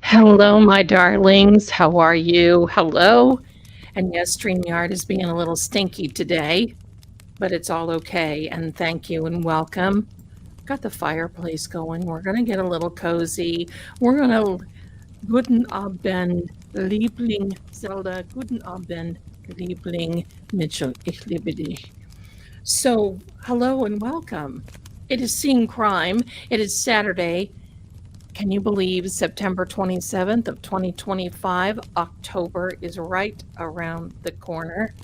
Hello, my darlings. How are you? Hello. And yes, StreamYard is being a little stinky today, but it's all okay. And thank you and welcome. Got the fireplace going. We're going to get a little cozy. We're going to Guten Abend, Liebling Zelda. Guten Abend, Liebling Mitchell. Ich liebe dich. So, hello and welcome. It is Seeing Crime. It is Saturday. Can you believe September 27th of 2025? October is right around the corner.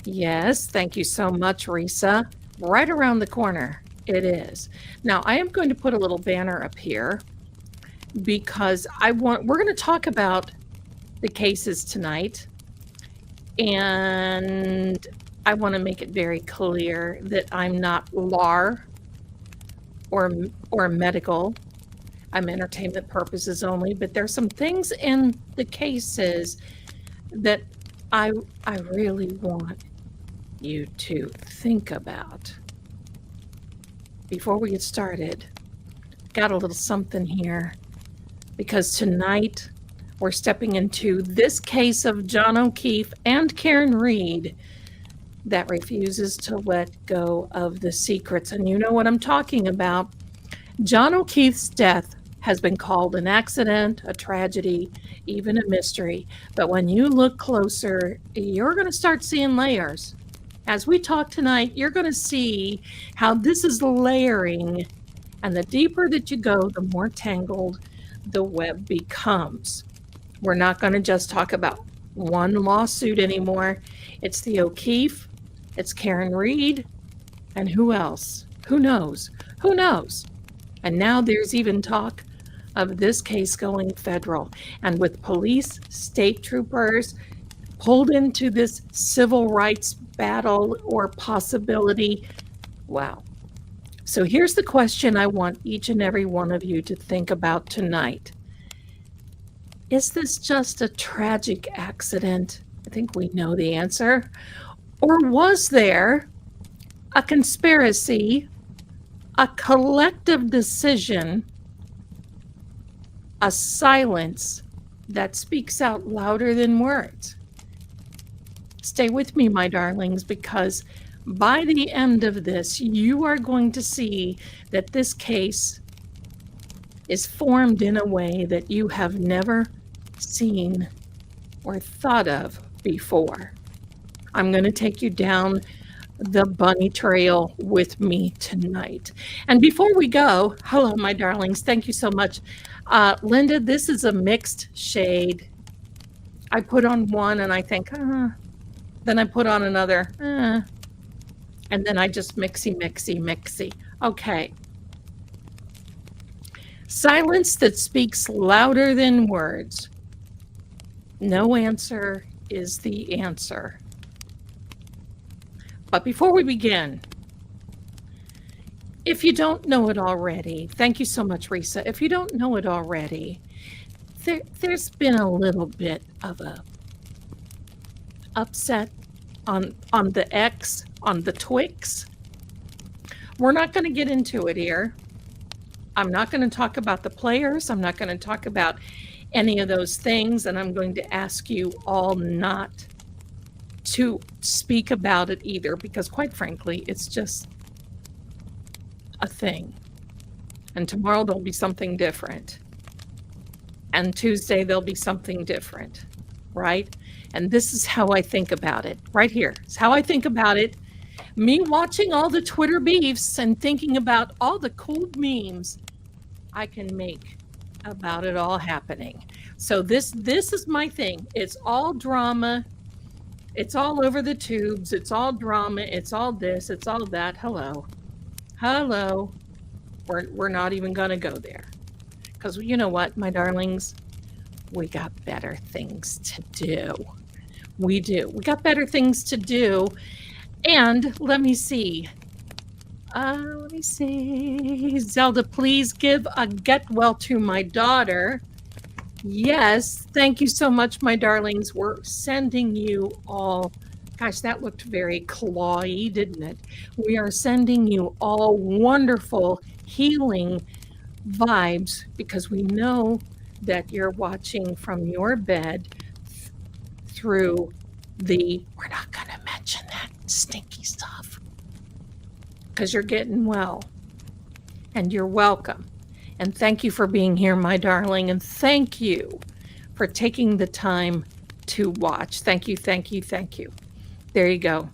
Yes, thank you so much, Risa. Right around the corner, it is. Now, I am going to put a little banner up here because we're going to talk about the cases tonight. And I want to make it very clear that I'm not law or medical. I'm entertainment purposes only, but there's some things in the cases that I really want you to think about. Before we get started, got a little something here, because tonight we're stepping into this case of John O'Keefe and Karen Reed that refuses to let go of the secrets. And you know what I'm talking about. John O'Keefe's death has been called an accident, a tragedy, even a mystery. But when you look closer, you're going to start seeing layers. As we talk tonight, you're going to see how this is layering. And the deeper that you go, the more tangled the web becomes. We're not going to just talk about one lawsuit anymore. It's the O'Keefe, it's Karen Reed, and who else? Who knows? Who knows? And now there's even talk of this case going federal. And with police, state troopers pulled into this civil rights battle or possibility, wow. So here's the question I want each and every one of you to think about tonight. Is this just a tragic accident? I think we know the answer. Or was there a conspiracy, a collective decision, a silence that speaks out louder than words? Stay with me, my darlings, because by the end of this, you are going to see that this case is formed in a way that you have never seen or thought of before. I'm going to take you down the bunny trail with me tonight. And before we go, hello, my darlings. Thank you so much. Linda, this is a mixed shade. I put on one and I think, then I put on another, and then I just mixy. Okay. Silence that speaks louder than words. No answer is the answer. But before we begin, if you don't know it already, thank you so much, Risa. If you don't know it already, there's been a little bit of a upset on the X, on the Twix. We're not going to get into it here. I'm not going to talk about the players. I'm not going to talk about any of those things, and I'm going to ask you all not to speak about it either, because quite frankly, it's just a thing. And tomorrow there'll be something different. And Tuesday there'll be something different, right? And this is how I think about it. Right here. It's how I think about it. Me watching all the Twitter beefs and thinking about all the cool memes I can make about it all happening. So this is my thing. It's all drama. It's all over the tubes. It's all drama. It's all this. It's all that. Hello. We're not even going to go there. Because you know what, my darlings? We got better things to do. We do. We got better things to do. And let me see. Zelda, please give a get well to my daughter. Yes, thank you so much, my darlings. We're sending you all. Gosh, that looked very clawy, didn't it? We are sending you all wonderful healing vibes because we know that you're watching from your bed through the, we're not going to mention that stinky stuff, because you're getting well and you're welcome. And thank you for being here, my darling. And thank you for taking the time to watch. Thank you, thank you, thank you. There you go.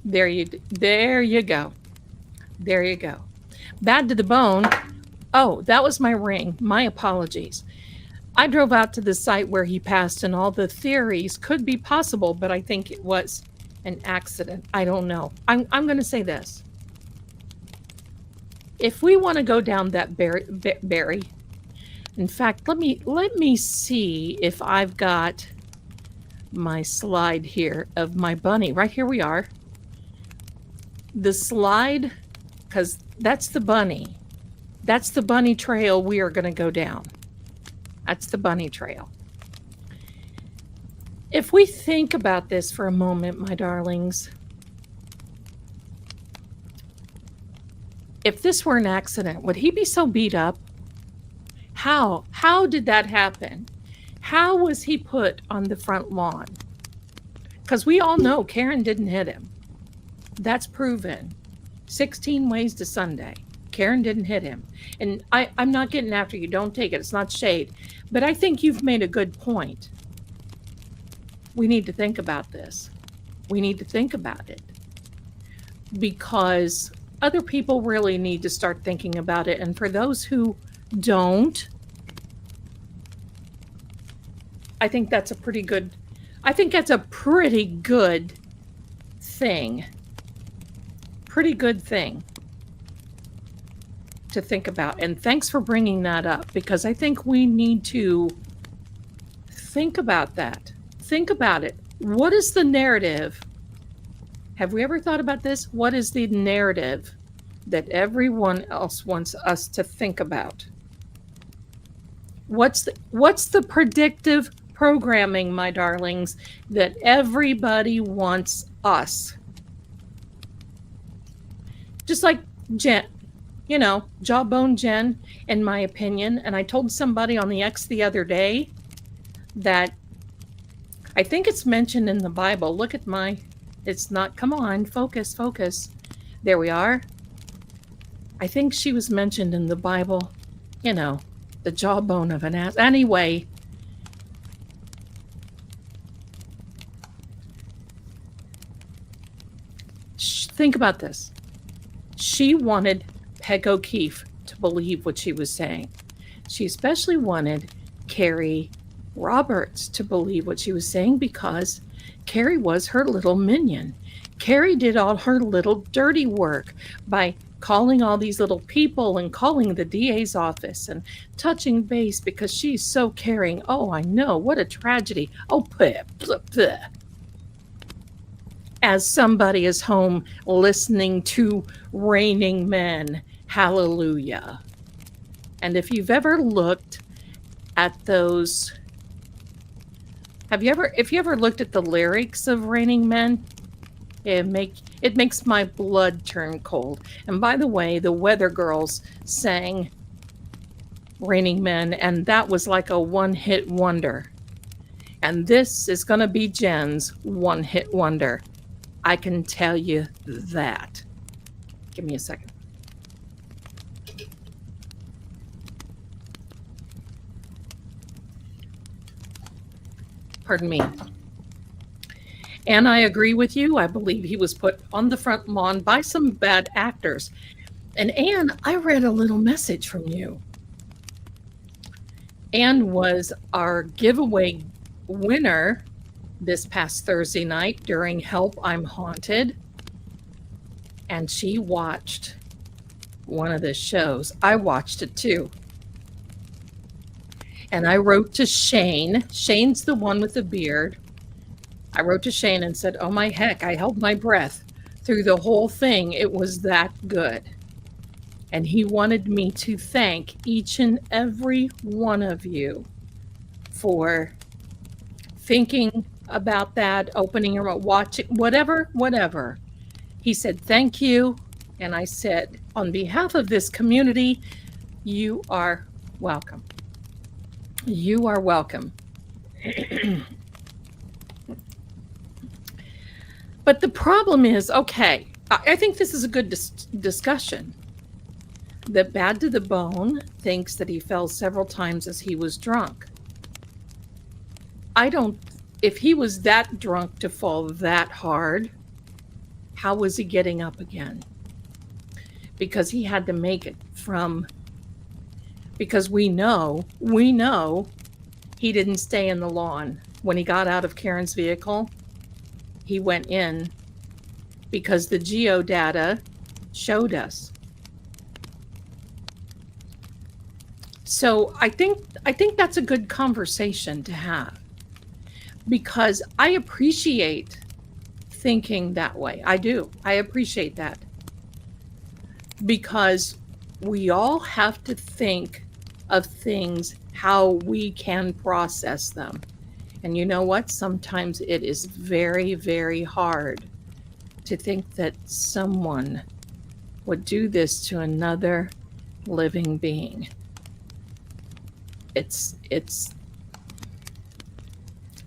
There you go. There you go. Bad to the bone. Oh, that was my ring. My apologies. I drove out to the site where he passed, and all the theories could be possible, but I think it was an accident. I don't know. I'm going to say this. If we want to go down that berry, in fact, let me see if I've got my slide here of my bunny. Right here we are. The slide, because that's the bunny. That's the bunny trail we are going to go down. That's the bunny trail. If we think about this for a moment, my darlings, if this were an accident, would he be so beat up? How? How did that happen? How was he put on the front lawn? Because we all know Karen didn't hit him. That's proven. 16 ways to Sunday. Karen didn't hit him. And I'm not getting after you. Don't take it. It's not shade. But I think you've made a good point. We need to think about this. We need to think about it. Because other people really need to start thinking about it. And for those who don't, I think that's a pretty good thing. Pretty good thing to think about. And thanks for bringing that up, because I think we need to think about that. Think about it. What is the narrative? Have we ever thought about this? What is the narrative that everyone else wants us to think about? What's the predictive programming, my darlings, that everybody wants us? Just like Jen, Jawbone Jen, in my opinion. And I told somebody on the X the other day that I think it's mentioned in the Bible. Look at it's not, come on, focus. There we are. I think she was mentioned in the Bible, the jawbone of an ass. Anyway, think about this. She wanted Peg O'Keefe to believe what she was saying. She especially wanted Carrie Roberts to believe what she was saying, because Carrie was her little minion. Carrie did all her little dirty work by calling all these little people and calling the DA's office and touching base because she's so caring. Oh, I know. What a tragedy. Oh, bleh. As somebody is home listening to Raining Men, hallelujah. And if you've ever looked at those, if you ever looked at the lyrics of Raining Men, it makes my blood turn cold. And by the way, the Weather Girls sang Raining Men, and that was like a one-hit wonder. And this is going to be Jen's one-hit wonder. I can tell you that. Give me a second. Pardon me. And I agree with you. I believe he was put on the front lawn by some bad actors. And Anne, I read a little message from you. Anne was our giveaway winner this past Thursday night during Help I'm Haunted. And she watched one of the shows. I watched it too. And I wrote to Shane. Shane's the one with the beard. I wrote to Shane and said, oh my heck, I held my breath through the whole thing. It was that good. And he wanted me to thank each and every one of you for thinking about that, opening your mouth, watching, whatever. He said, thank you. And I said, on behalf of this community, you are welcome. You are welcome. But the problem is, okay, I think this is a good discussion. That Bad to the Bone thinks that he fell several times as he was drunk. If he was that drunk to fall that hard, how was he getting up again? Because he had to make it because we know he didn't stay in the lawn. When he got out of Karen's vehicle, he went in because the geodata showed us. So I think that's a good conversation to have, because I appreciate thinking that way. I do. I appreciate that, because we all have to think of things how we can process them. And you know what? Sometimes it is very, very hard to think that someone would do this to another living being. It's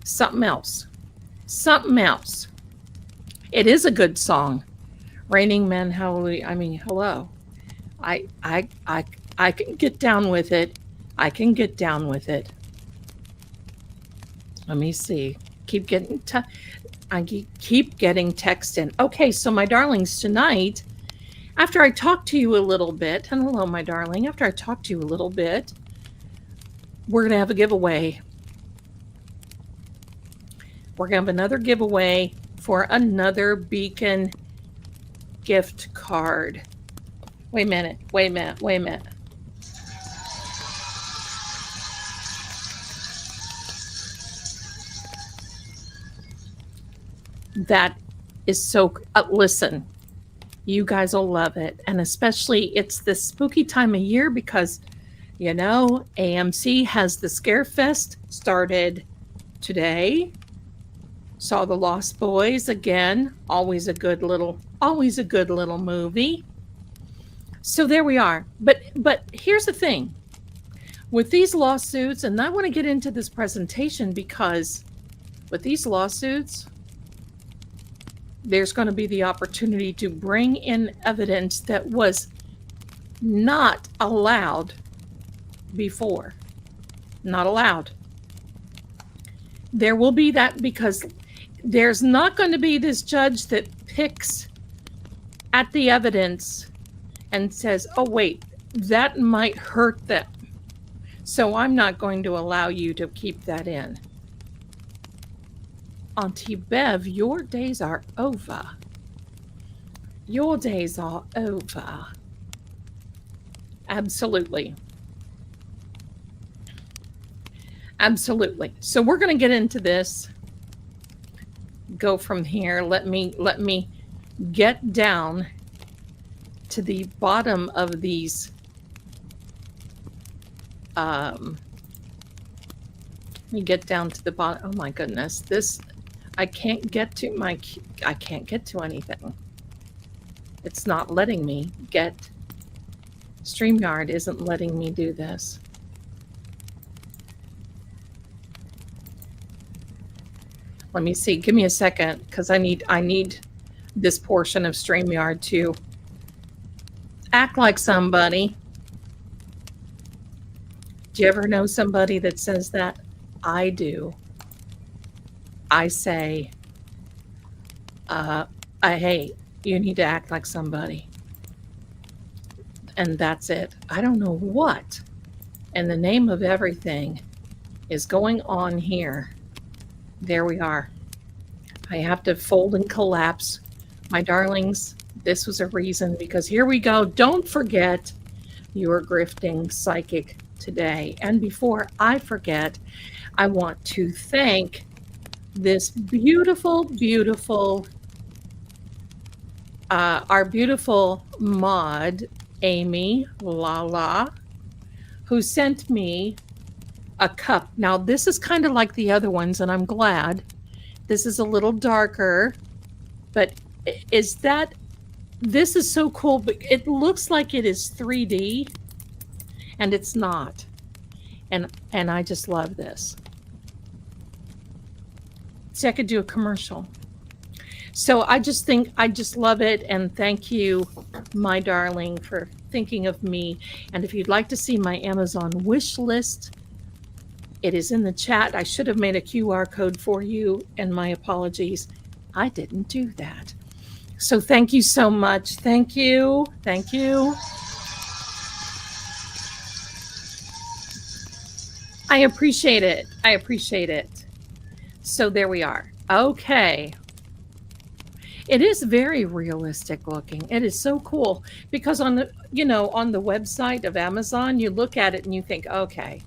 something else. Something else. It is a good song. Raining Men, Hallelujah. I mean, hello. I can get down with it. I can get down with it. Let me see. I keep getting text in. Okay, so my darlings, tonight, after I talk to you a little bit, and hello, my darling, after I talk to you a little bit, we're going to have a giveaway. We're going to have another giveaway for another Beacon gift card. Wait a minute. That is so, listen, you guys will love it. And especially it's this spooky time of year because, you know, AMC has the Scare Fest started today. Saw The Lost Boys again. Always a good little movie. So there we are. But here's the thing. With these lawsuits, and I want to get into this presentation because with these lawsuits, there's going to be the opportunity to bring in evidence that was not allowed before. Not allowed. There will be that because there's not going to be this judge that picks at the evidence and says, oh, wait, that might hurt them. So I'm not going to allow you to keep that in. Auntie Bev, your days are over. Your days are over. Absolutely. Absolutely. So we're going to get into this. Go from here. Let me get down to the bottom of these. Let me get down to the bottom. Oh my goodness. I can't get to anything. It's not letting me get. StreamYard isn't letting me do this. Let me see. Give me a second because I need this portion of StreamYard to act like somebody. Do you ever know somebody that says that? I do. I say, hey, you need to act like somebody. And that's it. I don't know what in the name of everything is going on here. There we are. I have to fold and collapse. My darlings, this was a reason because here we go. Don't forget your grifting psychic today. And before I forget, I want to thank this beautiful, beautiful, our beautiful mod, Amy Lala, who sent me a cup. Now, this is kind of like the other ones, and I'm glad. This is a little darker, but this is so cool, but it looks like it is 3D, and it's not. And I just love this. See, I could do a commercial. So I just love it, and thank you, my darling, for thinking of me. And if you'd like to see my Amazon wish list, it is in the chat. I should have made a QR code for you, and my apologies. I didn't do that. So thank you so much. Thank you. Thank you. I appreciate it. I appreciate it. So there we are. Okay. It is very realistic looking. It is so cool because on the website of Amazon, you look at it and you think, okay,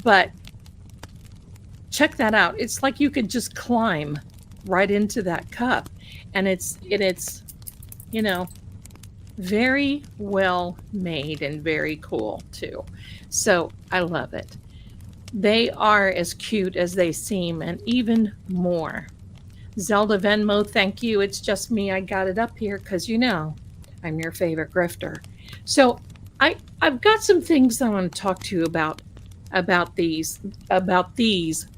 but check that out. It's like you could just climb right into that cup, and it's very well made and very cool too. So I love it. They are as cute as they seem, and even more. Zelda Venmo, thank you. It's just me. I got it up here because I'm your favorite grifter. So I've got some things I want to talk to you about these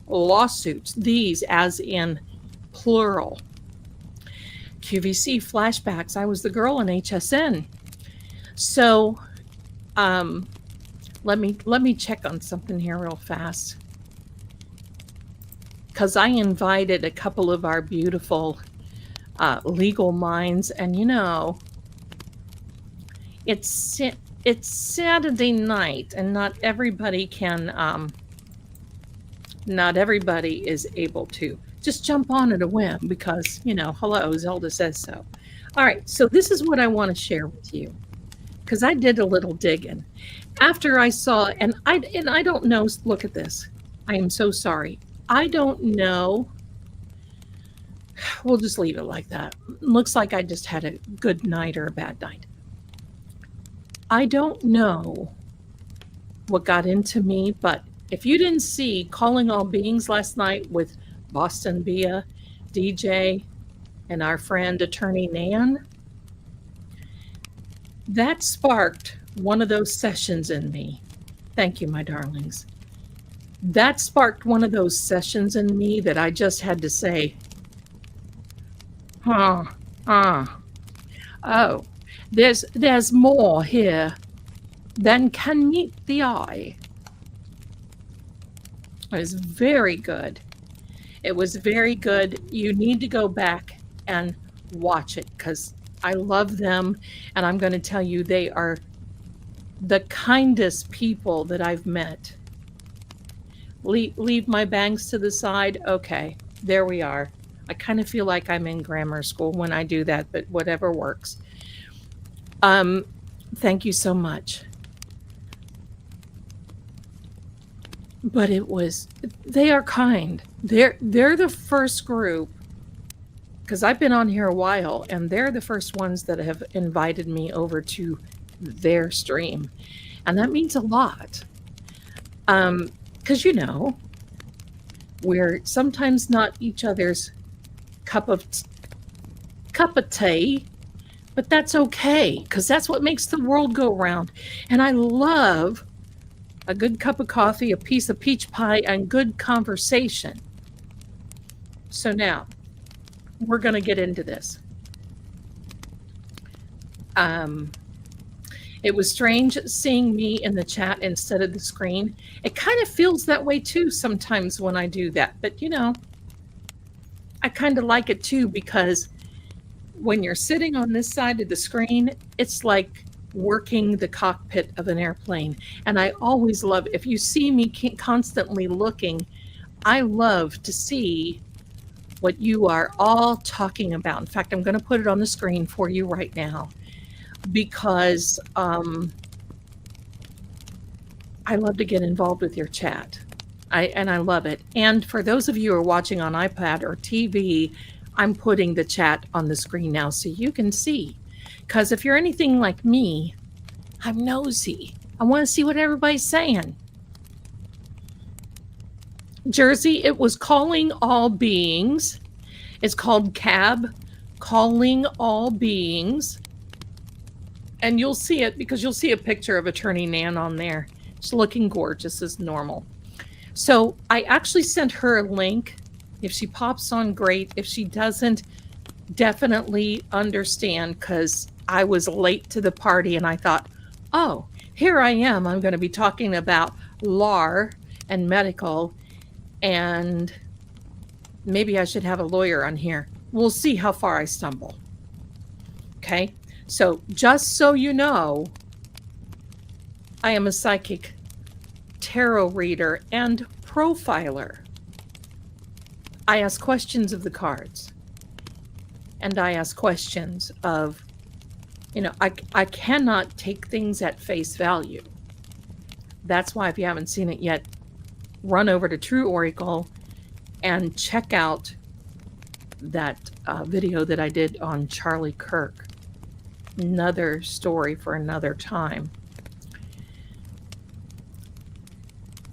lawsuits. These as in plural. QVC flashbacks. I was the girl in HSN. So let me check on something here real fast. Because I invited a couple of our beautiful legal minds, and it's Saturday night, and not everybody is able to just jump on at a whim because hello, Zelda says so. All right, so this is what I want to share with you because I did a little digging after I saw, and I don't know. Look at this. I am so sorry. I don't know. We'll just leave it like that. Looks like I just had a good night or a bad night. I don't know what got into me, but if you didn't see Calling All Beings last night with Boston Bia, DJ, and our friend attorney Nan, that sparked one of those sessions in me. Thank you, my darlings. That sparked one of those sessions in me that I just had to say, oh, there's more here than can meet the eye. It was very good. It was very good. You need to go back and watch it because I love them, and I'm going to tell you they are the kindest people that I've met. Leave my bangs to the side. Okay, there we are. I kind of feel like I'm in grammar school when I do that, but whatever works. Thank you so much. But they are kind. They're the first group, because I've been on here a while, and they're the first ones that have invited me over to their stream. And that means a lot. Because we're sometimes not each other's cup of tea, but that's okay, because that's what makes the world go round. And I love a good cup of coffee, a piece of peach pie, and good conversation. So now we're going to get into this. It was strange seeing me in the chat instead of the screen. It kind of feels that way too sometimes when I do that. But I kind of like it too, because when you're sitting on this side of the screen, it's like working the cockpit of an airplane. And I always love, if you see me constantly looking, I love to see what you are all talking about. In fact, I'm going to put it on the screen for you right now, because I love to get involved with your chat. I love it. And for those of you who are watching on iPad or TV, I'm putting the chat on the screen now so you can see. Because if you're anything like me, I'm nosy. I want to see what everybody's saying. Jersey, it was calling all beings. It's called CAB, calling all beings. And you'll see it because you'll see a picture of Attorney Nan on there. She's looking gorgeous as normal. So I actually sent her a link. If she pops on, great. If she doesn't, definitely understand, because I was late to the party and I thought, oh, here I am. I'm going to be talking about law and medical, and maybe I should have a lawyer on here. We'll see how far I stumble. Okay, so just so you know, I am a psychic, tarot reader, and profiler. I ask questions of the cards, and I ask questions of, I cannot take things at face value. That's why, if you haven't seen it yet, run over to True Oracle and check out that video that I did on Charlie Kirk. Another story for another time.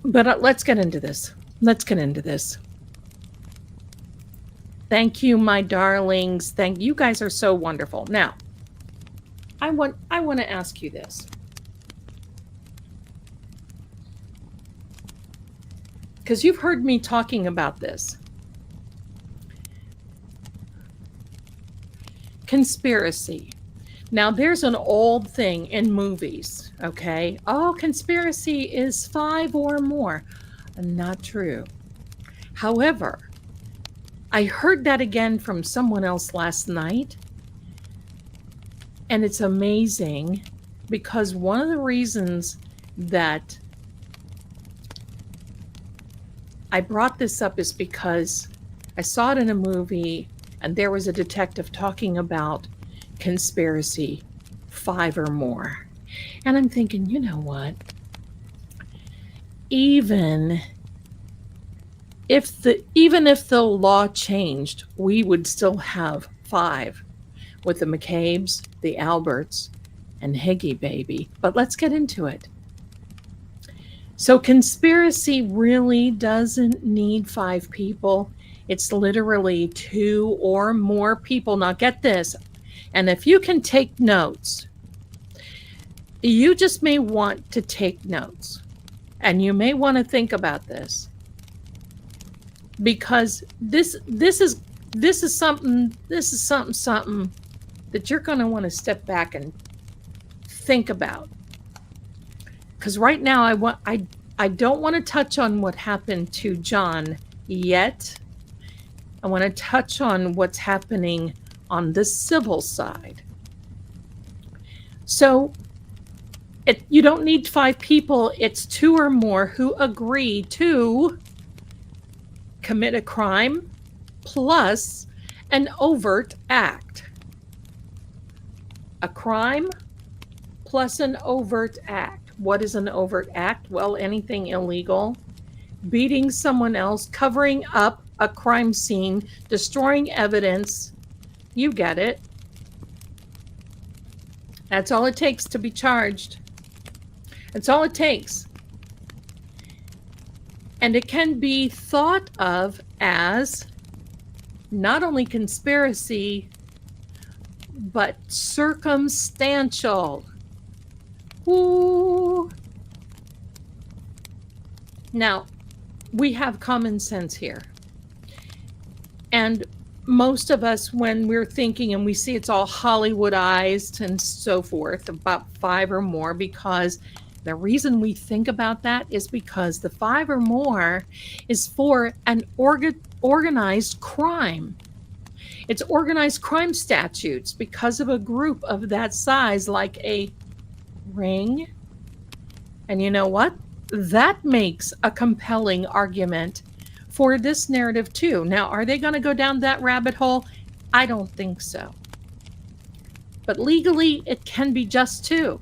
But let's get into this. Thank you, my darlings. Thank you. Guys are so wonderful. Now, I want to ask you this. Because you've heard me talking about this. Conspiracy. Now, there's an old thing in movies, okay? Oh, conspiracy is 5 or more. Not true. However, I heard that again from someone else last night, and it's amazing, because one of the reasons that I brought this up is because I saw it in a movie, and there was a detective talking about conspiracy 5 or more. And I'm thinking, you know what? Even if the law changed, we would still have 5 with the McCabe's, the Alberts, and Higgy Baby. But let's get into it. So conspiracy really doesn't need 5 people. It's literally 2 or more people. Now get this. And if you can take notes, you just may want to take notes. And you may want to think about this. Because this is something that you're going to want to step back and think about. Because right now I don't want to touch on what happened to John yet. I want to touch on what's happening on the civil side. So you don't need 5 people. It's 2 or more who agree to commit a crime plus an overt act. A crime plus an overt act. What is an overt act? Well, anything illegal. Beating someone else, covering up a crime scene, destroying evidence. You get it. That's all it takes to be charged. That's all it takes. And it can be thought of as not only conspiracy, but circumstantial. Ooh. Now, we have common sense here. And most of us, when we're thinking and we see it's all Hollywoodized and so forth, about 5 or more, because the reason we think about that is because the 5 or more is for an organized crime. It's organized crime statutes because of a group of that size, like a ring. And you know what? That makes a compelling argument for this narrative too. Now, are they going to go down that rabbit hole? I don't think so. But legally, it can be just too.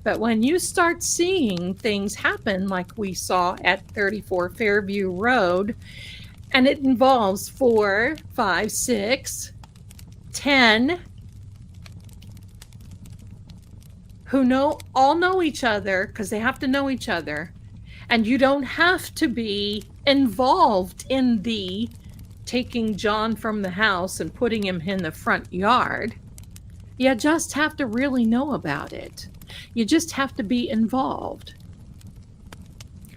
But when you start seeing things happen like we saw at 34 Fairview Road, and it involves 4, 5, 6, 10 who all know each other, because they have to know each other, and you don't have to be involved in the taking John from the house and putting him in the front yard. You just have to really know about it. You just have to be involved.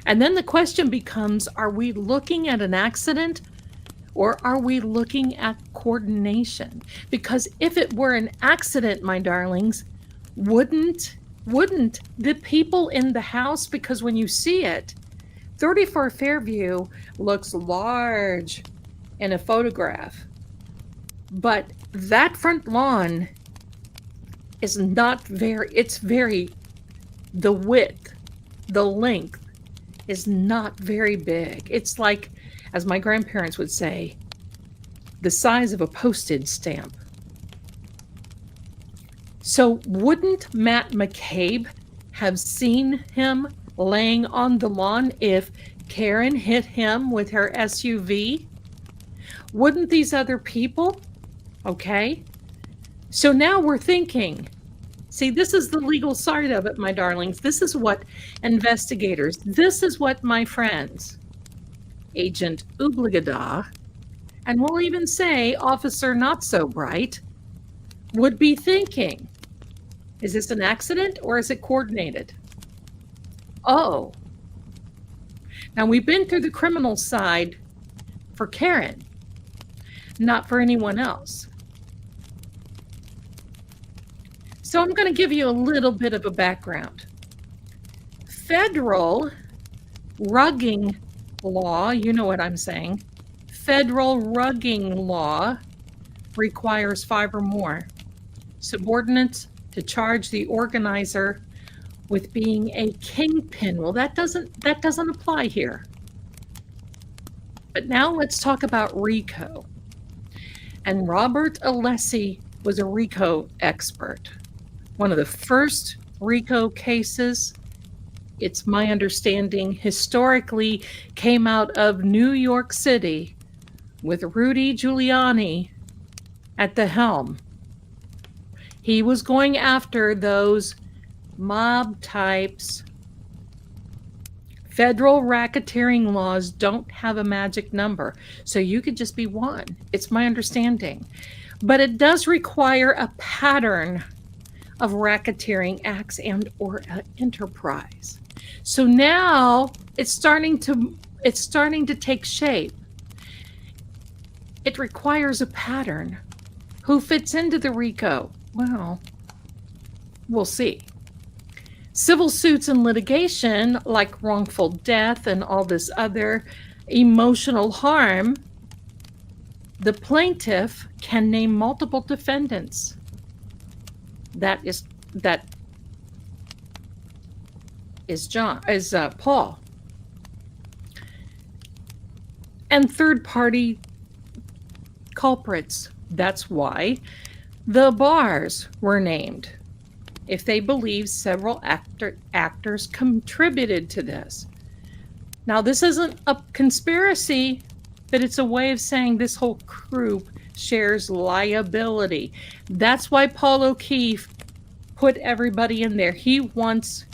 And then the question becomes, are we looking at an accident or are we looking at coordination? Because if it were an accident, my darlings, wouldn't the people in the house, because when you see it, 34 Fairview looks large in a photograph, but that front lawn is not the width, the length is not very big. It's like, as my grandparents would say, the size of a postage stamp. So wouldn't Matt McCabe have seen him laying on the lawn if Karen hit him with her SUV? Wouldn't these other people? Okay. So now we're thinking, see, this is the legal side of it, my darlings. This is what investigators, this is what my friends, Agent Oobligada, and we'll even say Officer Not So Bright, would be thinking. Is this an accident or is it coordinated? Oh. Now we've been through the criminal side for Karen, not for anyone else. So I'm going to give you a little bit of a background. Federal rugging law, you know what I'm saying, federal rugging law requires 5 or more subordinates to charge the organizer with being a kingpin. Well, that doesn't apply here. But now let's talk about RICO. And Robert Alessi was a RICO expert. One of the first RICO cases, it's my understanding, historically came out of New York City with Rudy Giuliani at the helm. He was going after those mob types. Federal racketeering laws don't have a magic number, so you could just be one. It's my understanding. But it does require a pattern of racketeering acts and or enterprise. So now it's starting to take shape. It requires a pattern. Who fits into the RICO? Well, we'll see. Civil suits and litigation, like wrongful death and all this other emotional harm, the plaintiff can name multiple defendants. That is Paul. And third-party culprits. That's why the bars were named, if they believe several actors contributed to this. Now, this isn't a conspiracy, but it's a way of saying this whole group shares liability. That's why Paul O'Keefe put everybody in there. He wants,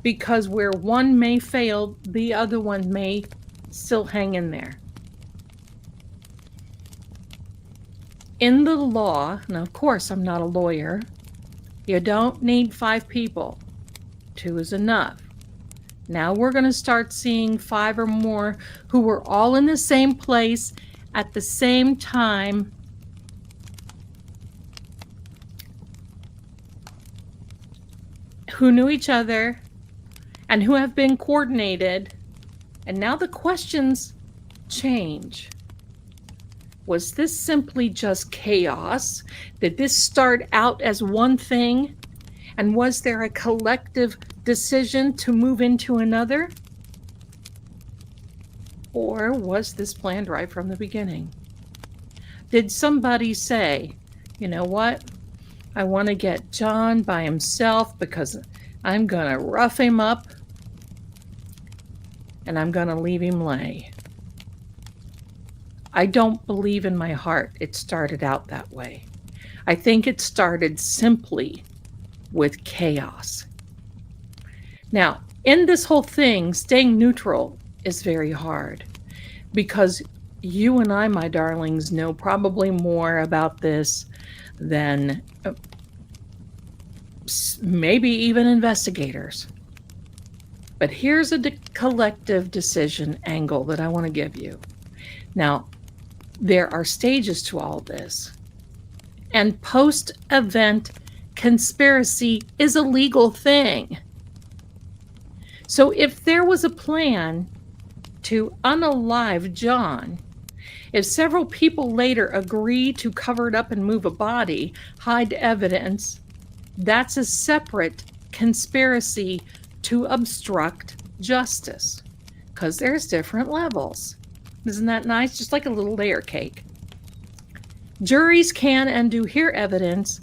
because where one may fail, the other one may still hang in there. In the law, now of course I'm not a lawyer, you don't need 5 people. 2 is enough. Now we're going to start seeing 5 or more who were all in the same place at the same time who knew each other and who have been coordinated. And now the questions change. Was this simply just chaos? Did this start out as one thing? And was there a collective decision to move into another? Or was this planned right from the beginning? Did somebody say, you know what? I want to get John by himself because I'm going to rough him up and I'm going to leave him lay. I don't believe in my heart it started out that way. I think it started simply with chaos. Now, in this whole thing, staying neutral is very hard because you and I, my darlings, know probably more about this than maybe even investigators. But here's a collective decision angle that I want to give you. Now, there are stages to all this. And post-event conspiracy is a legal thing. So if there was a plan to unalive John, if several people later agree to cover it up and move a body, hide evidence, that's a separate conspiracy to obstruct justice, because there's different levels. Isn't that nice? Just like a little layer cake. Juries can and do hear evidence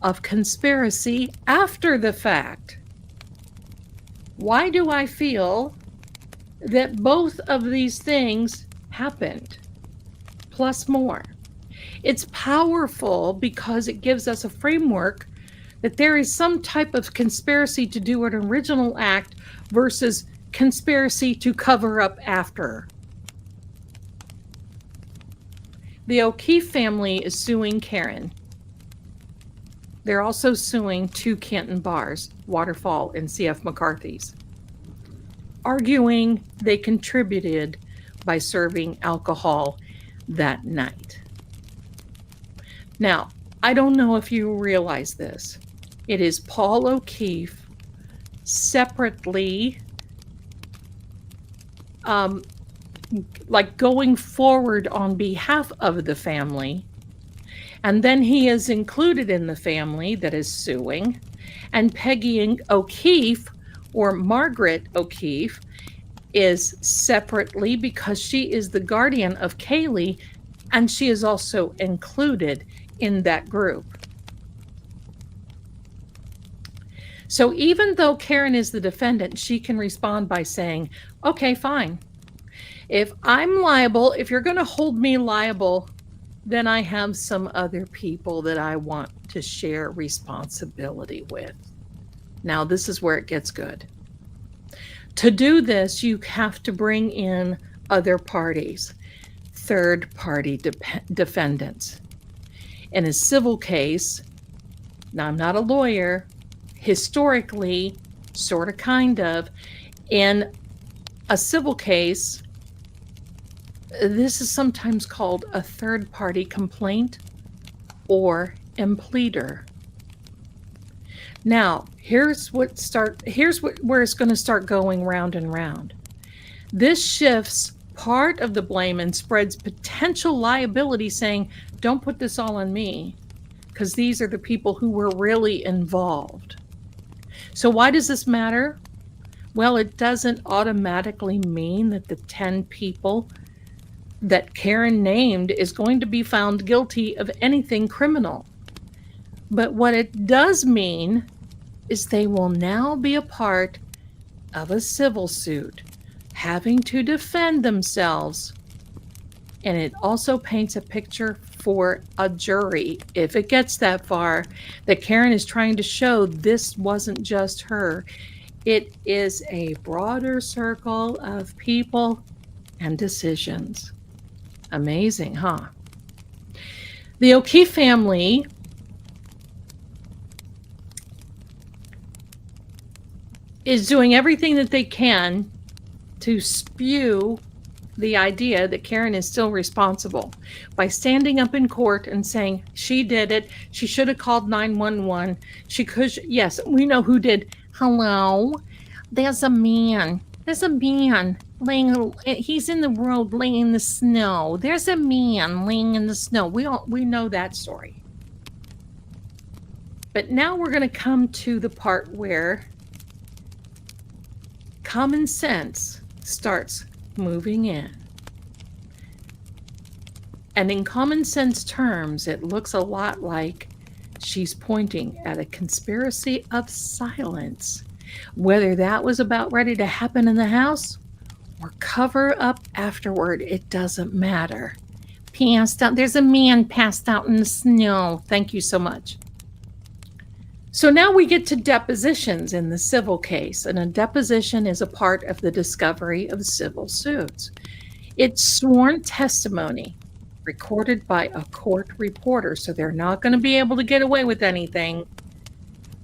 of conspiracy after the fact. Why do I feel that both of these things happened, plus more? It's powerful because it gives us a framework that there is some type of conspiracy to do an original act versus conspiracy to cover up after. The O'Keefe family is suing Karen. They're also suing two Canton bars, Waterfall and C.F. McCarthy's, arguing they contributed by serving alcohol that night. Now, I don't know if you realize this. It is Paul O'Keefe separately going forward on behalf of the family. And then he is included in the family that is suing. And Peggy O'Keefe, or Margaret O'Keefe, is separately because she is the guardian of Kaylee, and she is also included in that group. So even though Karen is the defendant, she can respond by saying, okay, fine. If I'm liable, if you're going to hold me liable, then I have some other people that I want to share responsibility with. Now, this is where it gets good. To do this, you have to bring in other parties, third-party defendants. In a civil case, now I'm not a lawyer, historically, sort of, kind of, in a civil case, this is sometimes called a third-party complaint or impleader. Now, here's where it's going to start going round and round. This shifts part of the blame and spreads potential liability, saying, don't put this all on me, because these are the people who were really involved. So why does this matter? Well, it doesn't automatically mean that the 10 people that Karen named is going to be found guilty of anything criminal. But what it does mean is they will now be a part of a civil suit, having to defend themselves. And it also paints a picture for a jury, if it gets that far, that Karen is trying to show this wasn't just her. It is a broader circle of people and decisions. Amazing, huh? The O'Keefe family is doing everything that they can to spew the idea that Karen is still responsible by standing up in court and saying she did it. She should have called 911. She could, yes, we know who did. Hello, there's a man. There's a man laying. He's in the road laying in the snow. There's a man laying in the snow. We know that story. But now we're going to come to the part where common sense starts moving in. And in common sense terms, it looks a lot like she's pointing at a conspiracy of silence. Whether that was about ready to happen in the house or cover up afterward, it doesn't matter. Passed out. There's a man passed out in the snow. Thank you so much. So now we get to depositions in the civil case, and a deposition is a part of the discovery of civil suits. It's sworn testimony recorded by a court reporter, so they're not going to be able to get away with anything,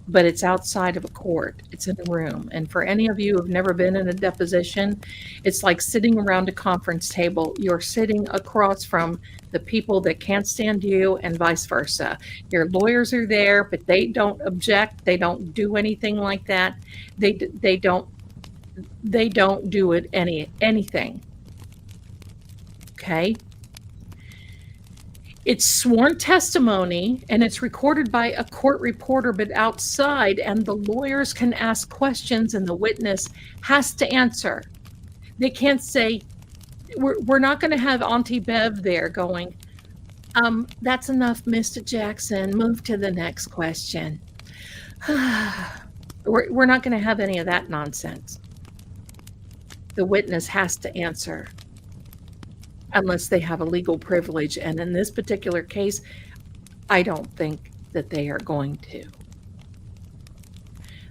but it's outside of a court. It's in a room. And for any of you who've never been in a deposition, it's like sitting around a conference table. You're sitting across from the people that can't stand you and vice versa. Your lawyers are there, but they don't object. They don't do anything like that. They don't do it anything. Okay? It's sworn testimony, and it's recorded by a court reporter, but outside, and the lawyers can ask questions, and the witness has to answer. They can't say, we're not going to have Auntie Bev there going, that's enough, Mr. Jackson. Move to the next question. We're not going to have any of that nonsense. The witness has to answer unless they have a legal privilege. And in this particular case, I don't think that they are going to.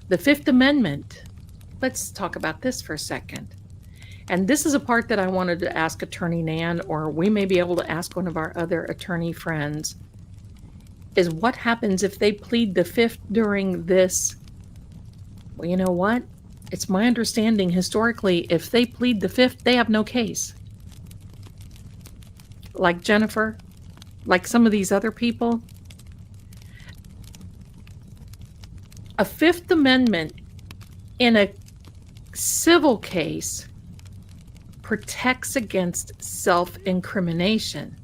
The Fifth Amendment, let's talk about this for a second. And this is a part that I wanted to ask Attorney Nan, or we may be able to ask one of our other attorney friends, is what happens if they plead the Fifth during this? Well, you know what? It's my understanding historically, if they plead the Fifth, they have no case. Like Jennifer, like some of these other people. A Fifth Amendment in a civil case protects against self-incrimination.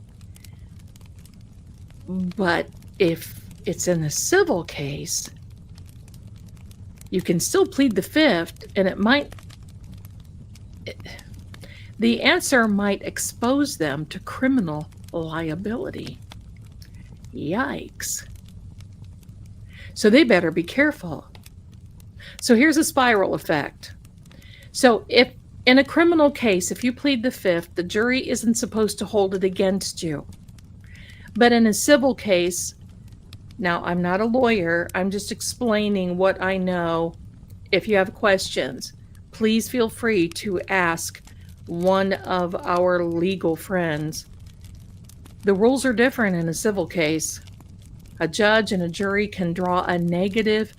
But if it's in a civil case, you can still plead the Fifth, and the answer might expose them to criminal liability. Yikes. So they better be careful. So here's a spiral effect. So if in a criminal case, if you plead the Fifth, the jury isn't supposed to hold it against you. But in a civil case, now I'm not a lawyer, I'm just explaining what I know. If you have questions, please feel free to ask one of our legal friends. The rules are different in a civil case. A judge and a jury can draw a negative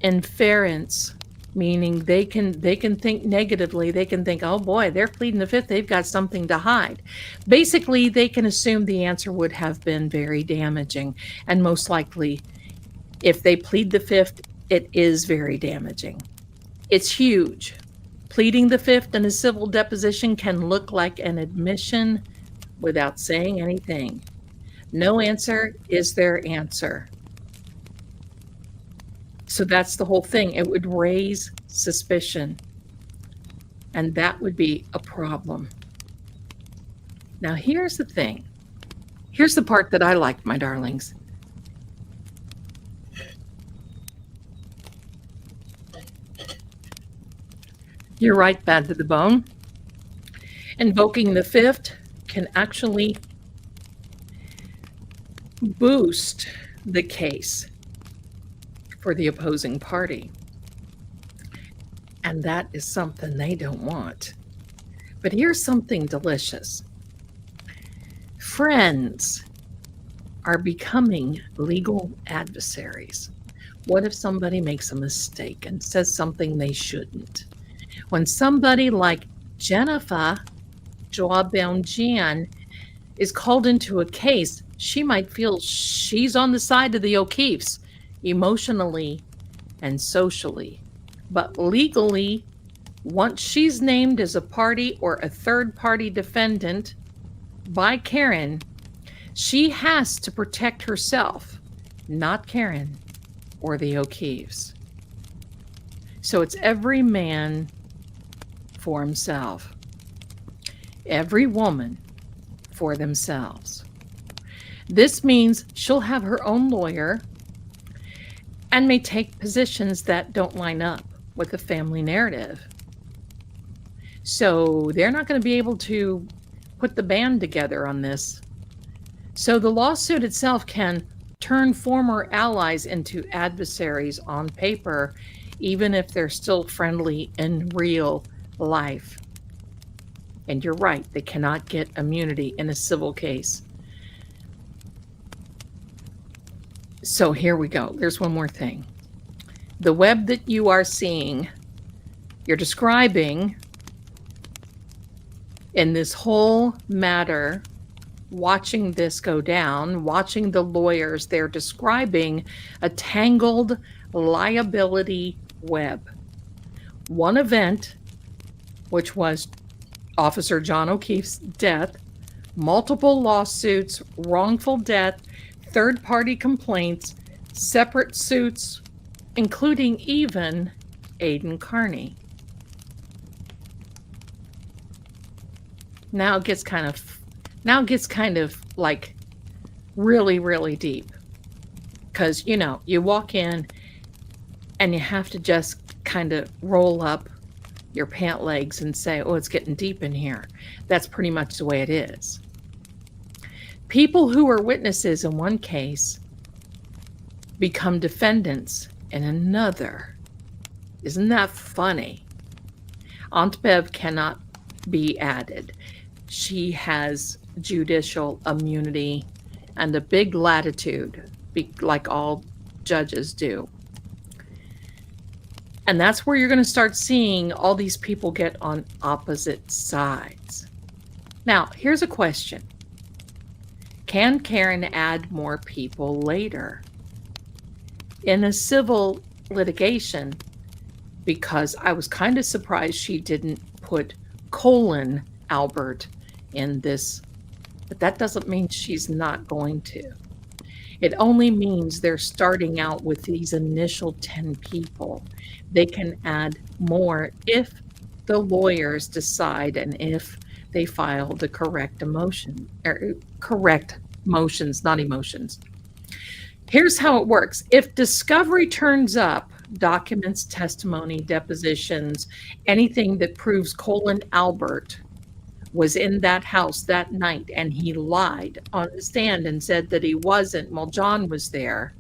inference, meaning they can think negatively. They can think, oh boy, they're pleading the Fifth, they've got something to hide. Basically, they can assume the answer would have been very damaging, and most likely, if they plead the Fifth, it is very damaging. It's huge. Pleading the Fifth in a civil deposition can look like an admission without saying anything. No answer is their answer. So that's the whole thing. It would raise suspicion, and that would be a problem. Now, here's the thing. Here's the part that I like, my darlings. You're right, bad to the bone. Invoking the Fifth can actually boost the case for the opposing party. And that is something they don't want. But here's something delicious. Friends are becoming legal adversaries. What if somebody makes a mistake and says something they shouldn't? When somebody like Jennifer jawbound Jan is called into a case, she might feel she's on the side of the O'Keefes emotionally and socially. But legally, once she's named as a party or a third-party defendant by Karen, she has to protect herself, not Karen or the O'Keefes. So it's every man for himself, every woman for themselves. This means she'll have her own lawyer and may take positions that don't line up with the family narrative. So they're not going to be able to put the band together on this. So the lawsuit itself can turn former allies into adversaries on paper, even if they're still friendly in real life. And you're right, they cannot get immunity in a civil case. So here we go. There's one more thing. The web that you are seeing, you're describing in this whole matter, watching this go down, watching the lawyers, they're describing a tangled liability web. One event, which was Officer John O'Keefe's death, multiple lawsuits, wrongful death, third-party complaints, separate suits, including even Aidan Carney. Now it gets kind of like really, really deep. Because, you know, you walk in and you have to just kind of roll up your pant legs and say, oh, it's getting deep in here. That's pretty much the way it is. People who were witnesses in one case become defendants in another. Isn't that funny? Aunt Bev cannot be added. She has judicial immunity and a big latitude, like all judges do. And that's where you're going to start seeing all these people get on opposite sides. Now, here's a question. Can Karen add more people later? In a civil litigation, because I was kind of surprised she didn't put Colin Albert in this, but that doesn't mean she's not going to. It only means they're starting out with these initial 10 people. They can add more if the lawyers decide and if they file the correct emotion, or correct motions, not emotions. Here's how it works. If discovery turns up, documents, testimony, depositions, anything that proves Colin Albert was in that house that night and he lied on the stand and said that he wasn't while John was there,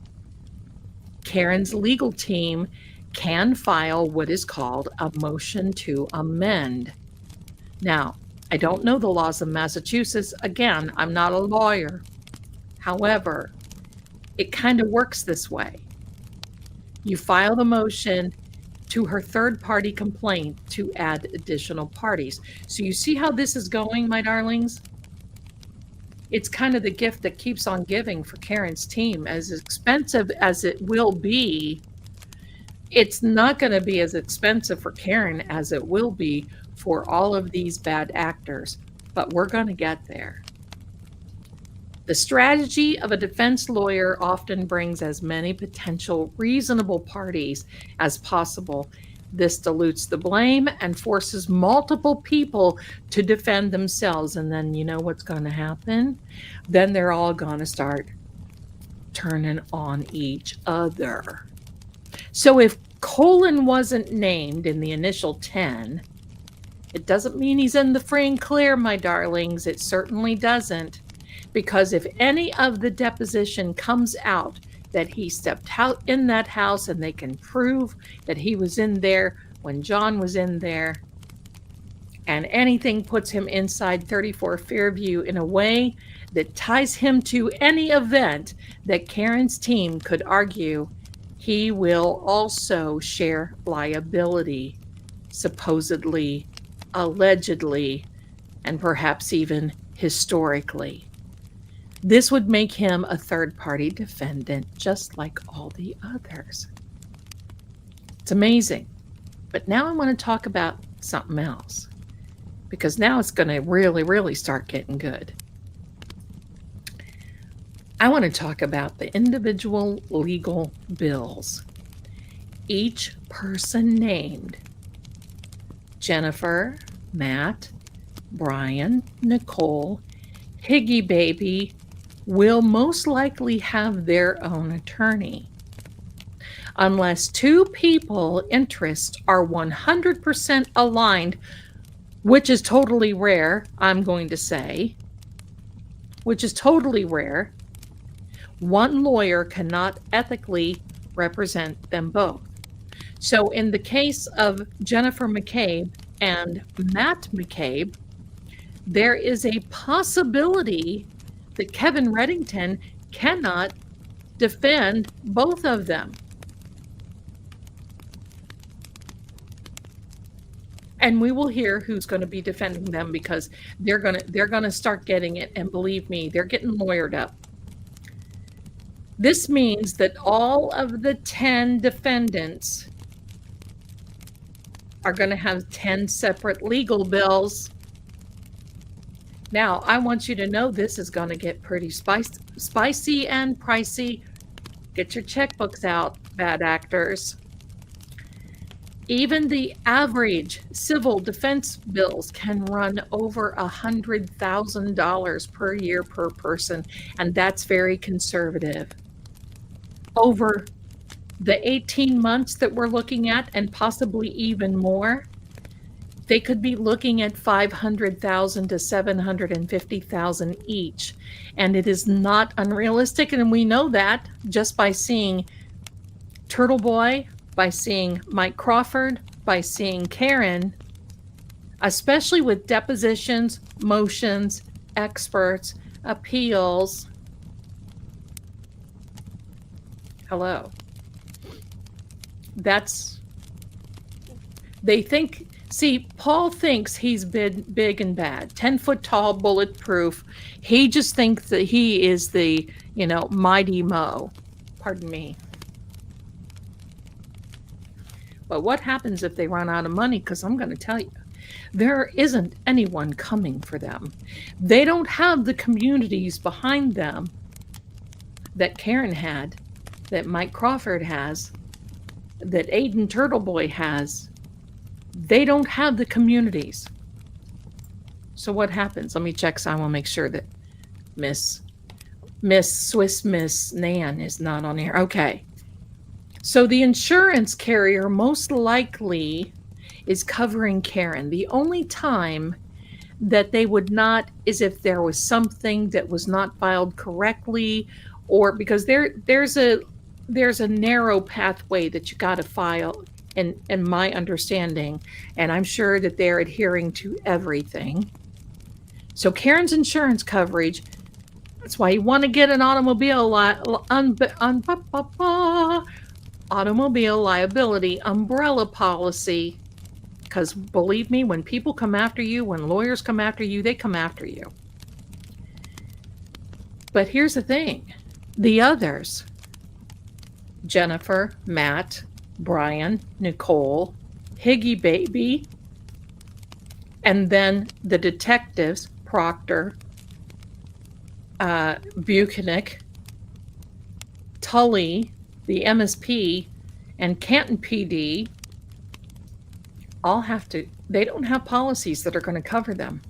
Karen's legal team can file what is called a motion to amend. Now, I don't know the laws of Massachusetts. Again, I'm not a lawyer. However, it kind of works this way. You file the motion to her third-party complaint to add additional parties. So you see how this is going, my darlings? It's kind of the gift that keeps on giving for Karen's team. As expensive as it will be, it's not going to be as expensive for Karen as it will be for all of these bad actors. But we're going to get there. The strategy of a defense lawyer often brings as many potential reasonable parties as possible. This dilutes the blame and forces multiple people to defend themselves. And then you know what's going to happen? Then they're all going to start turning on each other. So if Colin wasn't named in the initial 10, it doesn't mean he's in the free and clear, my darlings. It certainly doesn't. Because if any of the deposition comes out that he stepped out in that house and they can prove that he was in there when John was in there, and anything puts him inside 34 Fairview in a way that ties him to any event that Karen's team could argue, he will also share liability, supposedly, allegedly, and perhaps even historically. This would make him a third-party defendant, just like all the others. It's amazing. But now I want to talk about something else, because now it's going to really, really start getting good. I want to talk about the individual legal bills. Each person named: Jennifer, Matt, Brian, Nicole, Higgy Baby, will most likely have their own attorney. Unless two people interests are 100% aligned, which is totally rare, I'm going to say, which is totally rare, one lawyer cannot ethically represent them both. So in the case of Jennifer McCabe and Matt McCabe, there is a possibility that Kevin Reddington cannot defend both of them. And we will hear who's going to be defending them, because they're going to start getting it, and believe me, they're getting lawyered up. This means that all of the 10 defendants are going to have 10 separate legal bills. Now, I want you to know this is going to get pretty spicy and pricey. Get your checkbooks out, bad actors. Even the average civil defense bills can run over $100,000 per year per person, and that's very conservative. Over the 18 months that we're looking at, and possibly even more, they could be looking at $500,000 to $750,000 each. And it is not unrealistic, and we know that just by seeing Turtle Boy, by seeing Mike Crawford, by seeing Karen, especially with depositions, motions, experts, appeals. Hello. They think, see, Paul thinks he's big and bad, 10-foot tall, bulletproof. He just thinks that he is the, mighty Mo. Pardon me. But what happens if they run out of money? Because I'm going to tell you, there isn't anyone coming for them. They don't have the communities behind them that Karen had, that Mike Crawford has, that Aiden Turtleboy has. They don't have the communities. So what happens? Let me check, so I will make sure that Miss Swiss Miss Nan is not on here. Okay. So the insurance carrier most likely is covering Karen. The only time that they would not is if there was something that was not filed correctly, or because there's a narrow pathway that you got to file, in my understanding, and I'm sure that they're adhering to everything. So Karen's insurance coverage, that's why you want to get an automobile liability umbrella policy, because believe me, when people come after you, when lawyers come after you, they come after you. But here's the thing. The others, Jennifer, Matt, Brian, Nicole, Higgy Baby, and then the detectives, Proctor, Buchanan, Tully, the MSP, and Canton PD, all they don't have policies that are going to cover them.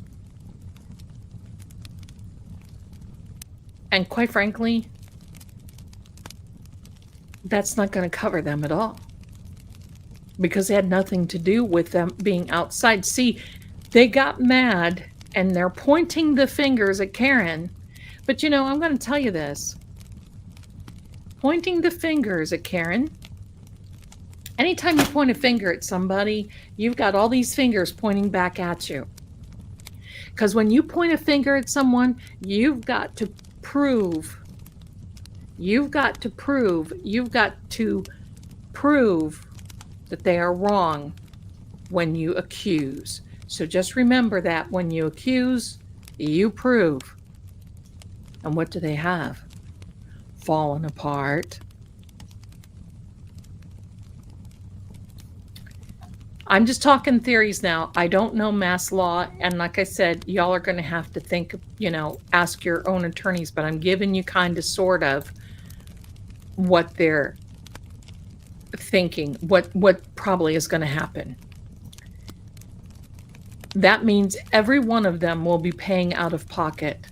And quite frankly, that's not going to cover them at all, because it had nothing to do with them being outside. See, they got mad and they're pointing the fingers at Karen. But I'm going to tell you this. Pointing the fingers at Karen, anytime you point a finger at somebody, you've got all these fingers pointing back at you. Because when you point a finger at someone, you've got to prove that they are wrong when you accuse. So just remember that when you accuse, you prove. And what do they have? Fallen apart. I'm just talking theories now. I don't know mass law. And like I said, y'all are going to have to think, ask your own attorneys, but I'm giving you kind of sort of what they're thinking, what probably is going to happen. That means every one of them will be paying out of pocket.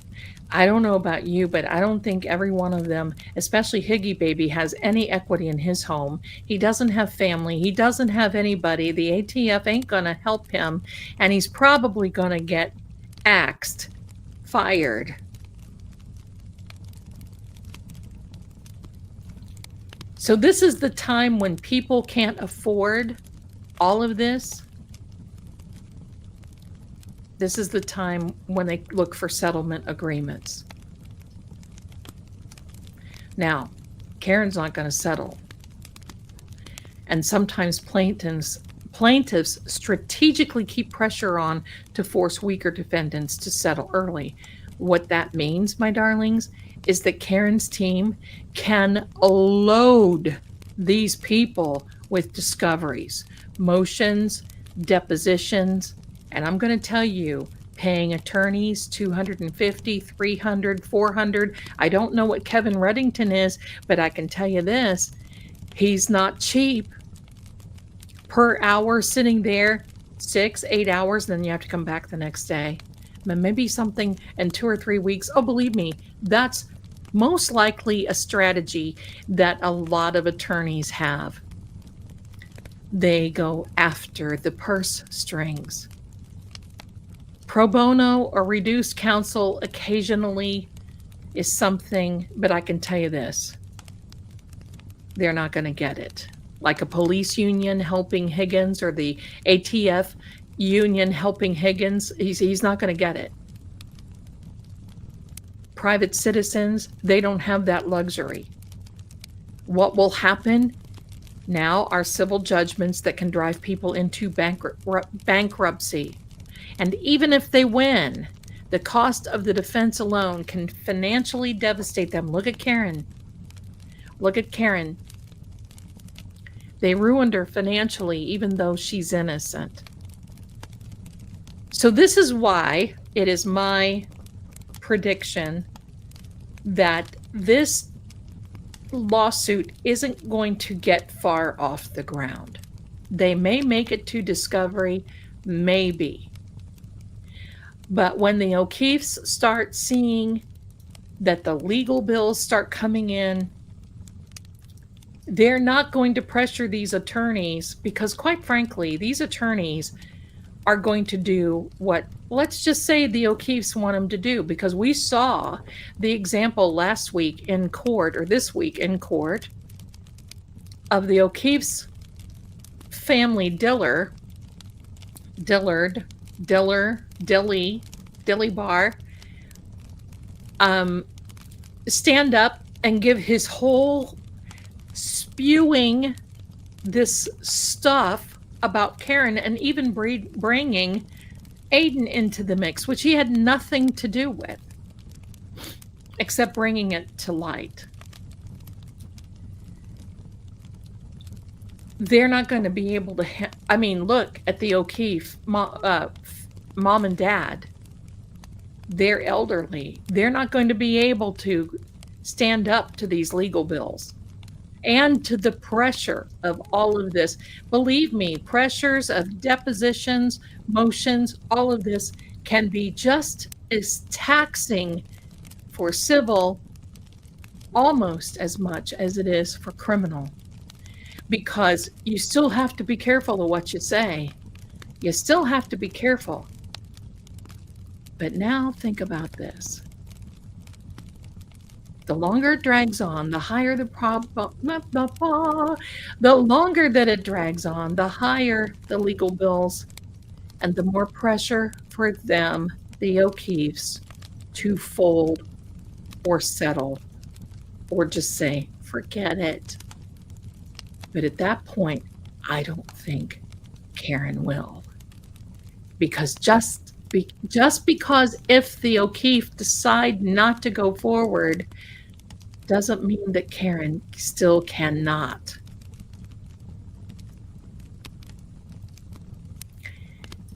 I don't know about you, but I don't think every one of them, especially Higgy Baby, has any equity in his home. He doesn't have family. He doesn't have anybody. The ATF ain't going to help him, and he's probably going to get axed, fired. So this is the time when people can't afford all of this. This is the time when they look for settlement agreements. Now, Karen's not going to settle. And sometimes plaintiffs strategically keep pressure on to force weaker defendants to settle early. What that means, my darlings, is that Karen's team can load these people with discoveries, motions, depositions, and I'm going to tell you, paying attorneys $250, $300, $400. I don't know what Kevin Reddington is, but I can tell you this, he's not cheap. Per hour sitting there, 6, 8 hours, then you have to come back the next day. Maybe something in 2 or 3 weeks. Oh, believe me, that's most likely a strategy that a lot of attorneys have. They go after the purse strings. Pro bono or reduced counsel occasionally is something, but I can tell you this, they're not going to get it. Like a police union helping Higgins or the ATF union helping Higgins, he's not going to get it. Private citizens, they don't have that luxury. What will happen now are civil judgments that can drive people into bankruptcy. And even if they win, the cost of the defense alone can financially devastate them. Look at Karen. Look at Karen. They ruined her financially, even though she's innocent. So this is why it is my prediction that this lawsuit isn't going to get far off the ground. They may make it to discovery, maybe. But when the O'Keefes start seeing that the legal bills start coming in, they're not going to pressure these attorneys because, quite frankly, these attorneys are going to do what, let's just say, the O'Keefes want them to do, because we saw the example last week in court, or this week in court, of the O'Keefe's family Dilly Bar, stand up and give his whole spewing this stuff about Karen, and even bringing Aiden into the mix, which he had nothing to do with, except bringing it to light. They're not going to be able to, look at the O'Keefe mom and dad. They're elderly. They're not going to be able to stand up to these legal bills and to the pressure of all of this. Believe me, pressures of depositions, motions, all of this can be just as taxing for civil almost as much as it is for criminal, because you still have to be careful of what you say. You still have to be careful. But now think about this. The longer it drags on, the higher the longer that it drags on, the higher the legal bills, and the more pressure for them, the O'Keefes, to fold or settle or just say, forget it. But at that point, I don't think Karen will. because just because if the O'Keefe decide not to go forward doesn't mean that Karen still cannot.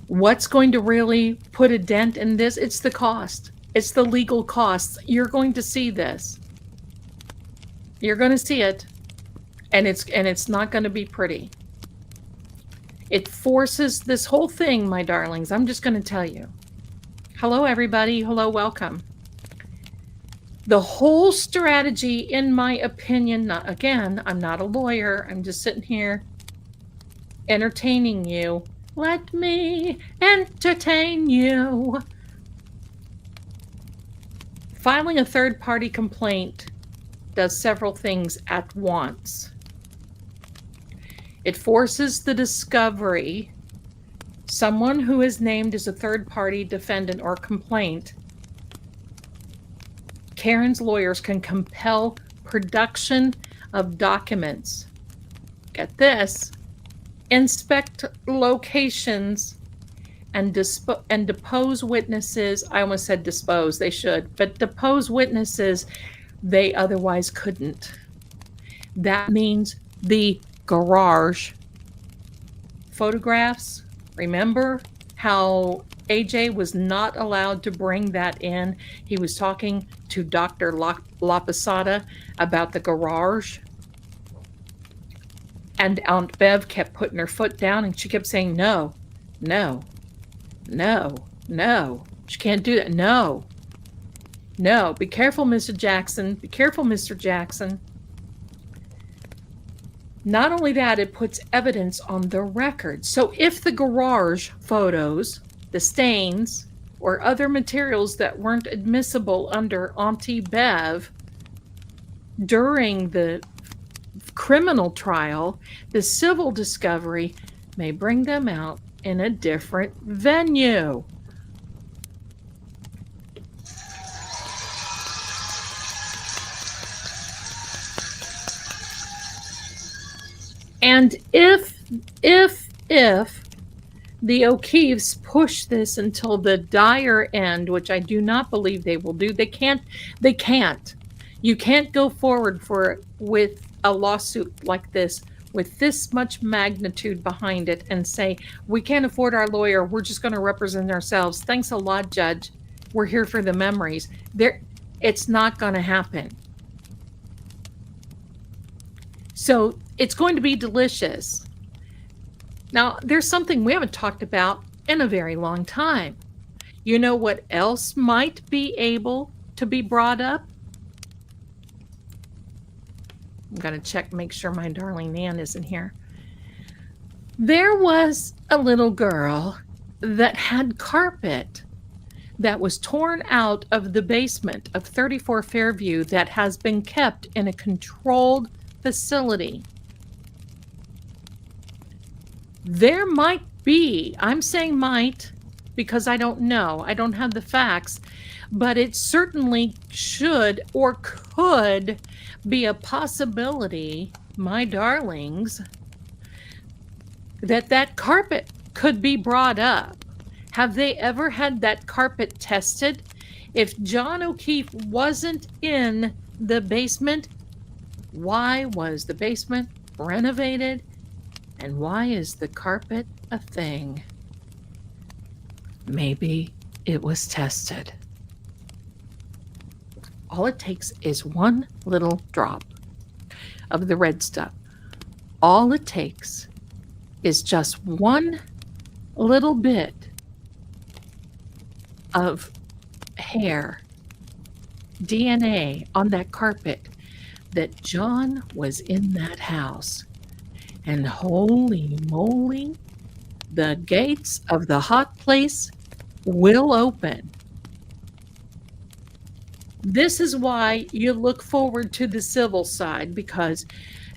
What's going to really put a dent in this? It's the cost. It's the legal costs. You're going to see this. You're going to see it, and it's not going to be pretty. It forces this whole thing, my darlings. I'm just going to tell you. Hello, everybody. Hello, welcome. The whole strategy, in my opinion, again, I'm not a lawyer. I'm just sitting here entertaining you. Let me entertain you. Filing a third-party complaint does several things at once. It forces the discovery. Someone who is named as a third-party defendant or complaint, Karen's lawyers can compel production of documents. Get this. Inspect locations and depose witnesses. I almost said dispose, they should, but depose witnesses they otherwise couldn't. That means the garage photographs. Remember how AJ was not allowed to bring that in? He was talking to Dr. LaPosada about the garage. And Aunt Bev kept putting her foot down, and she kept saying, no, no, no, no. She can't do that. No, no. Be careful, Mr. Jackson. Be careful, Mr. Jackson. Not only that, it puts evidence on the record. So if the garage photos, the stains, or other materials that weren't admissible under Auntie Bev during the criminal trial, the civil discovery may bring them out in a different venue. And if the O'Keefes push this until the dire end, which I do not believe they will do, they can't. You can't go forward with a lawsuit like this with this much magnitude behind it and say, we can't afford our lawyer, we're just going to represent ourselves. Thanks a lot, Judge. We're here for the memories. It's not going to happen. So it's going to be delicious. Now, there's something we haven't talked about in a very long time. You know what else might be able to be brought up? I'm going to check, make sure my darling Nan isn't here. There was a little girl that had carpet that was torn out of the basement of 34 Fairview that has been kept in a controlled facility. There might be, I'm saying might because I don't know, I don't have the facts, but it certainly should or could be a possibility, my darlings, that carpet could be brought up. Have they ever had that carpet tested? If John O'Keefe wasn't in the basement, why was the basement renovated? And why is the carpet a thing? Maybe it was tested. All it takes is one little drop of the red stuff. All it takes is just one little bit of hair, DNA on that carpet that John was in that house. And holy moly, the gates of the hot place will open. This is why you look forward to the civil side, because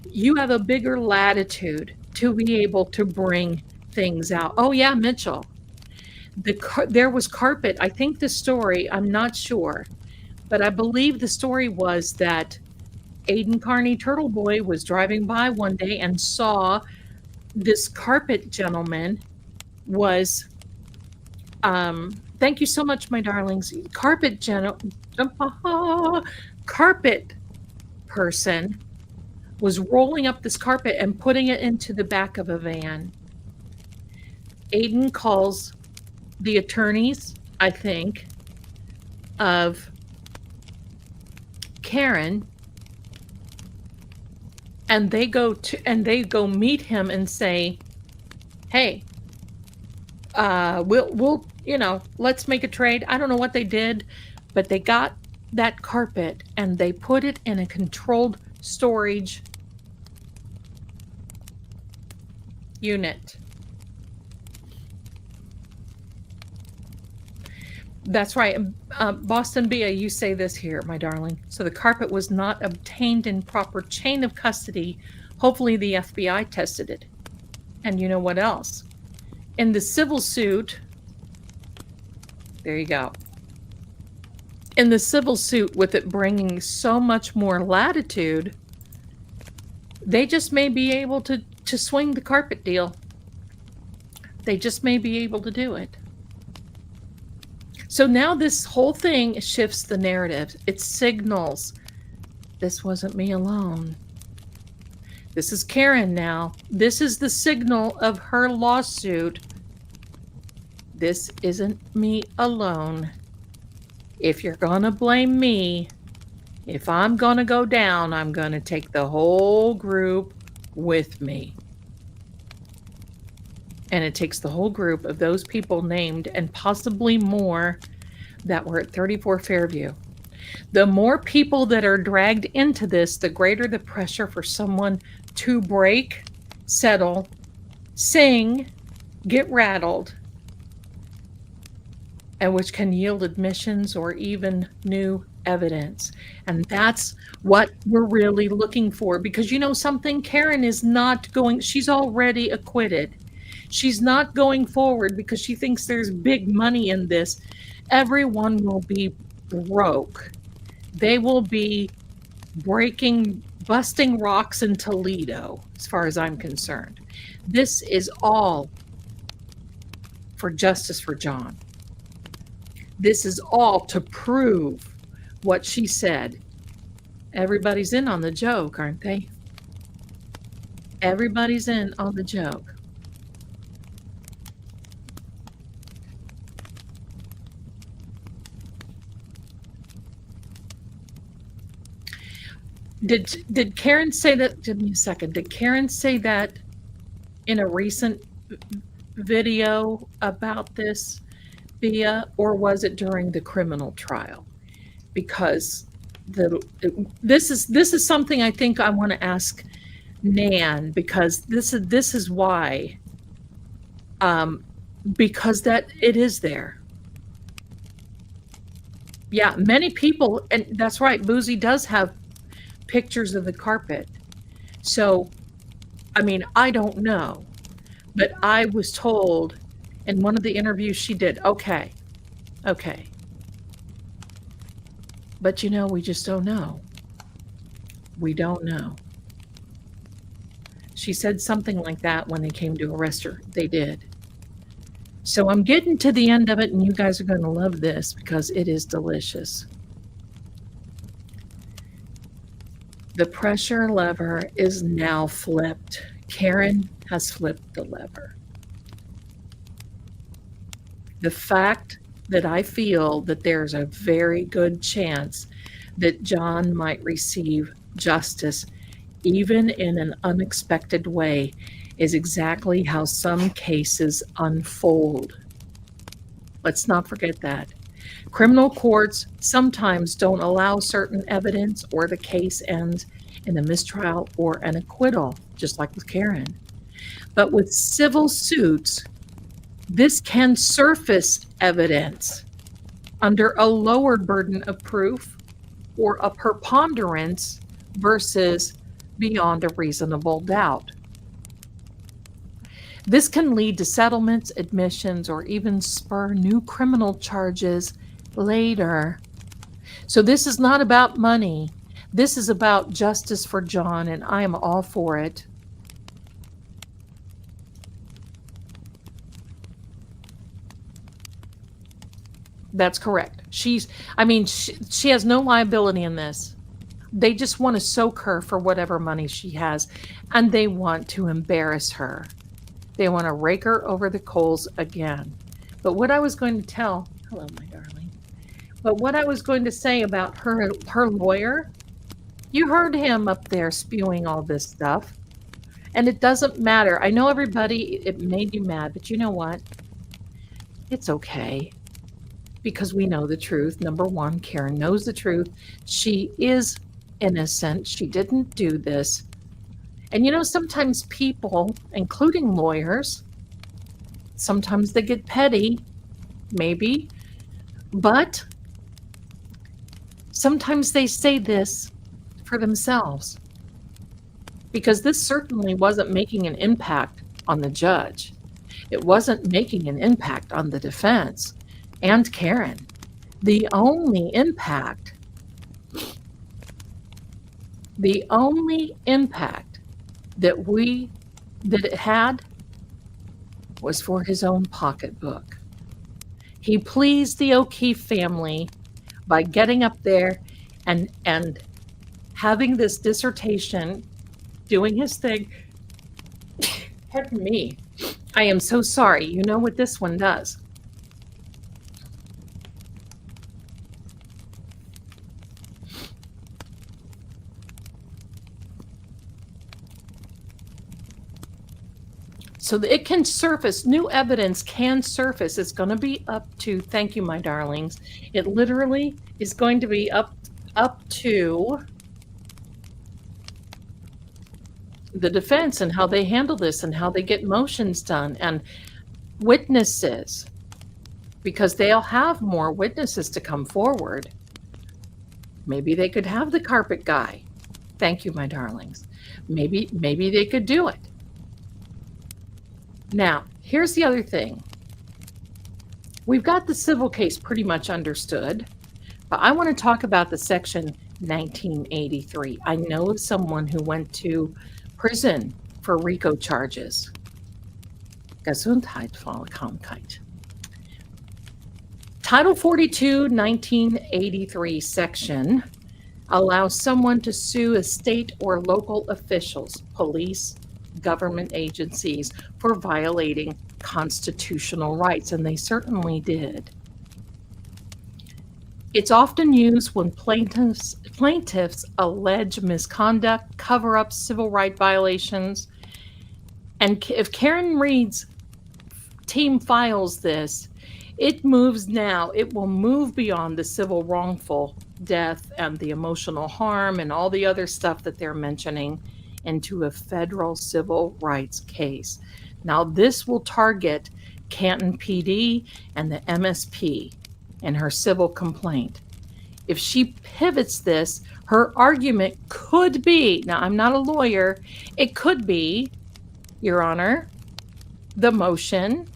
you have a bigger latitude to be able to bring things out. Oh yeah, Mitchell. There was carpet. I think the story, I'm not sure, but I believe the story was that Aiden Carney Turtle Boy was driving by one day and saw this carpet gentleman was Thank you so much, my darlings. Carpet person was rolling up this carpet and putting it into the back of a van. Aiden calls the attorneys, I think, of Karen, and they go meet him and say, "Hey, we'll let's make a trade." I don't know what they did, but they got that carpet and they put it in a controlled storage unit. That's right. Boston Bia, you say this here, my darling. So the carpet was not obtained in proper chain of custody. Hopefully the FBI tested it. And you know what else? In the civil suit, there you go. In the civil suit, with it bringing so much more latitude, they just may be able to swing the carpet deal. They just may be able to do it. So now this whole thing shifts the narrative. It signals this wasn't me alone. This is Karen now. This is the signal of her lawsuit. This isn't me alone. If you're gonna blame me, if I'm gonna go down, I'm gonna take the whole group with me. And it takes the whole group of those people named and possibly more that were at 34 Fairview. The more people that are dragged into this, the greater the pressure for someone to break, settle, sing, get rattled, and which can yield admissions or even new evidence. And that's what we're really looking for, because you know something, Karen is not going, she's already acquitted. She's not going forward because she thinks there's big money in this. Everyone will be broke. They will be busting rocks in Toledo, as far as I'm concerned. This is all for justice for John. This is all to prove what she said. Everybody's in on the joke, aren't they? Everybody's in on the joke. Did Karen say that? Give me a second. Did Karen say that in a recent video about this, Bia, or was it during the criminal trial? Because this is something I think I want to ask Nan, because this is why. Because that it is there. Yeah, many people, and that's right, Boozy does have pictures of the carpet. So, I mean, I don't know, but I was told in one of the interviews she did, okay. But you know, we just don't know. We don't know. She said something like that when they came to arrest her. They did. So I'm getting to the end of it, and you guys are going to love this because it is delicious. The pressure lever is now flipped. Karen has flipped the lever. The fact that I feel that there's a very good chance that John might receive justice, even in an unexpected way, is exactly how some cases unfold. Let's not forget that. Criminal courts sometimes don't allow certain evidence, or the case ends in a mistrial or an acquittal, just like with Karen. But with civil suits, this can surface evidence under a lower burden of proof or a preponderance versus beyond a reasonable doubt. This can lead to settlements, admissions, or even spur new criminal charges later. So this is not about money. This is about justice for John, and I am all for it. That's correct. She has no liability in this. They just want to soak her for whatever money she has, and they want to embarrass her. They want to rake her over the coals again. But what I was going to tell, hello, my darling. But what I was going to say about her lawyer, you heard him up there spewing all this stuff. And it doesn't matter. I know everybody, it made you mad, but you know what? It's okay. Because we know the truth. Number one, Karen knows the truth. She is innocent. She didn't do this. And sometimes people, including lawyers, sometimes they get petty, maybe, but sometimes they say this for themselves. Because this certainly wasn't making an impact on the judge. It wasn't making an impact on the defense and Karen. The only impact that it had was for his own pocketbook. He pleased the O'Keefe family by getting up there and having this dissertation, doing his thing. Pardon me. I am so sorry. You know what this one does. So that it can surface, new evidence can surface. It's going to be up to, thank you, my darlings. It literally is going to be up to the defense and how they handle this and how they get motions done and witnesses, because they'll have more witnesses to come forward. Maybe they could have the carpet guy. Thank you, my darlings. Maybe they could do it. Now, here's the other thing. We've got the civil case pretty much understood, but I want to talk about the Section 1983. I know of someone who went to prison for RICO charges. Gesundheit, volle Krankheit. Title 42, 1983 section allows someone to sue a state or local officials, police, government agencies for violating constitutional rights, and they certainly did. It's often used when plaintiffs allege misconduct, cover up civil right violations, and if Karen Reed's team files this, it will move beyond the civil wrongful death and the emotional harm and all the other stuff that they're mentioning into a federal civil rights case. Now, this will target Canton PD and the MSP in her civil complaint. If she pivots this, her argument could be, now I'm not a lawyer, it could be, Your Honor, the motion,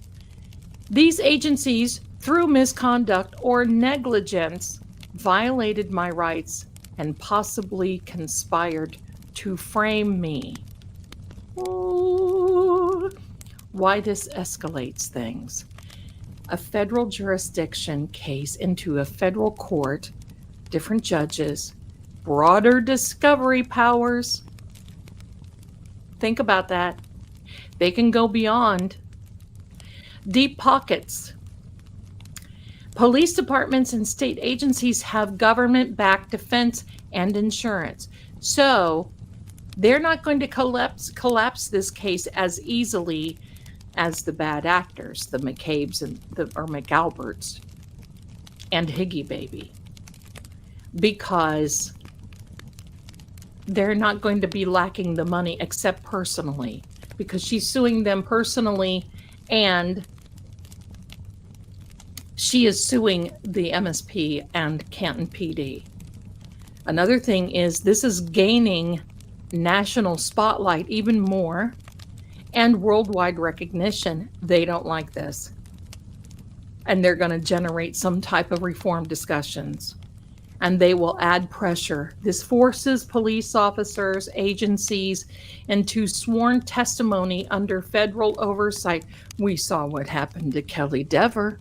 these agencies, through misconduct or negligence, violated my rights and possibly conspired to frame me. Ooh. Why this escalates things. A federal jurisdiction case into a federal court, different judges, broader discovery powers. Think about that. They can go beyond. Deep pockets. Police departments and state agencies have government-backed defense and insurance. So they're not going to collapse this case as easily as the bad actors, the McCabe's or McAlberts and Higgy Baby, because they're not going to be lacking the money except personally, because she's suing them personally and she is suing the MSP and Canton PD. Another thing is this is gaining national spotlight even more and worldwide recognition. They don't like this. And they're going to generate some type of reform discussions. And they will add pressure. This forces police officers, agencies, into sworn testimony under federal oversight. We saw what happened to Kelly Dever.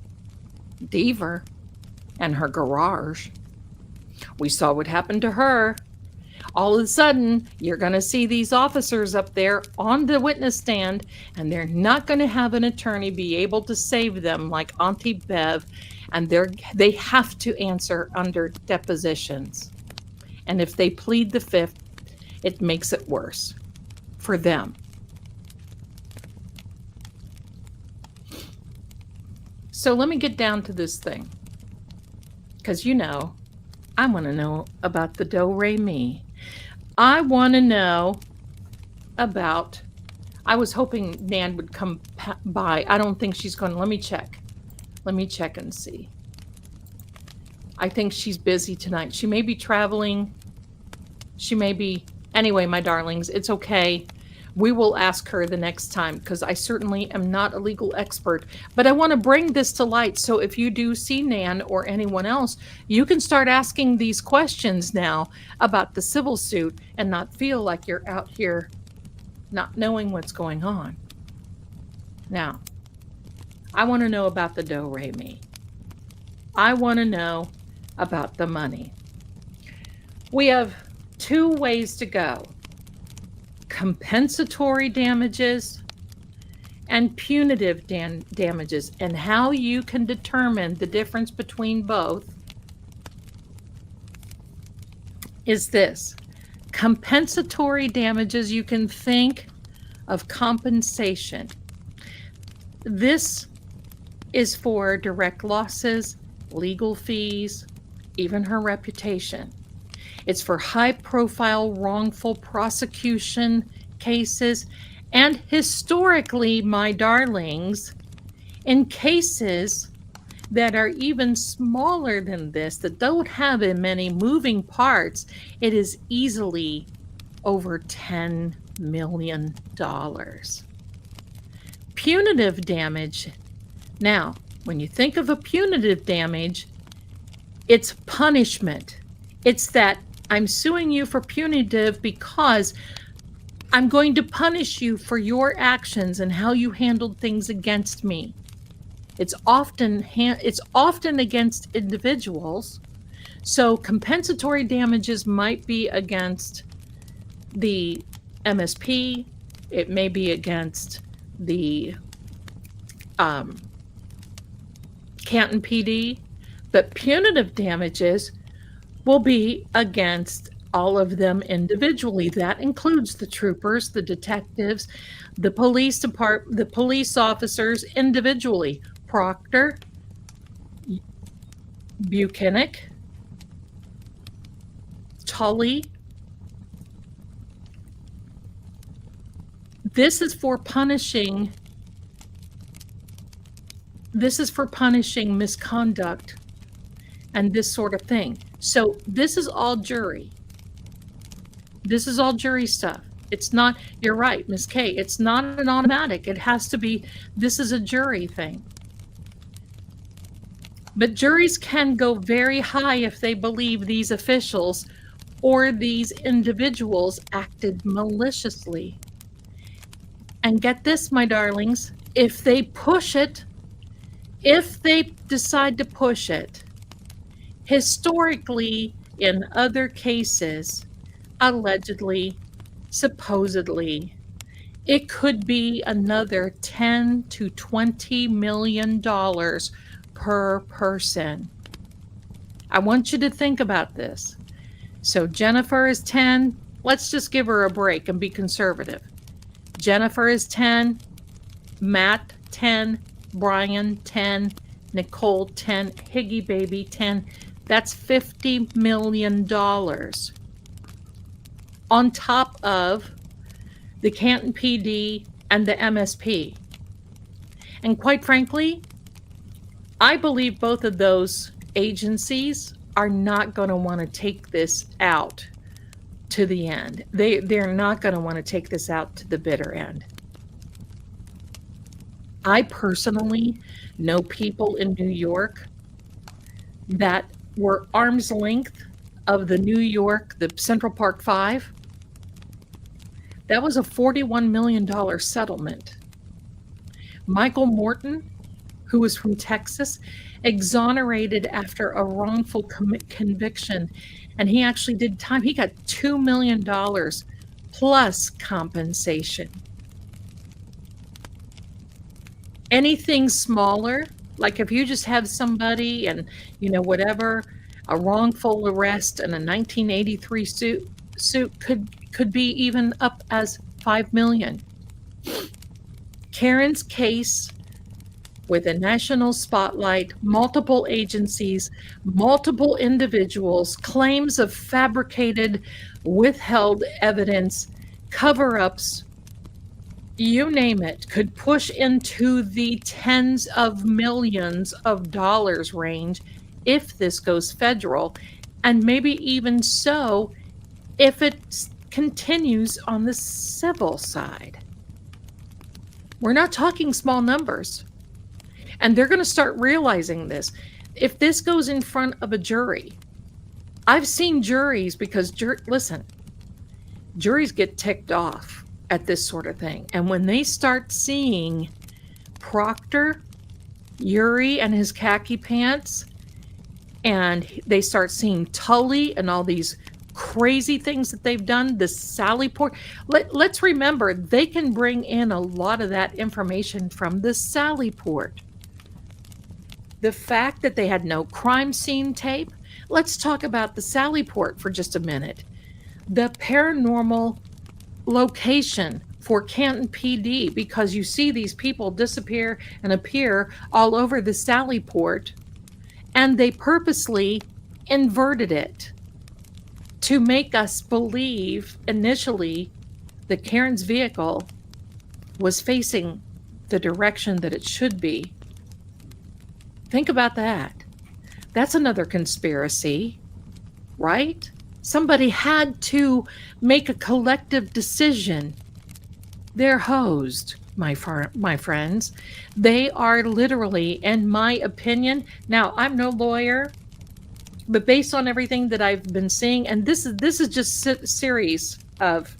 and her garage. We saw what happened to her. All of a sudden, you're going to see these officers up there on the witness stand, and they're not going to have an attorney be able to save them like Auntie Bev, and they have to answer under depositions. And if they plead the fifth, it makes it worse for them. So let me get down to this thing, because I want to know about the do-re-mi. I want to know about, I was hoping Nan would come by. I don't think she's going to. Let me check. Let me check and see. I think she's busy tonight. She may be traveling. She may be. Anyway, my darlings, it's okay. We will ask her the next time, because I certainly am not a legal expert. But I want to bring this to light, so if you do see Nan or anyone else, you can start asking these questions now about the civil suit and not feel like you're out here not knowing what's going on. Now, I want to know about the do-re-mi. I want to know about the money. We have two ways to go: compensatory damages and punitive damages. And how you can determine the difference between both is this. Compensatory damages, you can think of compensation. This is for direct losses, legal fees, even her reputation. It's for high-profile wrongful prosecution cases, and historically, my darlings, in cases that are even smaller than this, that don't have as many moving parts, it is easily over $10 million. Punitive damage. Now, when you think of a punitive damage, it's punishment. It's that I'm suing you for punitive because I'm going to punish you for your actions and how you handled things against me. It's often against individuals. So compensatory damages might be against the MSP. It may be against the Canton PD. But punitive damages will be against all of them individually. That includes the troopers, the detectives, the police department, the police officers individually. Proctor, Buchanan, Tully. This is for punishing misconduct and this sort of thing. So this is all jury. This is all jury stuff. It's not, you're right, Ms. K, it's not an automatic. It has to be, this is a jury thing. But juries can go very high if they believe these officials or these individuals acted maliciously. And get this, my darlings, if they push it, if they decide to push it, historically, in other cases, allegedly, supposedly, it could be another $10 to $20 million per person. I want you to think about this. So Jennifer is 10. Let's just give her a break and be conservative. Jennifer is 10. Matt, 10. Brian, 10. Nicole, 10. Higgy baby, 10. That's $50 million on top of the Canton PD and the MSP. And quite frankly, I believe both of those agencies are not going to want to take this out to the end. They're not going to want to take this out to the bitter end. I personally know people in New York that were arm's length of the the Central Park 5. That was a $41 million settlement. Michael Morton, who was from Texas, exonerated after a wrongful conviction. And he actually did time. He got $2 million plus compensation. Anything smaller, like if you just have somebody and, whatever, a wrongful arrest and a 1983 suit could be even up as 5 million. Karen's case, with a national spotlight, multiple agencies, multiple individuals, claims of fabricated, withheld evidence, cover-ups, you name it, could push into the tens of millions of dollars range if this goes federal, and maybe even so if it continues on the civil side. We're not talking small numbers. And they're going to start realizing this. If this goes in front of a jury, I've seen juries, because, listen, juries get ticked off at this sort of thing. And when they start seeing Proctor, Yuri and his khaki pants, and they start seeing Tully and all these crazy things that they've done, the Sally Port. Let's remember, they can bring in a lot of that information from the Sally Port. The fact that they had no crime scene tape. Let's talk about the Sally Port for just a minute. The paranormal location for Canton PD, because you see these people disappear and appear all over the Sally Port, and they purposely inverted it to make us believe initially that Karen's vehicle was facing the direction that it should be. Think about that. That's another conspiracy, right? Somebody had to make a collective decision. They're hosed, my friends. They are literally, in my opinion, now I'm no lawyer, but based on everything that I've been seeing, and this is just a series of,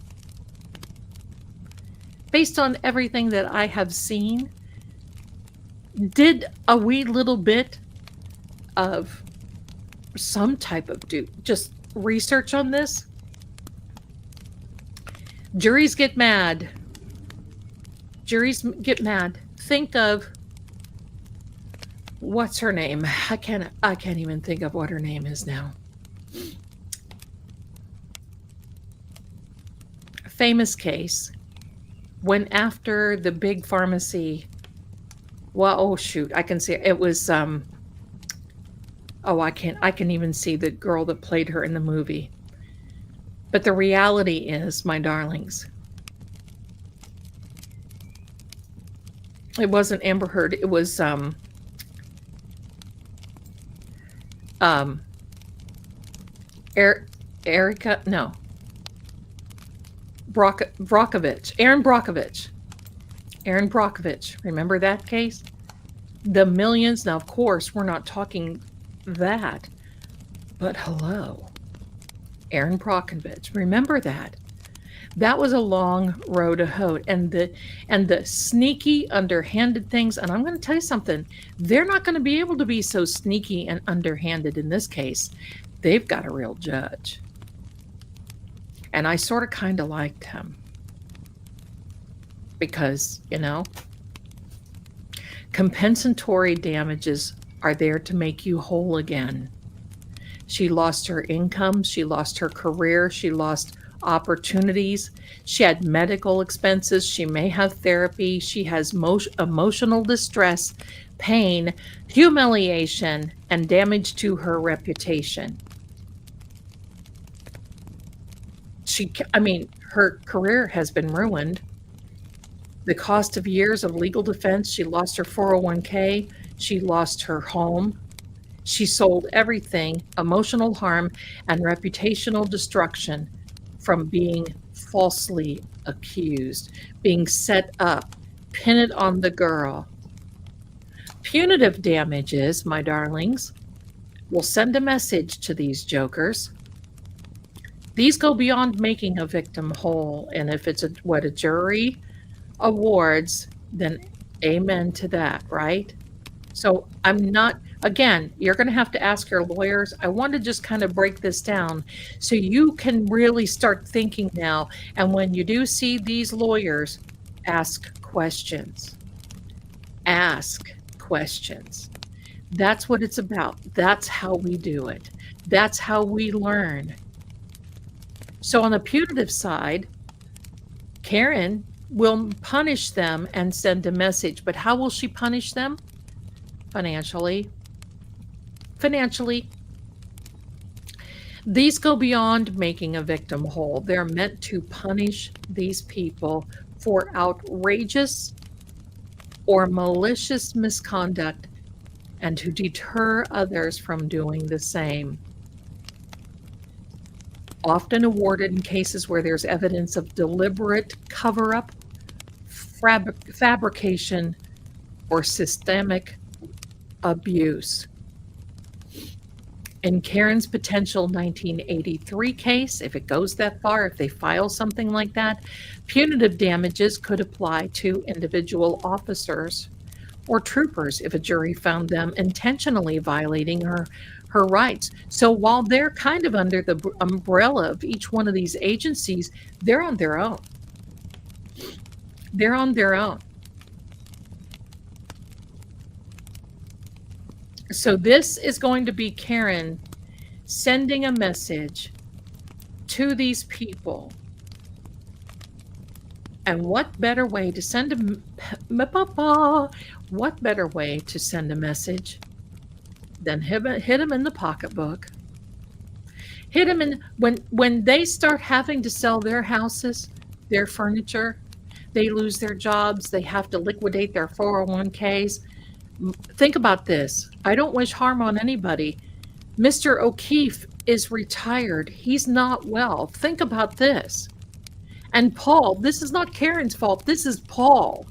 based on everything that I have seen, did a wee little bit of some type of just research on this. Juries get mad. Juries get mad. Think of, what's her name? I can't even think of what her name is now. A famous case. Went after the big pharmacy. Well, oh shoot, I can see it. It was I can even see the girl that played her in the movie. But the reality is, my darlings, it wasn't Amber Heard. It was Erica, no. Brockovich. Aaron Brockovich. Remember that case? The millions. Now, of course, we're not talking that. But hello. Aaron Brockovich. Remember that. That was a long road to hoe. And the sneaky, underhanded things. And I'm going to tell you something. They're not going to be able to be so sneaky and underhanded in this case. They've got a real judge. And I sort of kind of liked him. Because, compensatory damages are there to make you whole again. She lost her income. She lost her career. She lost opportunities. She had medical expenses. She may have therapy. She has emotional distress, pain, humiliation, and damage to her reputation. Her career has been ruined. The cost of years of legal defense, she lost her 401k, she lost her home, she sold everything, emotional harm and reputational destruction from being falsely accused, being set up, pin it on the girl. Punitive damages, my darlings, will send a message to these jokers. These go beyond making a victim whole, and if it's what a jury awards, then amen to that, right? So I'm not, again, you're going to have to ask your lawyers. I want to just kind of break this down so you can really start thinking now. And when you do see these lawyers, ask questions. Ask questions. That's what it's about. That's how we do it. That's how we learn. So on the punitive side, Karen will punish them and send a message. But how will she punish them? Financially. Financially. These go beyond making a victim whole. They're meant to punish these people for outrageous or malicious misconduct and to deter others from doing the same. Often awarded in cases where there's evidence of deliberate cover-up, fabrication, or systemic abuse. In Karen's potential 1983 case, if it goes that far, if they file something like that, punitive damages could apply to individual officers or troopers if a jury found them intentionally violating her rights. So while they're kind of under the umbrella of each one of these agencies, they're on their own. They're on their own. So this is going to be Karen sending a message to these people. And what better way to send what better way to send a message than hit them in the pocketbook? Hit them in when they start having to sell their houses, their furniture, they lose their jobs, they have to liquidate their 401ks. Think about this. I don't wish harm on anybody. Mr. O'Keefe is retired. He's not well. Think about this. And Paul, this is not Karen's fault. This is Paul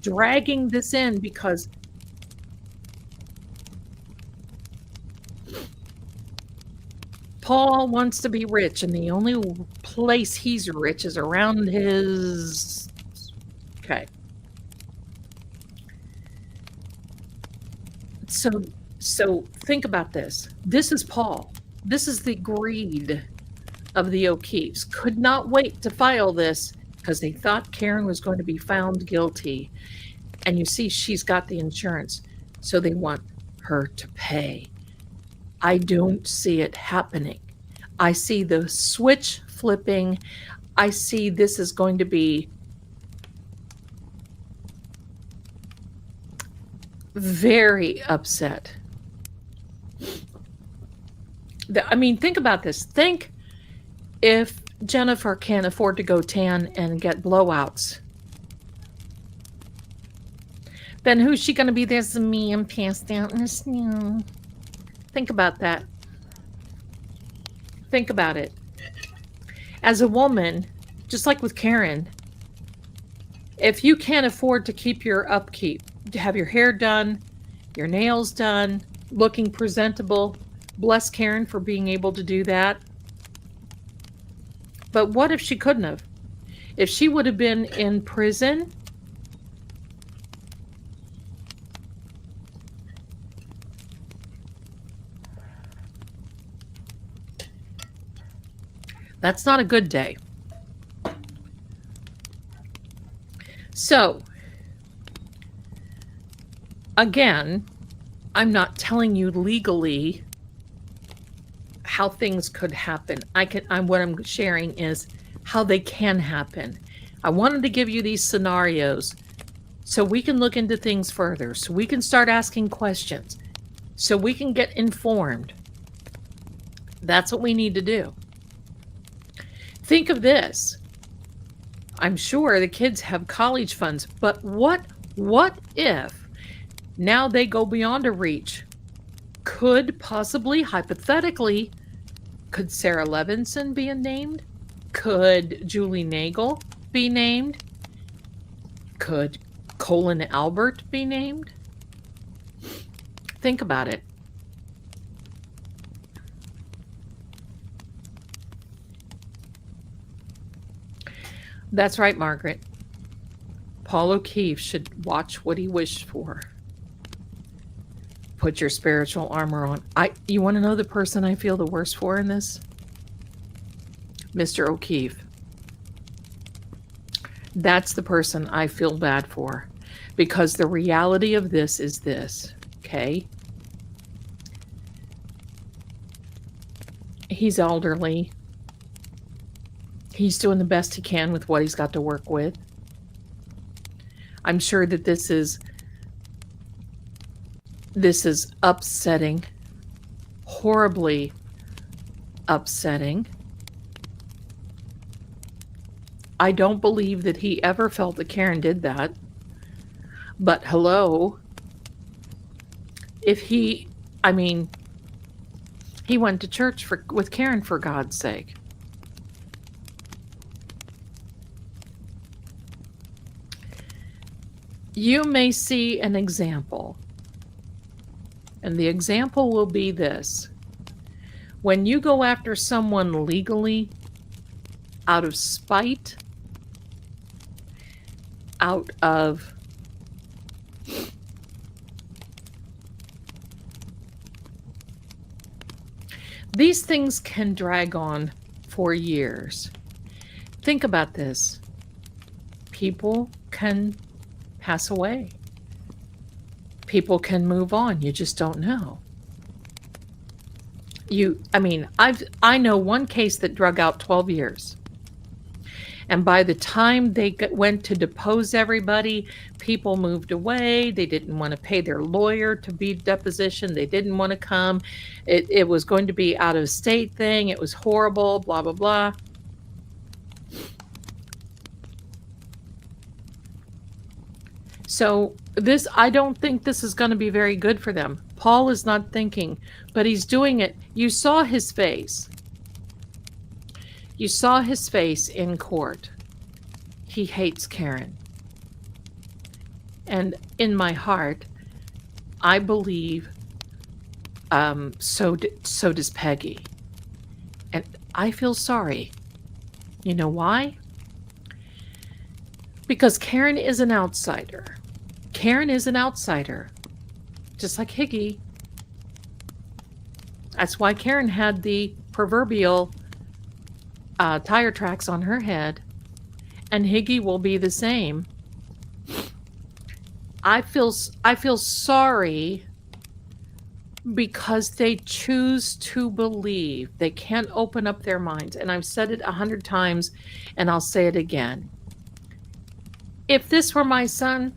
dragging this in because Paul wants to be rich, and the only place he's rich is around his... Okay. So think about this. This is Paul. This is the greed of the O'Keefes. Could not wait to file this because they thought Karen was going to be found guilty. And you see, she's got the insurance, so they want her to pay. I don't see it happening. I see the switch flipping. I see this is going to be very upset. I mean, think about this. Think if Jennifer can't afford to go tan and get blowouts. Then who's she going to be? There's me. I'm passed out in the snow. Think about that. Think about it. As a woman, just like with Karen, if you can't afford to keep your upkeep, to have your hair done, your nails done, looking presentable, bless Karen for being able to do that. But what if she couldn't have? If she would have been in prison, that's not a good day. So, again, I'm not telling you legally how things could happen. What I'm sharing is how they can happen. I wanted to give you these scenarios so we can look into things further, so we can start asking questions, so we can get informed. That's what we need to do. Think of this. I'm sure the kids have college funds, but what if now they go beyond a reach? Could possibly, hypothetically, could Sarah Levinson be named? Could Julie Nagel be named? Could Colin Albert be named? Think about it. That's right, Margaret. Paul O'Keefe should watch what he wished for. Put your spiritual armor on. You want to know the person I feel the worst for in this? Mr. O'Keefe. That's the person I feel bad for, because the reality of this is this, okay? He's elderly. He's doing the best he can with what he's got to work with. I'm sure that this is upsetting, horribly upsetting. I don't believe that he ever felt that Karen did that. But hello, he went to church with Karen, for God's sake. You may see an example, and the example will be this. When you go after someone legally, out of spite, out of these things can drag on for years. Think about this. People can pass away. People can move on. You just don't know. I know one case that drug out 12 years. And by the time they went to depose everybody, people moved away. They didn't want to pay their lawyer to be depositioned. They didn't want to come. It was going to be out of state thing. It was horrible, blah, blah, blah. So I don't think this is going to be very good for them. Paul is not thinking, but he's doing it. You saw his face. You saw his face in court. He hates Karen. And in my heart, I believe so does Peggy. And I feel sorry. You know why? Because Karen is an outsider. Karen is an outsider. Just like Higgy. That's why Karen had the proverbial tire tracks on her head, and Higgy will be the same. I feel sorry because they choose to believe. They can't open up their minds, and I've said it 100 times, and I'll say it again. If this were my son,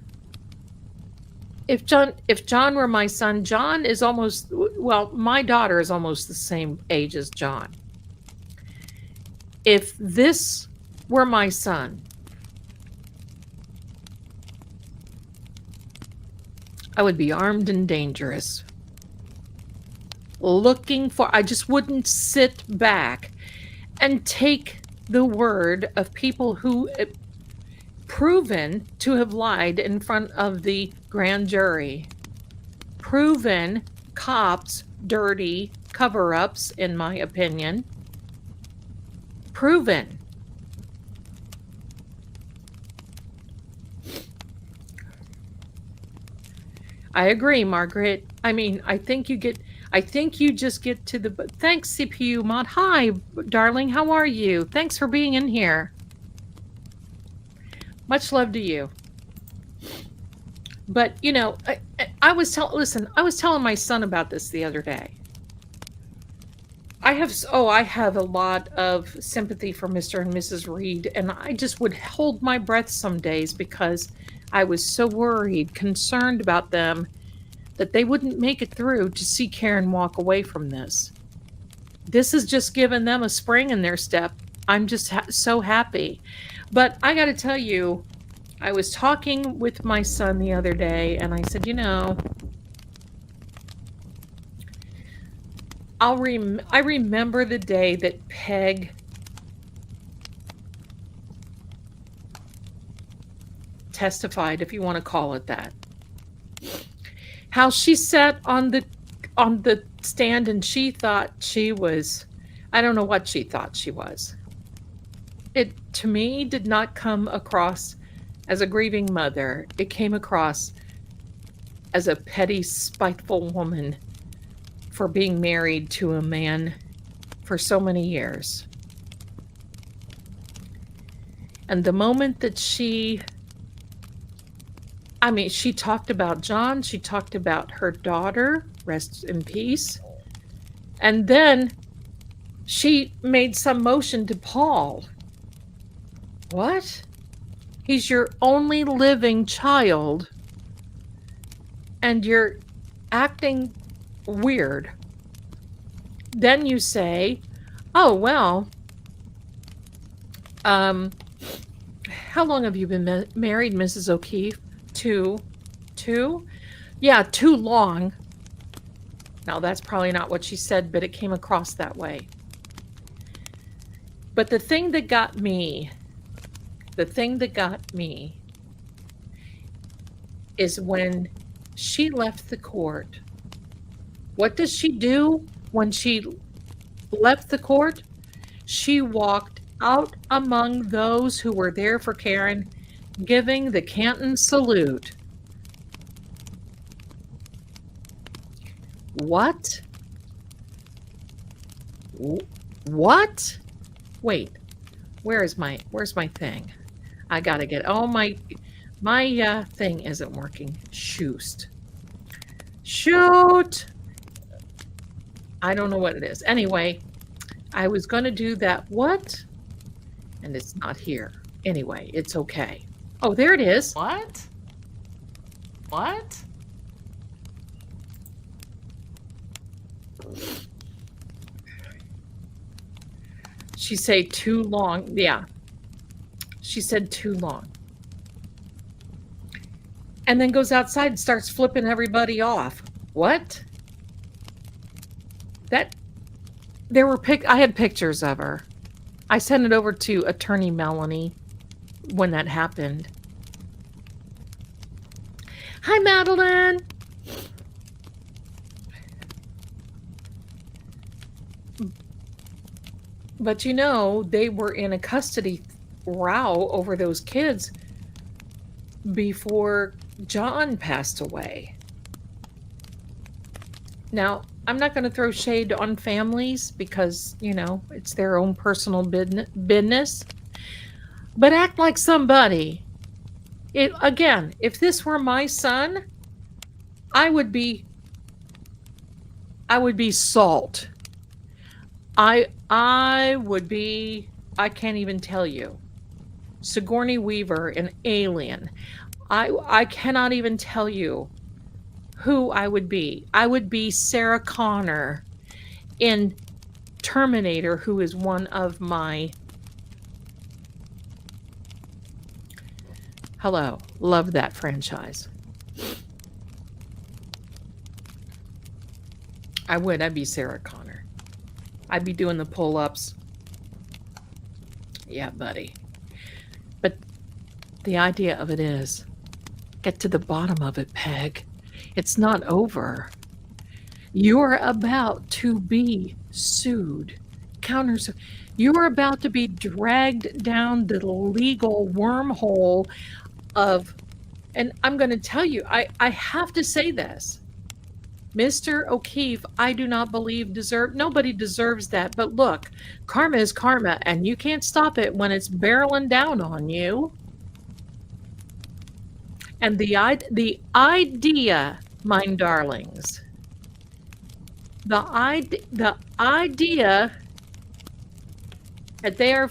if John were my son, John is my daughter is almost the same age as John. If this were my son, I would be armed and dangerous. I just wouldn't sit back and take the word of people who proven to have lied in front of the grand jury. Proven cops, dirty cover-ups, in my opinion. Proven. I agree, Margaret. I think you just get to the... Thanks, CPU Mod. Hi, darling. How are you? Thanks for being in here. Much love to you. But, I was telling my son about this the other day. I have a lot of sympathy for Mr. and Mrs. Reed, and I just would hold my breath some days because I was so worried, concerned about them, that they wouldn't make it through to see Karen walk away from this. This has just given them a spring in their step. I'm just so happy. But I got to tell you, I was talking with my son the other day, and I said, I remember the day that Peg testified, if you want to call it that. How she sat on the stand and she thought she was, I don't know what she thought she was. It, to me, did not come across as a grieving mother. It came across as a petty, spiteful woman for being married to a man for so many years. And the moment that she talked about John, she talked about her daughter, rest in peace, and then she made some motion to Paul. What? He's your only living child, and you're acting weird. Then you say, oh, well, how long have you been married, Mrs. O'Keefe? Two? Yeah, too long. Now, that's probably not what she said, but it came across that way. But the thing that got me is when she left the court. What does she do when she left the court? She walked out among those who were there for Karen, giving the Canton salute. What? What? Wait, where's my thing? I gotta get, oh, my thing isn't working. Shoot. I don't know what it is. Anyway, I was gonna do that. What? And it's not here. Anyway, it's okay. Oh, there it is. What? She say too long. Yeah. She said too long. And then goes outside and starts flipping everybody off. What? I had pictures of her. I sent it over to Attorney Melanie when that happened. Hi, Madeline. But you know, they were in a custody row over those kids before John passed away. Now, I'm not going to throw shade on families because, you know, it's their own personal business. But act like somebody. Again, if this were my son, I would be salt. I would be, I can't even tell you. Sigourney Weaver, an alien. I cannot even tell you who I would be. I would be Sarah Connor in Terminator, who is one of my... Hello. Love that franchise. I'd be Sarah Connor. I'd be doing the pull-ups. Yeah, buddy. But the idea of it is, get to the bottom of it, Peg. It's not over. You're about to be sued. Countersued. You're about to be dragged down the legal wormhole of, and I'm going to tell you, I have to say this. Mr. O'Keefe, I do not believe nobody deserves that. But look, karma is karma, and you can't stop it when it's barreling down on you. And the idea, mine darlings, the idea that they are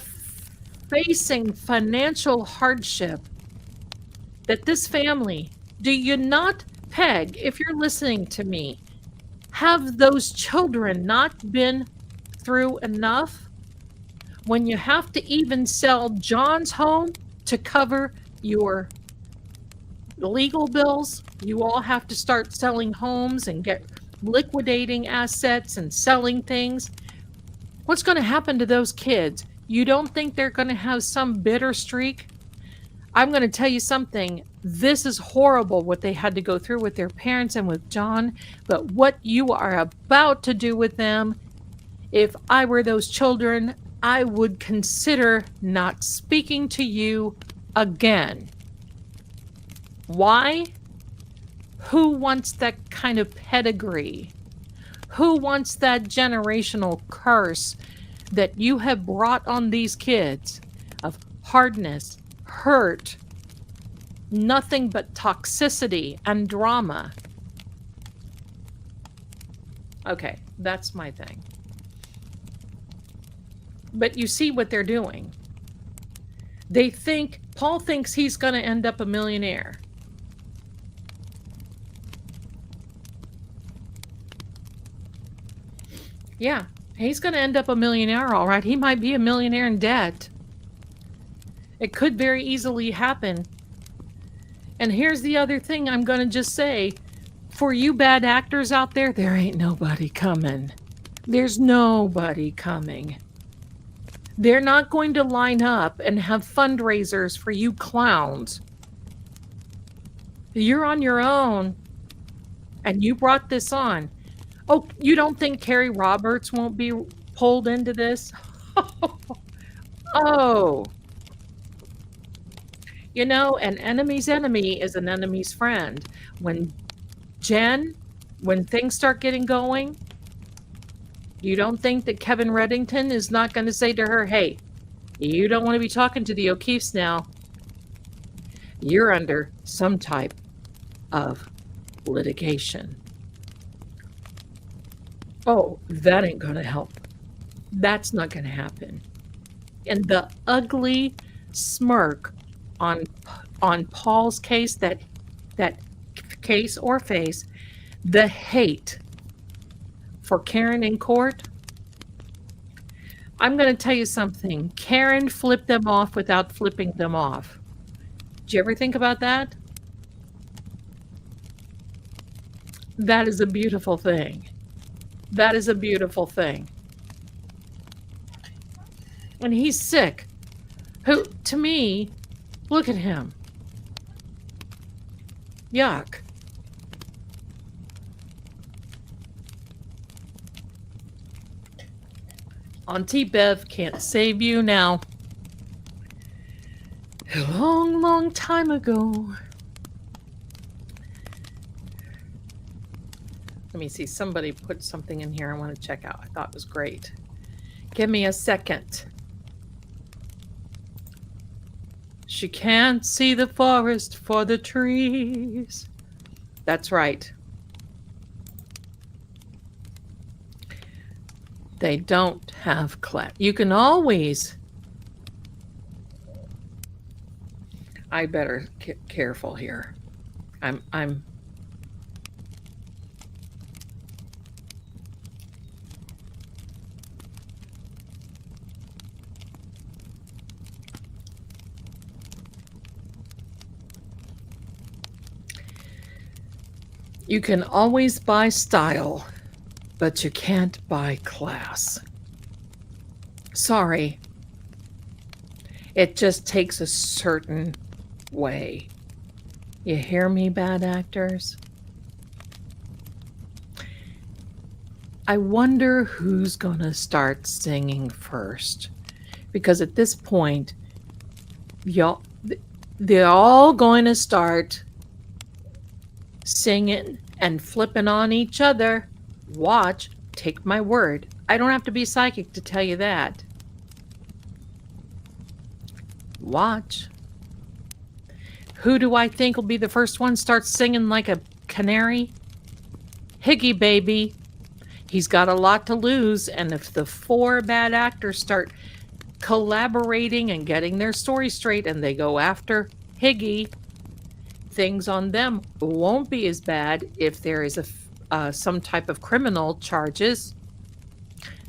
facing financial hardship, that this family, do you not, Peg, if you're listening to me, have those children not been through enough? When you have to even sell John's home to cover your legal bills, you all have to start selling homes and liquidating assets and selling things. What's going to happen to those kids? You don't think they're going to have some bitter streak? I'm going to tell you something. This is horrible what they had to go through with their parents and with John, but what you are about to do with them, if I were those children, I would consider not speaking to you again. Why? Who wants that kind of pedigree? Who wants that generational curse that you have brought on these kids of hardness, hurt, nothing but toxicity and drama? Okay, that's my thing. But you see what they're doing. Paul thinks he's going to end up a millionaire. Yeah, he's going to end up a millionaire, all right. He might be a millionaire in debt. It could very easily happen. And here's the other thing I'm going to just say. For you bad actors out there, there ain't nobody coming. There's nobody coming. They're not going to line up and have fundraisers for you clowns. You're on your own, and you brought this on. Oh, you don't think Carrie Roberts won't be pulled into this? Oh. You know, an enemy's enemy is an enemy's friend. When things start getting going, you don't think that Kevin Reddington is not going to say to her, hey, you don't want to be talking to the O'Keefes now. You're under some type of litigation. Oh, that ain't going to help. That's not going to happen. And the ugly smirk on Paul's case, that case or face, the hate for Karen in court. I'm going to tell you something. Karen flipped them off without flipping them off. Did you ever think about that? That is a beautiful thing. That is a beautiful thing. And he's sick. Who, to me, look at him. Yuck. Auntie Bev can't save you now. A long, long time ago. Let me see. Somebody put something in here I want to check out. I thought it was great. Give me a second. She can't see the forest for the trees. That's right. They don't have class. You can always. I better get careful here. I'm. You can always buy style, but you can't buy class. Sorry. It just takes a certain way. You hear me, bad actors? I wonder who's going to start singing first. Because at this point, they're all going to start singing and flipping on each other. Watch, take my word. I don't have to be psychic to tell you that. Watch. Who do I think will be the first one to start singing like a canary? Higgy baby. He's got a lot to lose, and if the 4 bad actors start collaborating and getting their story straight and they go after Higgy, things on them won't be as bad. If there is some type of criminal charges,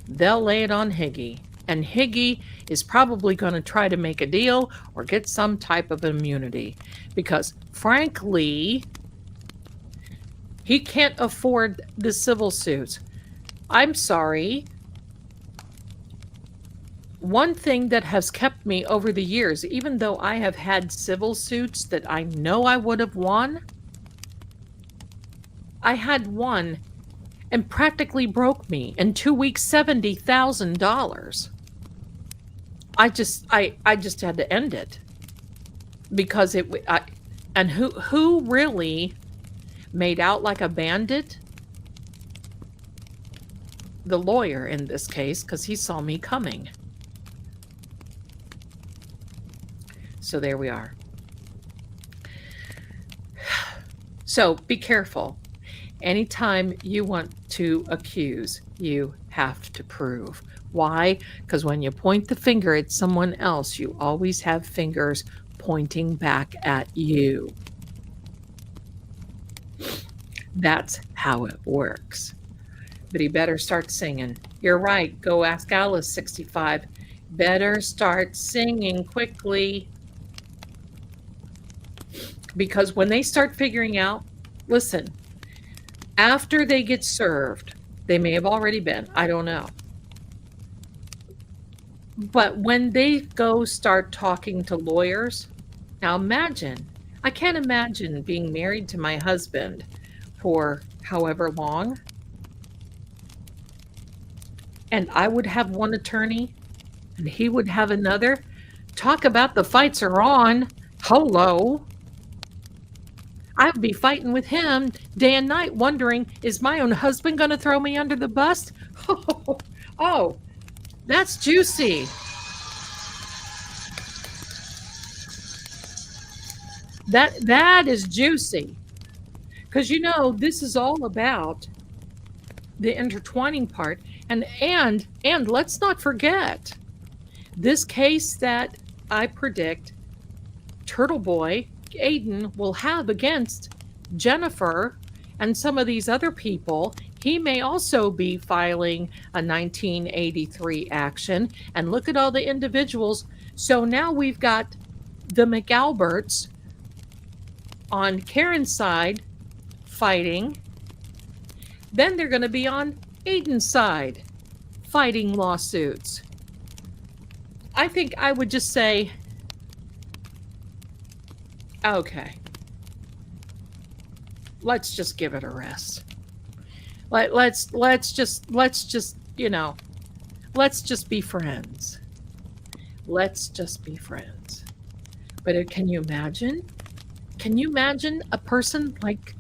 they'll lay it on Higgy. And Higgy is probably going to try to make a deal or get some type of immunity. Because, frankly, he can't afford the civil suits. I'm sorry. One thing that has kept me over the years, even though I have had civil suits that I know I would have won, I had one and practically broke me in 2 weeks, $70,000. I just had to end it because and who really, made out like a bandit. The lawyer in this case, because he saw me coming. So there we are. So be careful. Anytime you want to accuse, you have to prove. Why? Because when you point the finger at someone else, you always have fingers pointing back at you. That's how it works. But he better start singing. You're right. Go ask Alice, 65. Better start singing quickly. Because when they start figuring out, listen, after they get served, they may have already been, I don't know. But when they go start talking to lawyers, now imagine, I can't imagine being married to my husband for however long. And I would have one attorney and he would have another. Talk about the fights are on. Hello. I'd be fighting with him day and night, wondering, is my own husband going to throw me under the bus? Oh, that's juicy. That is juicy. Because, you know, this is all about the intertwining part. And let's not forget, this case that I predict Turtle Boy Aiden will have against Jennifer and some of these other people, he may also be filing a 1983 action. And look at all the individuals. So now we've got the McAlberts on Karen's side fighting. Then they're going to be on Aiden's side fighting lawsuits. I think I would just say, okay, let's just give it a rest. Let's just, you know, let's just be friends. Let's just be friends. But can you imagine? Can you imagine a person like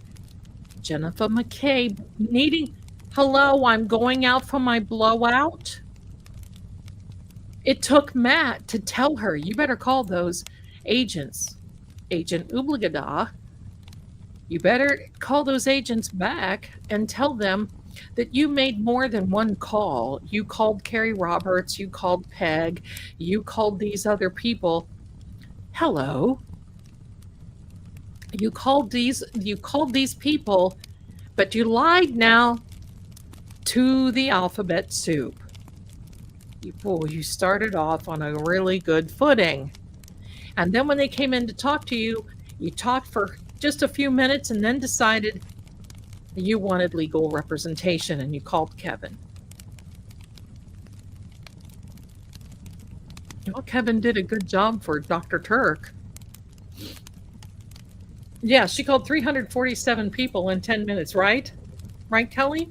Jennifer McCabe needing, hello, I'm going out for my blowout? It took Matt to tell her, you better call those agents. Agent Ubligada, you better call those agents back and tell them that you made more than one call. You called Carrie Roberts, you called Peg, you called these other people. Hello. You called these people, but you lied now to the alphabet soup. You started off on a really good footing. And then when they came in to talk to you, you talked for just a few minutes and then decided you wanted legal representation and you called Kevin. Well, Kevin did a good job for Dr. Turk. Yeah, she called 347 people in 10 minutes, right? Right, Kelly?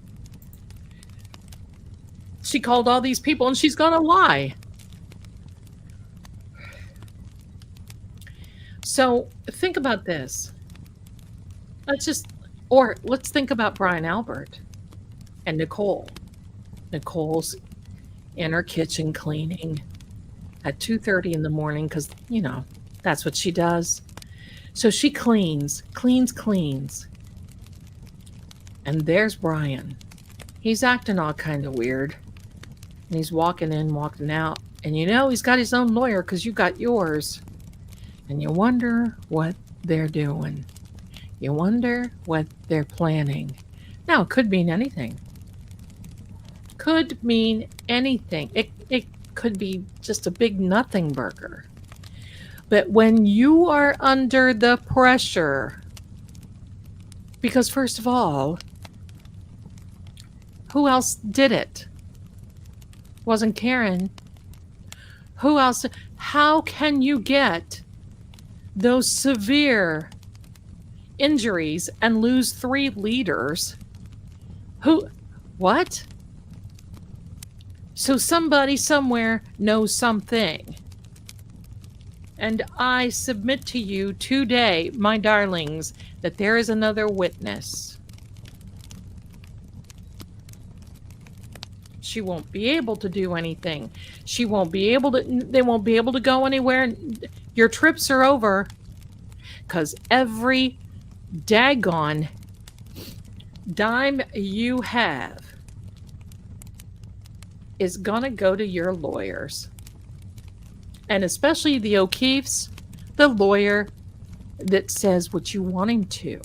She called all these people and she's going to lie. So think about this. Let's think about Brian Albert and Nicole. Nicole's in her kitchen cleaning at 2:30 in the morning because, you know, that's what she does. So she cleans. And there's Brian. He's acting all kind of weird. And he's walking in, walking out. And you know, he's got his own lawyer because you got yours. And you wonder what they're doing. You wonder what they're planning. Now, it could mean anything. Could mean anything. It could be just a big nothing burger. But when you are under the pressure, because first of all, who else did it? Wasn't Karen. Who else? How can you get those severe injuries and lose 3 leaders? What? So somebody somewhere knows something. And I submit to you today, my darlings, that there is another witness. She won't be able to do anything. She won't be able to, they won't be able to go anywhere. Your trips are over. Because every daggone dime you have is going to go to your lawyers. And especially the O'Keefes, the lawyer that says what you want him to.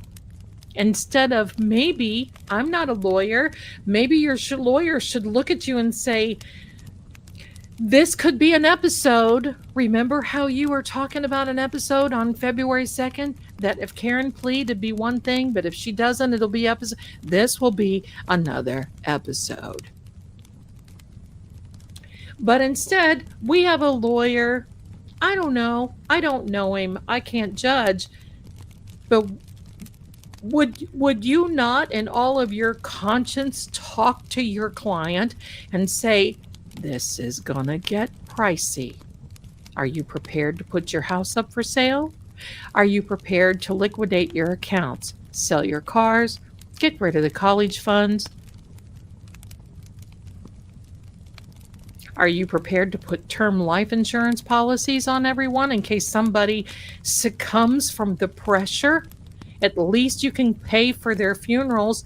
Instead of, maybe, I'm not a lawyer, maybe your lawyer should look at you and say, this could be an episode. Remember how you were talking about an episode on February 2nd? That if Karen plead, it'd be one thing, but if she doesn't, it'll be episode. This will be another episode. But instead, we have a lawyer. I don't know. I don't know him. I can't judge. But would you not, in all of your conscience, talk to your client and say, this is gonna get pricey? Are you prepared to put your house up for sale? Are you prepared to liquidate your accounts, sell your cars, get rid of the college funds? Are you prepared to put term life insurance policies on everyone in case somebody succumbs from the pressure? At least you can pay for their funerals,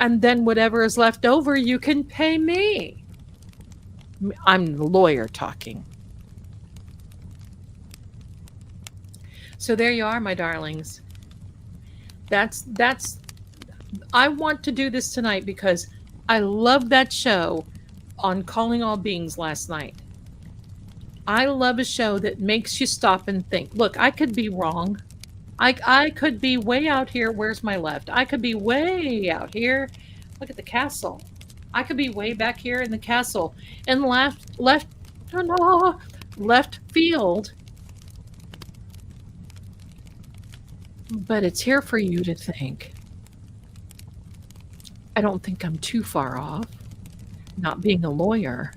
and then whatever is left over, you can pay me. I'm the lawyer talking. So there you are, my darlings. That's I want to do this tonight because I love that show on Calling All Beings last night. I love a show that makes you stop and think. Look, I could be wrong. I could be way out here. Where's my left? I could be way out here. Look at the castle. I could be way back here in the castle and left field. But it's here for you to think. I don't think I'm too far off, not being a lawyer.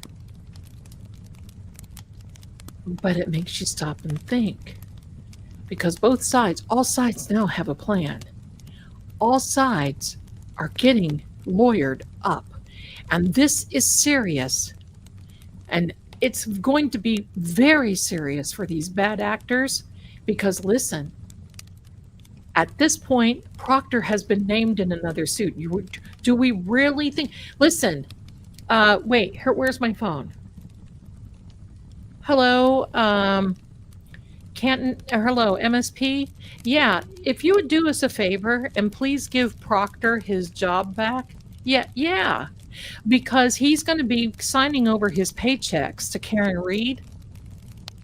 But it makes you stop and think. Because both sides, all sides now have a plan. All sides are getting lawyered up. And this is serious. And it's going to be very serious for these bad actors. Because listen, at this point, Proctor has been named in another suit. Do we really think? Listen, wait, where's my phone? Hello, Canton, hello, MSP. Yeah, if you would do us a favor and please give Proctor his job back. Yeah, because he's going to be signing over his paychecks to Karen Reed,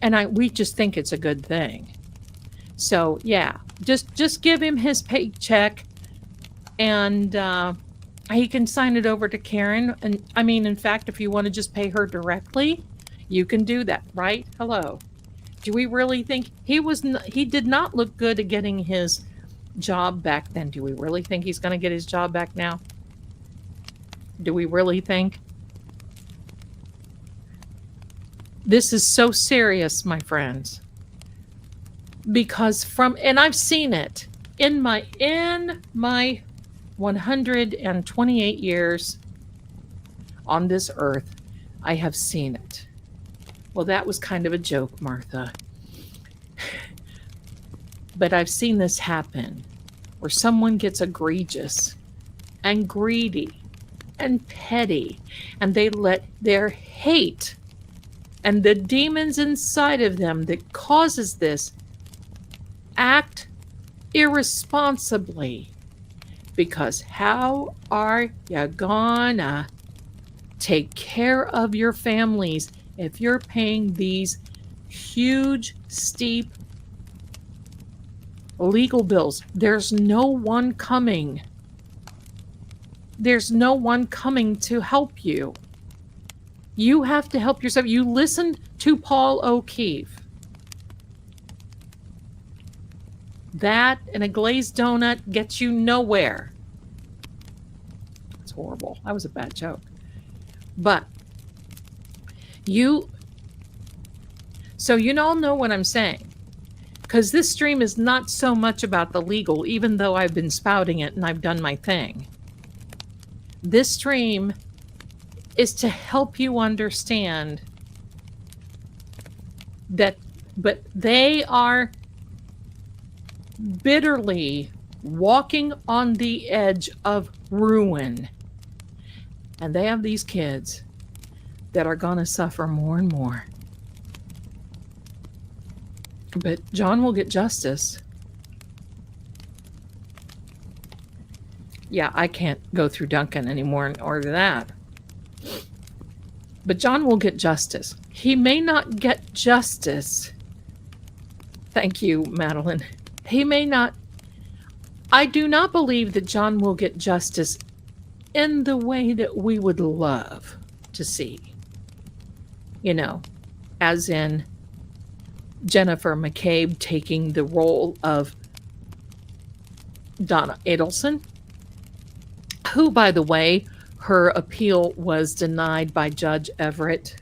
and we just think it's a good thing. So yeah, just give him his paycheck, and he can sign it over to Karen. And I mean, in fact, if you want to just pay her directly, you can do that, right? Hello. Do we really think he did not look good at getting his job back then? Do we really think he's going to get his job back now? Do we really think? This is so serious, my friends. Because and I've seen it in my 128 years on this earth, I have seen it. Well, that was kind of a joke, Martha. But I've seen this happen where someone gets egregious and greedy and petty, and they let their hate and the demons inside of them that causes this act irresponsibly. Because how are you gonna take care of your families if you're paying these huge, steep legal bills? There's no one coming. There's no one coming to help you. You have to help yourself. You listen to Paul O'Keefe. That and a glazed donut gets you nowhere. It's horrible. That was a bad joke. But so you all know what I'm saying. Because this stream is not so much about the legal, even though I've been spouting it and I've done my thing. This stream is to help you understand that, but they are bitterly walking on the edge of ruin. And they have these kids that are going to suffer more and more. But John will get justice. Yeah, I can't go through Duncan anymore in order that. But John will get justice. He may not get justice. Thank you, Madeline. He may not. I do not believe that John will get justice in the way that we would love to see. You know, as in Jennifer McCabe taking the role of Donna Adelson, who, by the way, her appeal was denied by Judge Everett.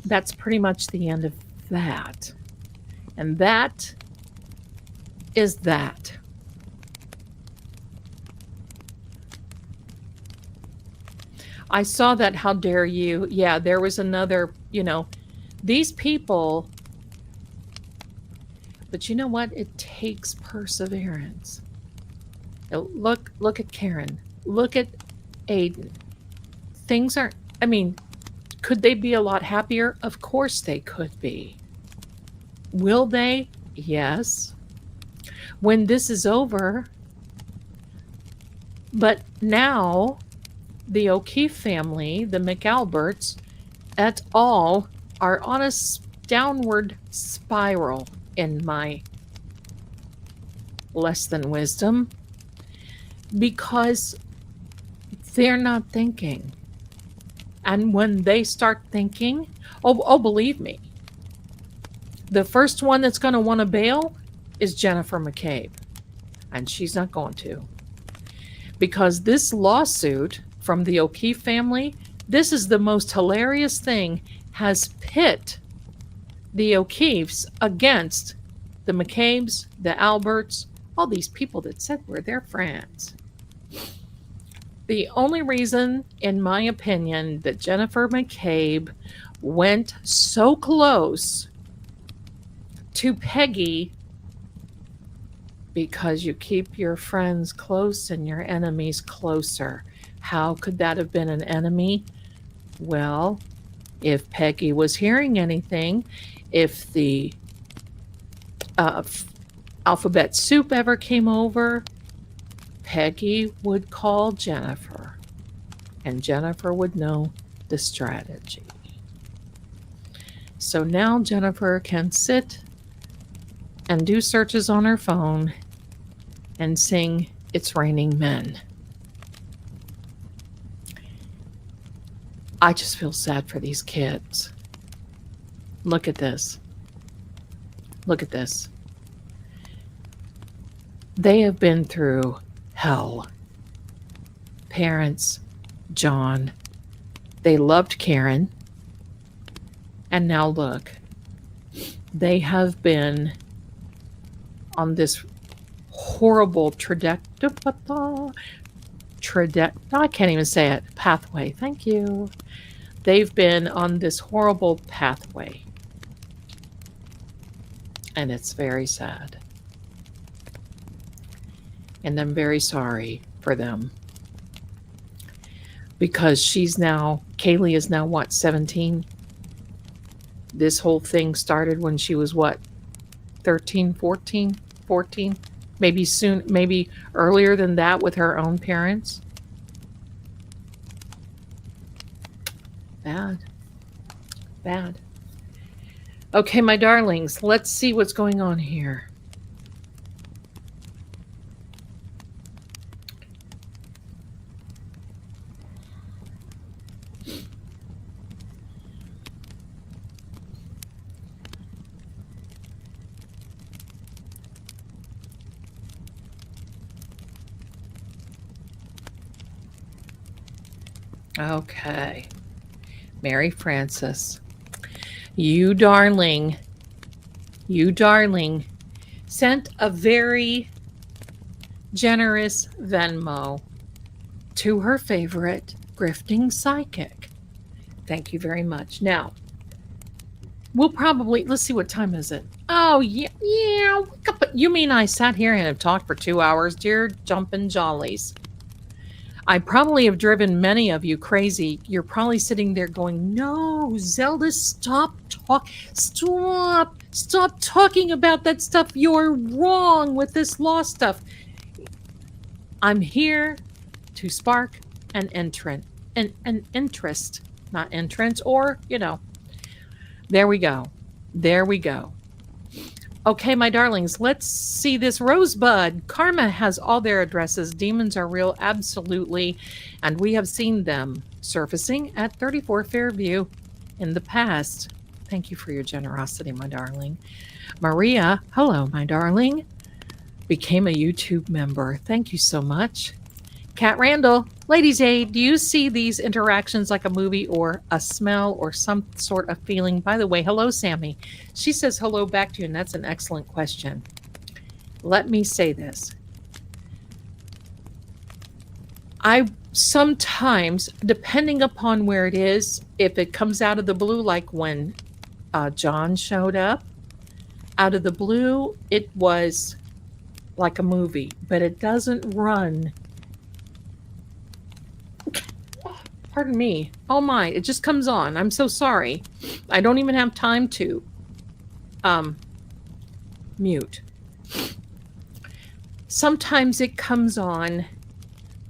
That's pretty much the end of that. And that is that. I saw that, how dare you. Yeah, there was another, these people, but you know what? It takes perseverance. Look at Karen. Look at Aiden. Things aren't, could they be a lot happier? Of course they could be. Will they? Yes. When this is over. But now, the O'Keefe family, the McAlberts, et al., are on a downward spiral, in my less than wisdom, because they're not thinking. And when they start thinking, oh, believe me, the first one that's going to want to bail is Jennifer McCabe. And she's not going to. Because this lawsuit from the O'Keefe family, this is the most hilarious thing, has pit the O'Keefes against the McCabes, the Alberts, all these people that said we're their friends. The only reason, in my opinion, that Jennifer McCabe went so close to Peggy, because you keep your friends close and your enemies closer. How could that have been an enemy? Well, if Peggy was hearing anything, if the alphabet soup ever came over, Peggy would call Jennifer, and Jennifer would know the strategy. So now Jennifer can sit and do searches on her phone and sing It's Raining Men. I just feel sad for these kids. Look at this. Look at this. They have been through hell. Parents, John, they loved Karen. And now look, they have been on this horrible I can't even say it, pathway. Thank you. They've been on this horrible pathway. And it's very sad. And I'm very sorry for them. Because Kaylee is now what, 17? This whole thing started when she was what, 13, 14? Maybe soon, maybe earlier than that with her own parents. Bad. Okay, my darlings, let's see what's going on here. Okay. Mary Frances, you darling, sent a very generous Venmo to her favorite grifting psychic. Thank you very much. Now, we'll probably, let's see, what time is it? Oh, yeah. You mean I sat here and have talked for 2 hours, dear jumpin' jollies? I probably have driven many of you crazy. You're probably sitting there going, no, Zelda, stop talking about that stuff. You're wrong with this law stuff. I'm here to spark an interest, not entrance, or, there we go. Okay, my darlings, let's see this Rosebud. Karma has all their addresses. Demons are real, absolutely. And we have seen them surfacing at 34 Fairview in the past. Thank you for your generosity, my darling. Maria, hello, my darling. Became a YouTube member. Thank you so much. Kat Randall, Ladies Aid, do you see these interactions like a movie or a smell or some sort of feeling? By the way, hello, Sammy. She says hello back to you, and that's an excellent question. Let me say this. I sometimes, depending upon where it is, if it comes out of the blue, like when John showed up, out of the blue, it was like a movie, but it doesn't run. Pardon me. Oh my, it just comes on. I'm so sorry. I don't even have time to mute. Sometimes it comes on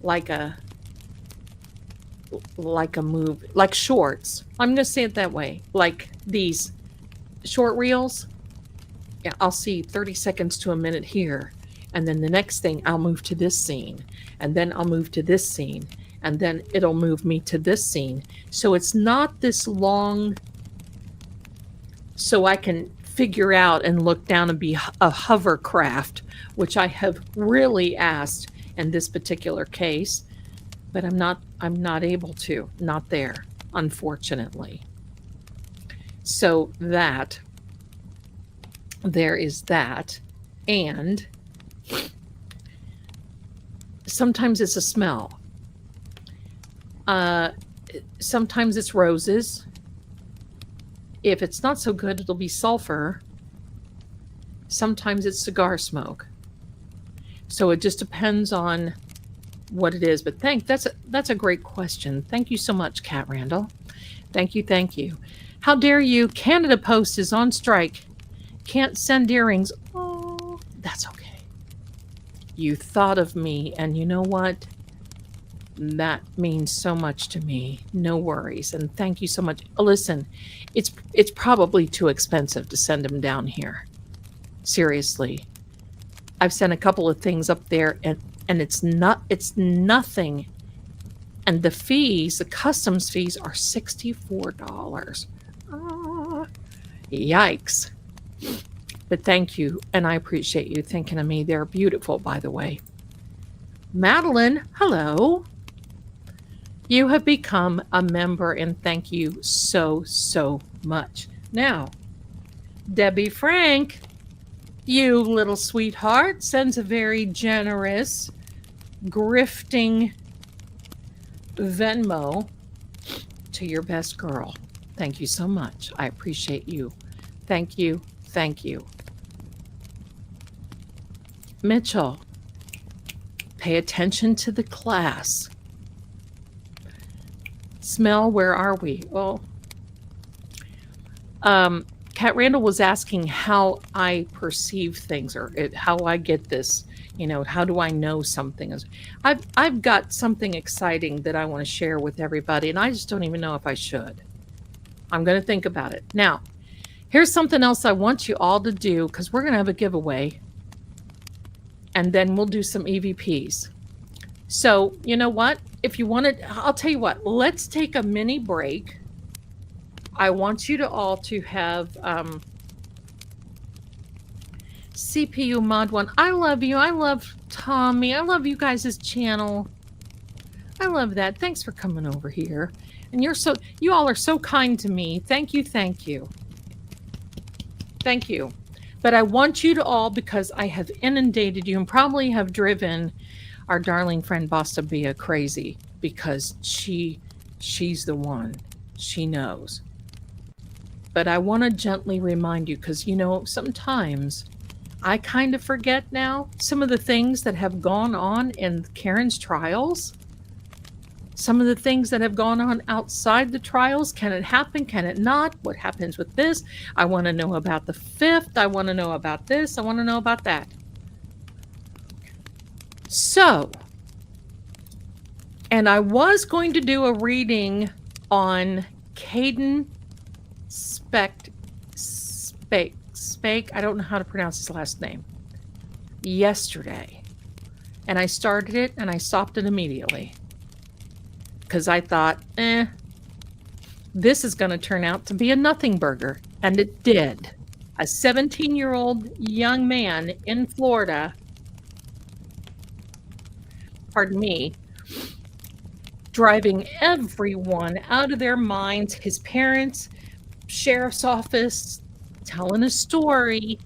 like a movie, like shorts. I'm going to say it that way. Like these short reels. Yeah, I'll see 30 seconds to a minute here. And then the next thing, I'll move to this scene. And then I'll move to this scene. And then it'll move me to this scene. So it's not this long, so I can figure out and look down and be a hovercraft, which I have really asked in this particular case, but I'm not able to, not there, unfortunately. So there is that. And sometimes it's a smell. Sometimes it's roses. If it's not so good, it'll be sulfur. Sometimes it's cigar smoke. So it just depends on what it is. But that's a great question. Thank you so much, Kat Randall. Thank you. How dare you? Canada Post is on strike. Can't send earrings. Oh, that's okay. You thought of me, and you know what? That means so much to me. No worries. And thank you so much. Listen, it's probably too expensive to send them down here. Seriously. I've sent a couple of things up there and it's nothing. And the customs fees are $64. Yikes. But thank you. And I appreciate you thinking of me. They're beautiful, by the way. Madeline, hello. You have become a member, and thank you so much. Now, Debbie Frank, you little sweetheart, sends a very generous, grifting Venmo to your best girl. Thank you so much. I appreciate you. Thank you. Mitchell, pay attention to the class. Smell, where are we? Well, Kat Randall was asking how I perceive things or how I get this, how do I know something? I've got something exciting that I want to share with everybody, and I just don't even know if I should. I'm going to think about it. Now, here's something else I want you all to do, because we're going to have a giveaway, and then we'll do some EVPs. So, you know what? If you want to, I'll tell you what, let's take a mini break. I want you to all to have CPU Mod 1. I love you. I love Tommy. I love you guys' channel. I love that. Thanks for coming over here. And you all are so kind to me. Thank you, thank you. Thank you. But I want you to all, because I have inundated you and probably have driven our darling friend Basta Bia crazy, because she's the one. She knows. But I want to gently remind you, because sometimes I kind of forget now some of the things that have gone on in Karen's trials. Some of the things that have gone on outside the trials. Can it happen? Can it not? What happens with this? I want to know about the fifth. I want to know about this. I want to know about that. So, and I was going to do a reading on Caden Spake. I don't know how to pronounce his last name. Yesterday. And I started it and I stopped it immediately. Because I thought, this is going to turn out to be a nothing burger. And it did. A 17-year-old young man in Florida, pardon me, driving everyone out of their minds. His parents, sheriff's office, telling a story.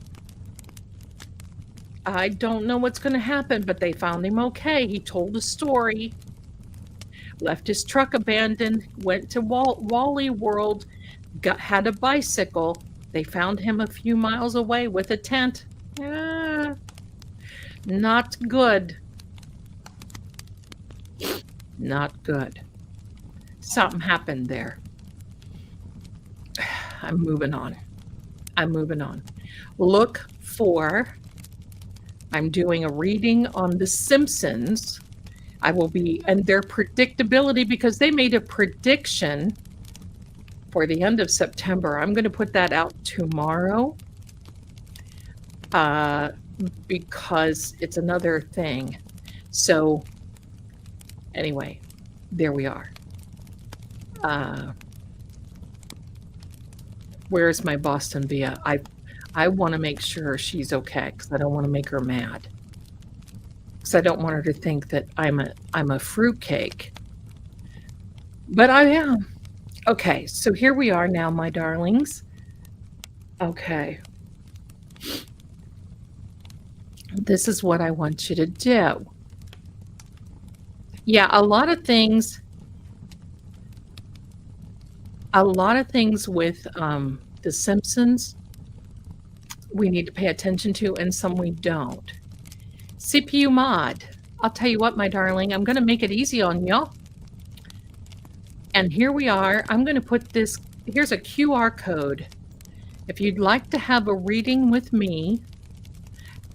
I don't know what's going to happen, but they found him okay. He told a story. Left his truck abandoned, went to Wally World, had a bicycle. They found him a few miles away with a tent. Not good. Not good. Something happened there. I'm moving on. I'm doing a reading on The Simpsons. And their predictability, because they made a prediction for the end of September. I'm going to put that out tomorrow because it's another thing. So anyway, there we are. Where's my Boston Via? I want to make sure she's okay, because I don't want to make her mad. Because I don't want her to think that I'm a fruitcake. But I am. Okay, so here we are now, my darlings. Okay. This is what I want you to do. Yeah, a lot of things with The Simpsons we need to pay attention to, and some we don't. CPU mod. I'll tell you what, my darling, I'm going to make it easy on y'all. And here we are. I'm going to put this, here's a QR code. If you'd like to have a reading with me,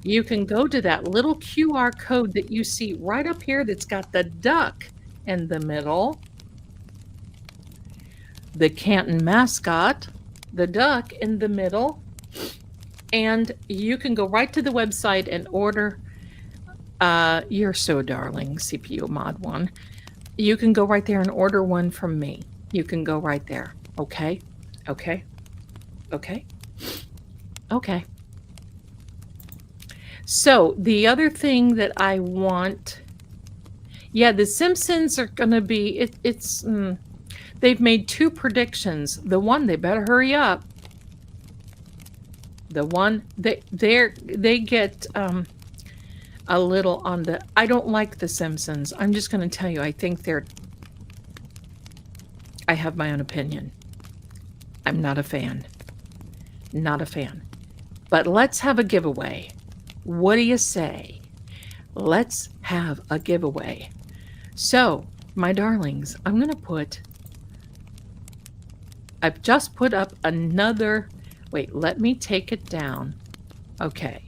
you can go to that little QR code that you see right up here that's got the duck in the middle, the Canton mascot, the duck in the middle, and you can go right to the website and order. You're so darling, CPU Mod 1. You can go right there and order one from me. You can go right there. Okay? Okay? Okay? Okay. So the other thing that I want, The Simpsons are going to be, they've made 2 predictions. The one, they better hurry up. The one, they get a little on the, I don't like The Simpsons. I'm just going to tell you, I think I have my own opinion. I'm not a fan. Not a fan. But let's have a giveaway. What do you say? Let's have a giveaway. So, my darlings, I've just put up another, wait, let me take it down. Okay.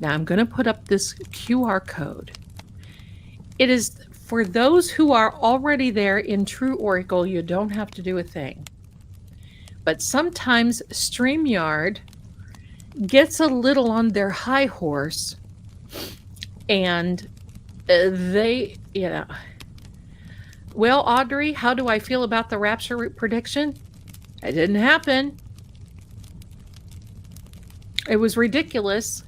Now I'm going to put up this QR code. It is for those who are already there in True Oracle. You don't have to do a thing. But sometimes StreamYard gets a little on their high horse, and they, well, Audrey, how do I feel about the rapture prediction? It didn't happen. It was ridiculous.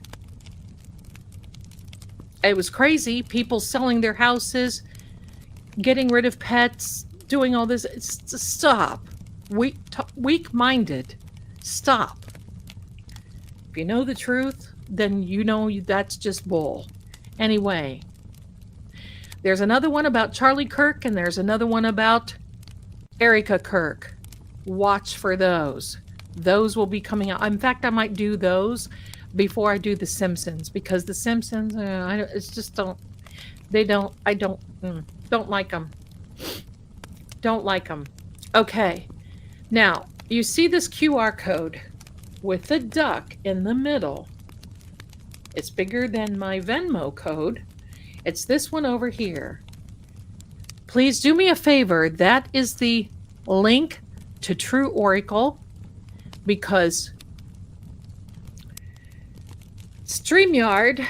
It was crazy. People selling their houses, getting rid of pets, doing all this. Stop. Weak-minded. Stop. If you know the truth, then you know that's just bull. Anyway, there's another one about Charlie Kirk, and there's another one about Erica Kirk. Watch for those. Those will be coming out. In fact, I might do those before I do The Simpsons, because The Simpsons, I don't like them. Don't like them. Okay. Now, you see this QR code with the duck in the middle. It's bigger than my Venmo code. It's this one over here. Please do me a favor. That is the link to True Oracle, because StreamYard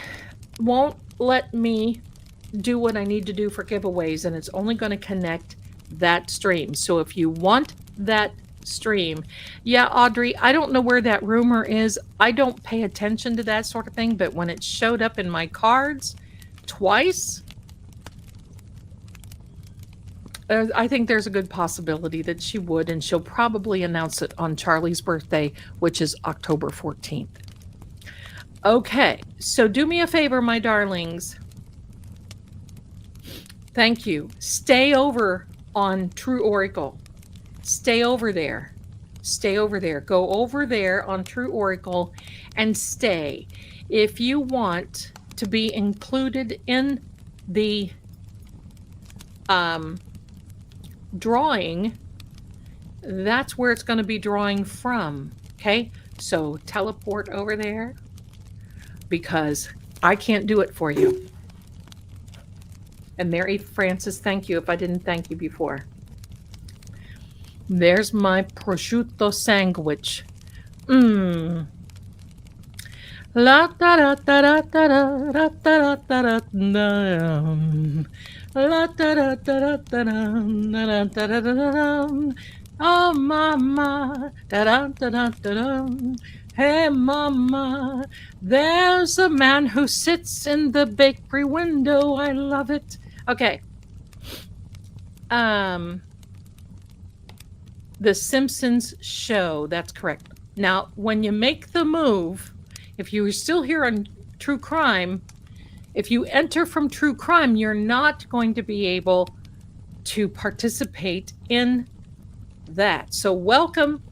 won't let me do what I need to do for giveaways, and it's only going to connect that stream. So if you want that stream, yeah, Audrey, I don't know where that rumor is. I don't pay attention to that sort of thing, but when it showed up in my cards twice, I think there's a good possibility that she would, and she'll probably announce it on Charlie's birthday, which is October 14th. Okay, so do me a favor, my darlings. Thank you. Stay over on True Oracle. Stay over there. Stay over there. Go over there on True Oracle and stay. If you want to be included in the drawing, that's where it's going to be drawing from. Okay, so teleport over there, because I can't do it for you. And Mary Frances, thank you if I didn't thank you before. There's my prosciutto sandwich. La da da da da da da da da da da. La da da da da da da da da. Oh mama, da da da da da. Hey mama, there's a man who sits in the bakery window. I love it. Okay. The Simpsons show, that's correct. Now, when you make the move, if you are still here on True Crime, if you enter from True Crime, you're not going to be able to participate in that. So welcome.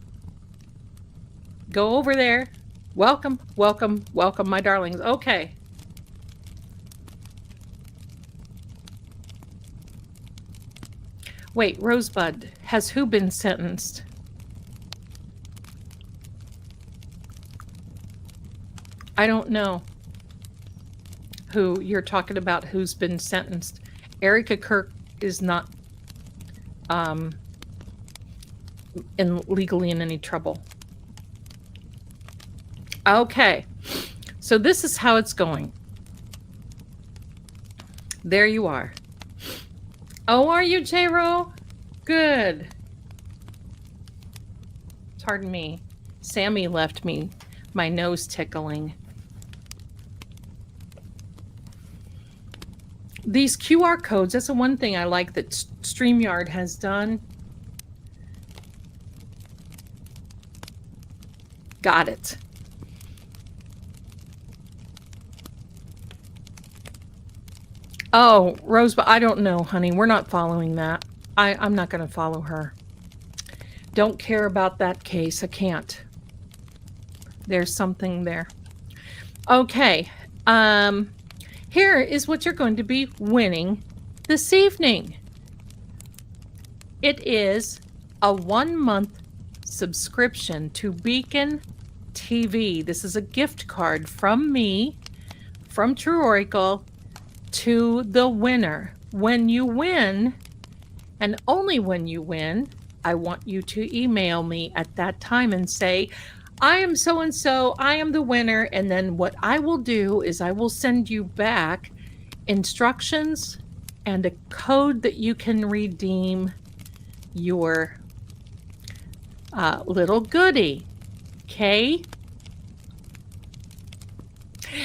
Go over there. Welcome, welcome, welcome, my darlings. Okay. Wait, Rosebud, has who been sentenced? I don't know who you're talking about, who's been sentenced. Erica Kirk is not legally in any trouble. Okay, so this is how it's going. There you are. Oh, are you, J-Ro? Good. Pardon me. Sammy left me my nose tickling. These QR codes, that's the one thing I like that StreamYard has done. Got it. Oh, Rosebud, I don't know, honey. We're not following that. I'm not going to follow her. Don't care about that case. I can't. There's something there. Okay. Here is what you're going to be winning this evening. It is a 1-month subscription to Beacon TV. This is a gift card from me, from True Oracle, to the winner. When you win, and only when you win, I want you to email me at that time and say, I am so-and-so, I am the winner. And then what I will do is I will send you back instructions and a code that you can redeem your little goodie. Okay?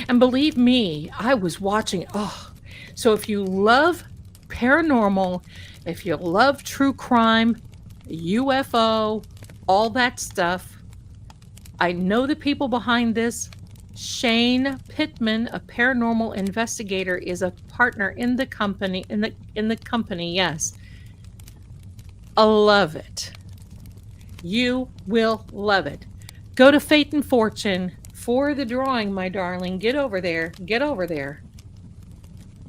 And believe me, I was watching. Oh, so if you love paranormal, if you love true crime, UFO, all that stuff, I know the people behind this. Shane Pittman, a paranormal investigator, is a partner in the company. Yes, I love it. You will love it. Go to Fate and Fortune for the drawing, my darling. Get over there. Get over there.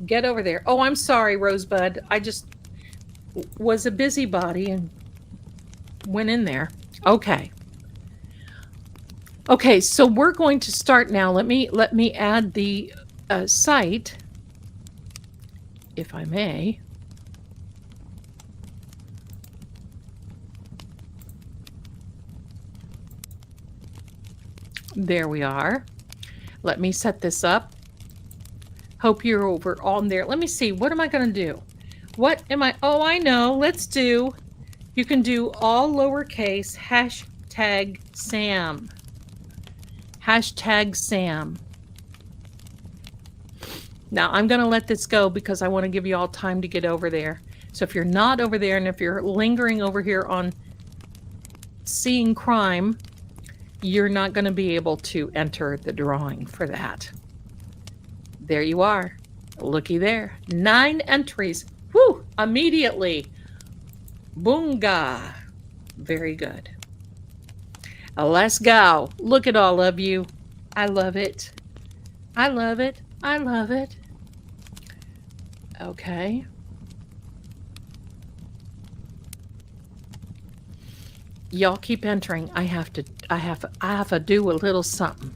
Get over there. Oh, I'm sorry, Rosebud. I just was a busybody and went in there. Okay. Okay, so we're going to start now. Let me add the site, if I may. There we are. Let me set this up. Hope you're over on there. Let me see. What am I going to do? What am I? Oh, I know. Let's do. You can do all lowercase hashtag Sam. Hashtag Sam. Now, I'm going to let this go because I want to give you all time to get over there. So if you're not over there and if you're lingering over here on seeing crime, you're not going to be able to enter the drawing for that. There you are. Looky there. 9 entries. Whew! Immediately. Boonga. Very good. Let's go. Look at all of you. I love it. I love it. I love it. Okay. Y'all keep entering. I have to do a little something.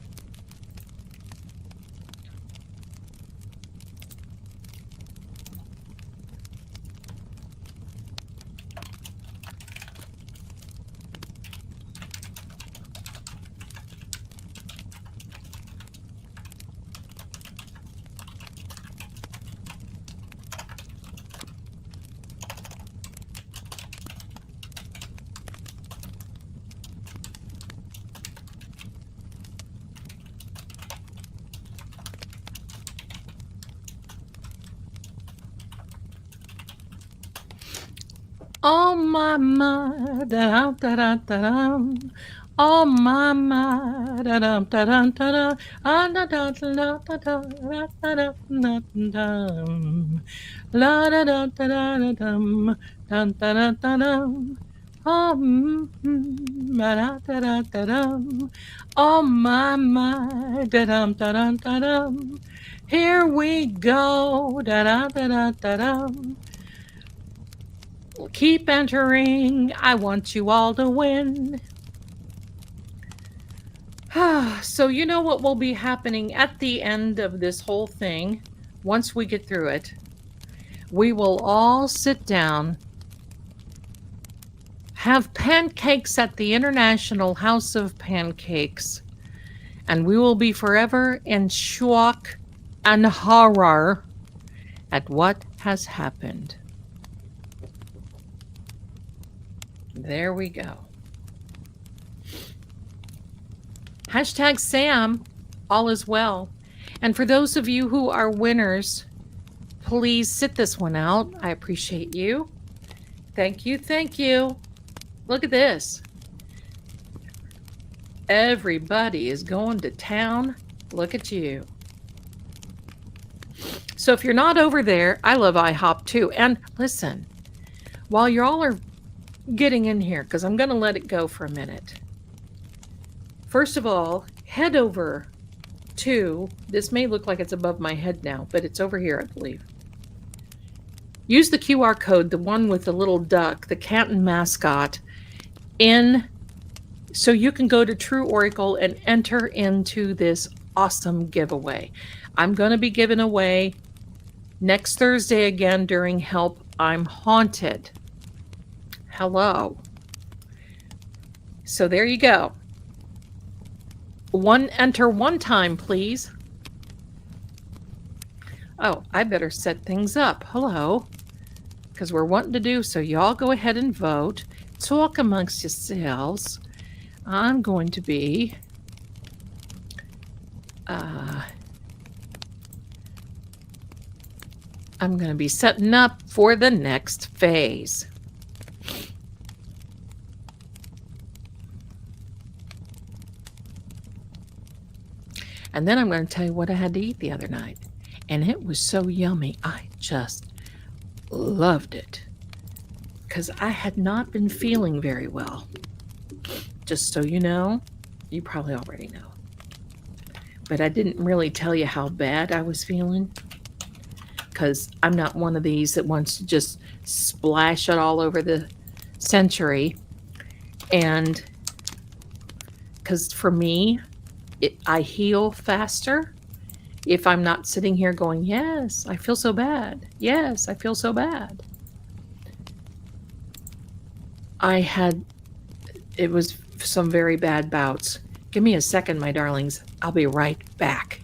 Oh my, da da da da da. Oh my, da da da da da. Ah da da da da da da da da da. La da da da da da da da da da. Oh, da da da da da. Oh my, da da da da da da. Here we go, da da da da da da. Keep entering. I want you all to win. So you know what will be happening at the end of this whole thing, once we get through it? We will all sit down, have pancakes at the International House of Pancakes, and we will be forever in shock and horror at what has happened. There we go. Hashtag Sam, all is well. And for those of you who are winners, please sit this one out. I appreciate you. Thank you, thank you. Look at this. Everybody is going to town. Look at you. So if you're not over there, I love IHOP too. And listen, while you all are getting in here, because I'm going to let it go for a minute. First of all, head over to, this may look like it's above my head now, but it's over here, I believe. Use the QR code, the one with the little duck, the Canton mascot, so you can go to True Oracle and enter into this awesome giveaway. I'm going to be giving away next Thursday again during Help I'm Haunted. Hello. So there you go. Enter one time, please. Oh, I better set things up. Hello. Because we're wanting to do so. Y'all go ahead and vote. Talk amongst yourselves. I'm going to be I'm going to be setting up for the next phase. And then I'm going to tell you what I had to eat the other night. And it was so yummy. I just loved it. Because I had not been feeling very well. Just so you know, you probably already know. But I didn't really tell you how bad I was feeling. Because I'm not one of these that wants to just splash it all over the century. And because for me, I heal faster if I'm not sitting here going, yes, I feel so bad. Yes, I feel so bad. It was some very bad bouts. Give me a second, my darlings. I'll be right back.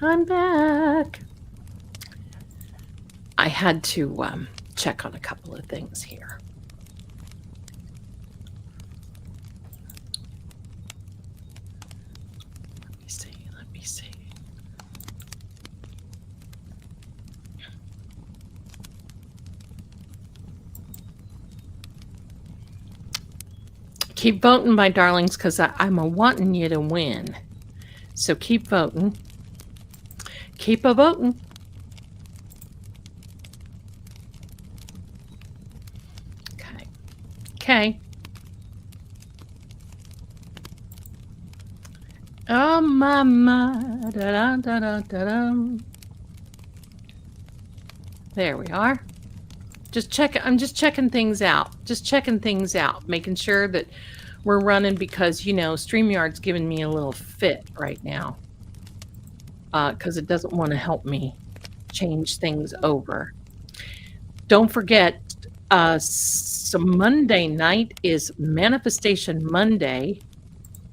I'm back. I had to check on a couple of things here. Let me see. Keep voting, my darlings, because I'm a-wanting you to win. So keep voting. Keep a-voting. Okay. Oh, my. Da-da-da-da-da-da. There we are. I'm just checking things out. Making sure that we're running because, StreamYard's giving me a little fit right now. Because it doesn't want to help me change things over. Don't forget, so Monday night is Manifestation Monday.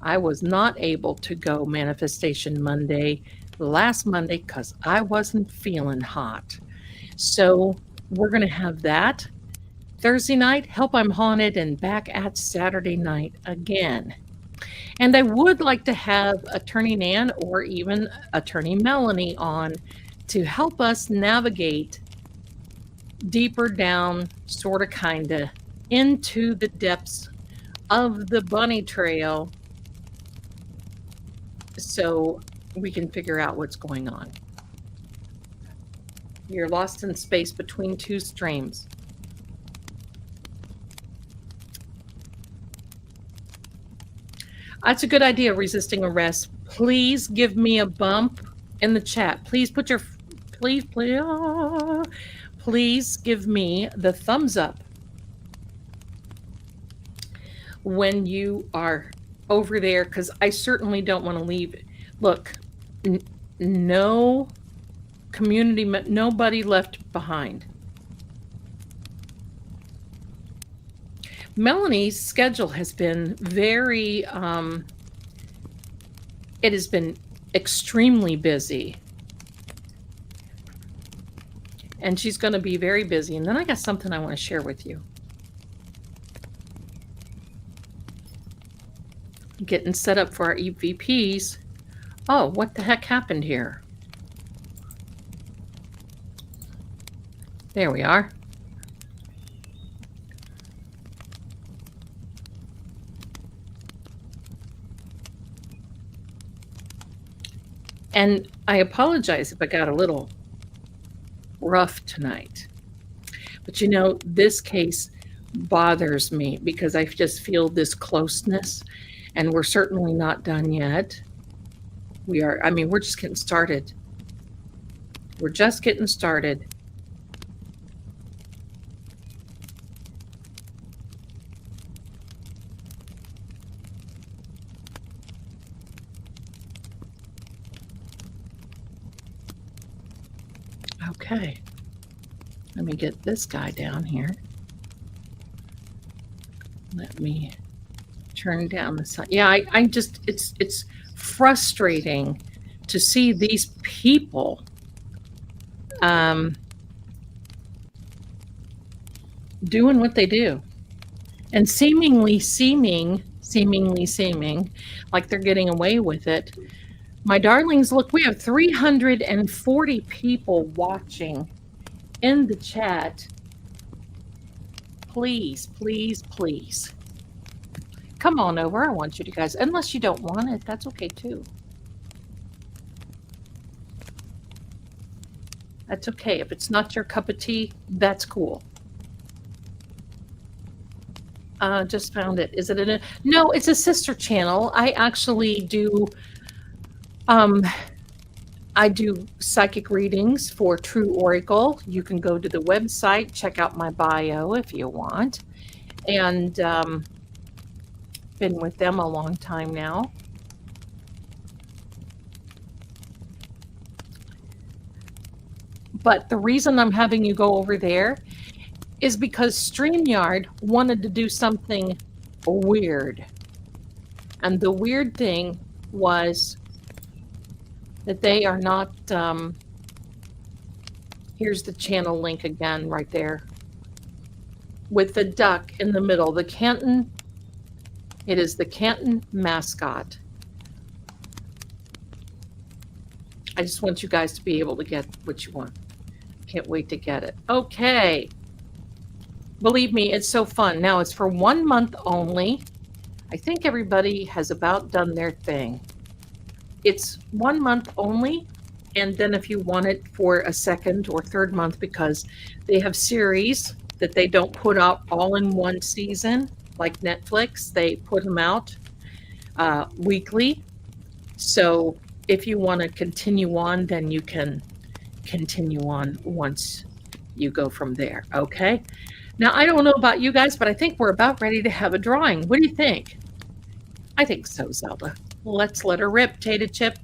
I was not able to go Manifestation Monday last Monday because I wasn't feeling hot. So we're going to have that Thursday night, Help I'm Haunted, and back at Saturday night again. And I would like to have Attorney Nan or even Attorney Melanie on to help us navigate deeper down, sort of, kind of, into the depths of the bunny trail so we can figure out what's going on. You're lost in space between two streams. That's a good idea, resisting arrest. Please give me a bump in the chat. Please put your, please give me the thumbs up when you are over there, because I certainly don't want to leave. Look, no community, nobody left behind. Melanie's schedule has been very, it has been extremely busy. And she's going to be very busy. And then I got something I want to share with you. Getting set up for our EVPs. Oh, what the heck happened here? There we are. And I apologize if I got a little rough tonight. But this case bothers me because I just feel this closeness, and we're certainly not done yet. We're just getting started. We're just getting started. Okay, let me get this guy down here. Let me turn down the sun. Yeah, I just, it's frustrating to see these people doing what they do and seeming like they're getting away with it. My darlings, look, we have 340 people watching in the chat. Please, please, please. Come on over. I want you to guys, unless you don't want it, that's okay too. That's okay. If it's not your cup of tea, that's cool. Just found it. Is it in a, no, it's a sister channel. I actually do, I do psychic readings for True Oracle. You can go to the website, check out my bio if you want. And been with them a long time now. But the reason I'm having you go over there is because StreamYard wanted to do something weird. And the weird thing was that they are not, here's the channel link again right there, with the duck in the middle, the Canton, it is the Canton mascot. I just want you guys to be able to get what you want. Can't wait to get it. Okay. Believe me, it's so fun. Now it's for 1 month only. I think everybody has about done their thing. It's 1 month only. And then if you want it for a second or third month, because they have series that they don't put out all in one season, like Netflix, they put them out weekly. So if you want to continue on, then you can continue on once you go from there. Okay. Now, I don't know about you guys, but I think we're about ready to have a drawing. What do you think? I think so, Zelda. Let's let her rip, Tata Chip.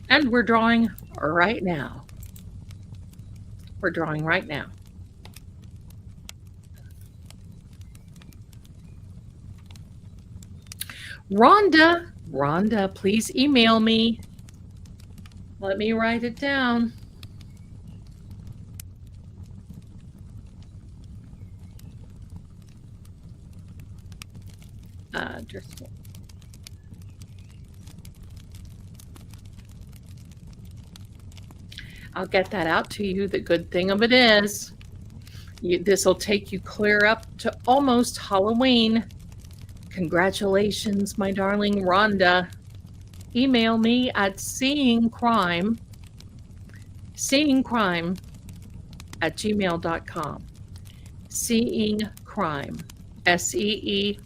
And we're drawing right now. We're drawing right now. Rhonda, please email me. Let me write it down. I'll get that out to you. The good thing of it is, this will take you clear up to almost Halloween. Congratulations, my darling Rhonda. Email me at seeingcrime @gmail.com. Seeing Crime, SEEING,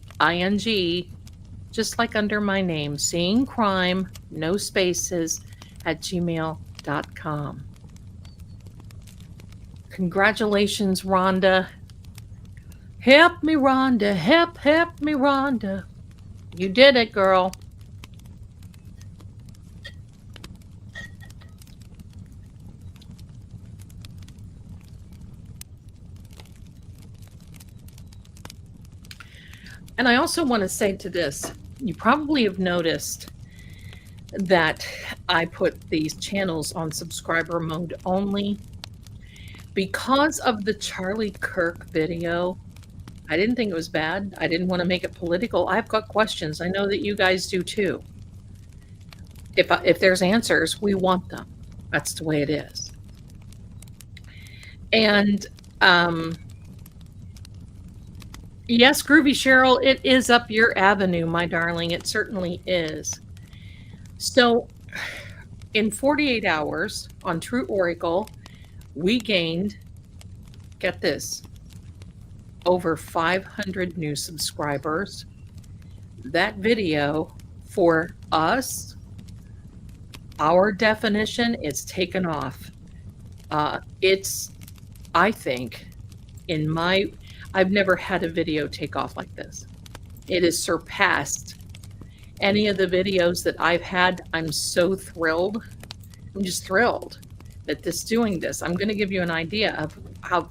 just like under my name, Seeing Crime, no spaces, @gmail.com. Congratulations, Rhonda. Help me, Rhonda. Help me, Rhonda. You did it, girl. And I also want to say to this, you probably have noticed that I put these channels on subscriber mode only because of the Charlie Kirk video. I didn't think it was bad. I didn't want to make it political. I've got questions. I know that you guys do too. If there's answers, we want them. That's the way it is. And yes, Groovy Cheryl, it is up your avenue, my darling. It certainly is. So in 48 hours on True Oracle, we gained, get this, over 500 new subscribers. That video for us, our definition, is taken off. It's, I think, I've never had a video take off like this. It has surpassed any of the videos that I've had. I'm so thrilled. I'm just thrilled that this doing this. I'm going to give you an idea of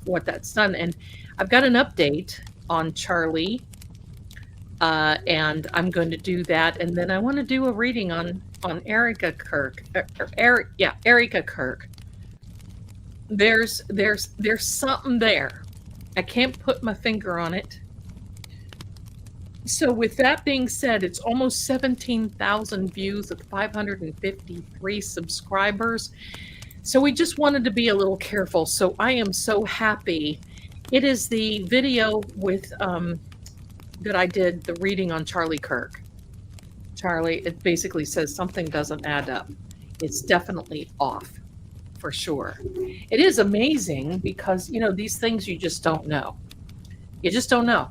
what that's done. And I've got an update on Charlie And I'm going to do that, and then I want to do a reading on Erica Kirk. Eric, yeah, Erica Kirk. There's something there. I can't put my finger on it. So with that being said, it's almost 17,000 views with 553 subscribers. So we just wanted to be a little careful. So I am so happy. It is the video with that I did the reading on Charlie Kirk. Charlie, it basically says something doesn't add up. It's definitely off, for sure. It is amazing because, you know, these things you just don't know. You just don't know.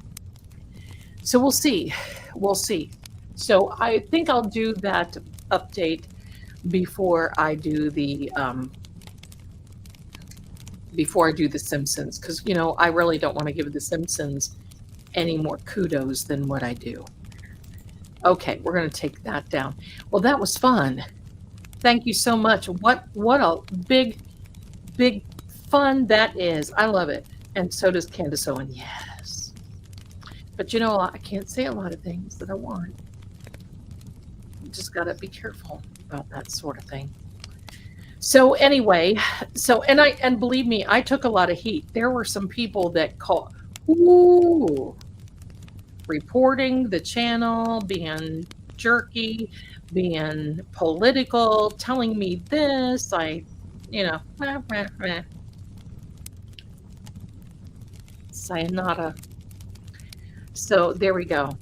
So we'll see. We'll see. So I think I'll do that update before I do the Simpsons, because, you know, I really don't want to give the Simpsons any more kudos than what I do. Okay, we're going to take that down. Well, that was fun. Thank you so much. What a big fun that is. I love it. And so does Candace Owen. Yes. But you know, I can't say a lot of things that I want. You just got to be careful about that sort of thing. So anyway, and believe me, I took a lot of heat. There were some people that called, reporting the channel, being jerky, being political, telling me this. Sayonara. So there we go.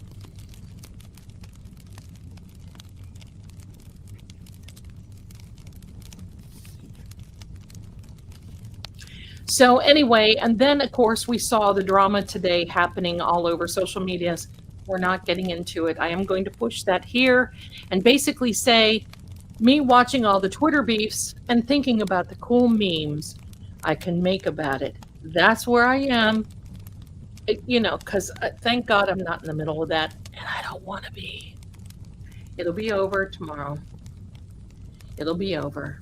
So anyway, and then of course we saw the drama today happening all over social medias. We're not getting into it. I am going to push that here and basically say me watching all the Twitter beefs and thinking about the cool memes I can make about it. That's where I am, you know, because thank God I'm not in the middle of that, and I don't want to be. It'll be over tomorrow. It'll be over.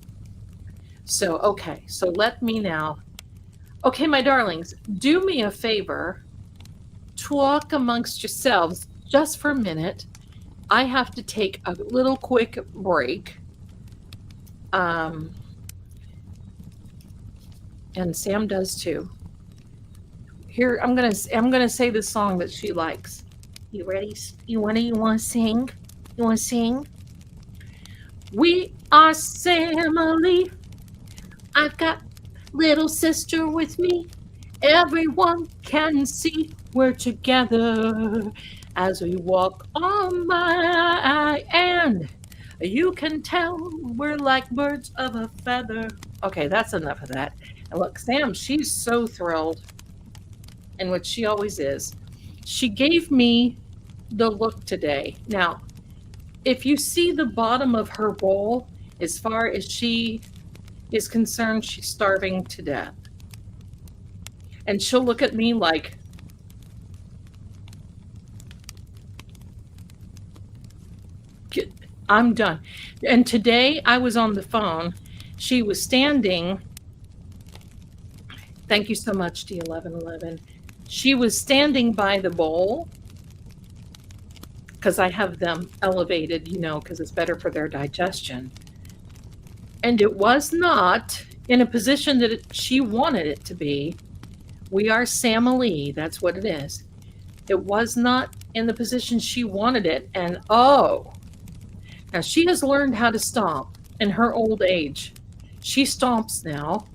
So, okay, so let me now. Okay, my darlings, do me a favor. Talk amongst yourselves just for a minute. I have to take a little quick break. And Sam does too. Here, I'm gonna say this song that she likes. You ready? You wanna sing? You wanna sing? We are Samily. I've got little sister with me. Everyone can see we're together as we walk on by, and you can tell we're like birds of a feather. Okay, that's enough of that. And look, Sam, she's so thrilled, and what she always is. She gave me the look today. Now, if you see the bottom of her bowl, as far as she is concerned, she's starving to death. And she'll look at me like, I'm done. And today I was on the phone. She was standing. Thank you so much, D1111. She was standing by the bowl because I have them elevated, you know, because it's better for their digestion. And it was not in a position that she wanted it to be. We are Samily, that's what it is. It was not in the position she wanted it. And oh, now she has learned how to stomp in her old age. She stomps now.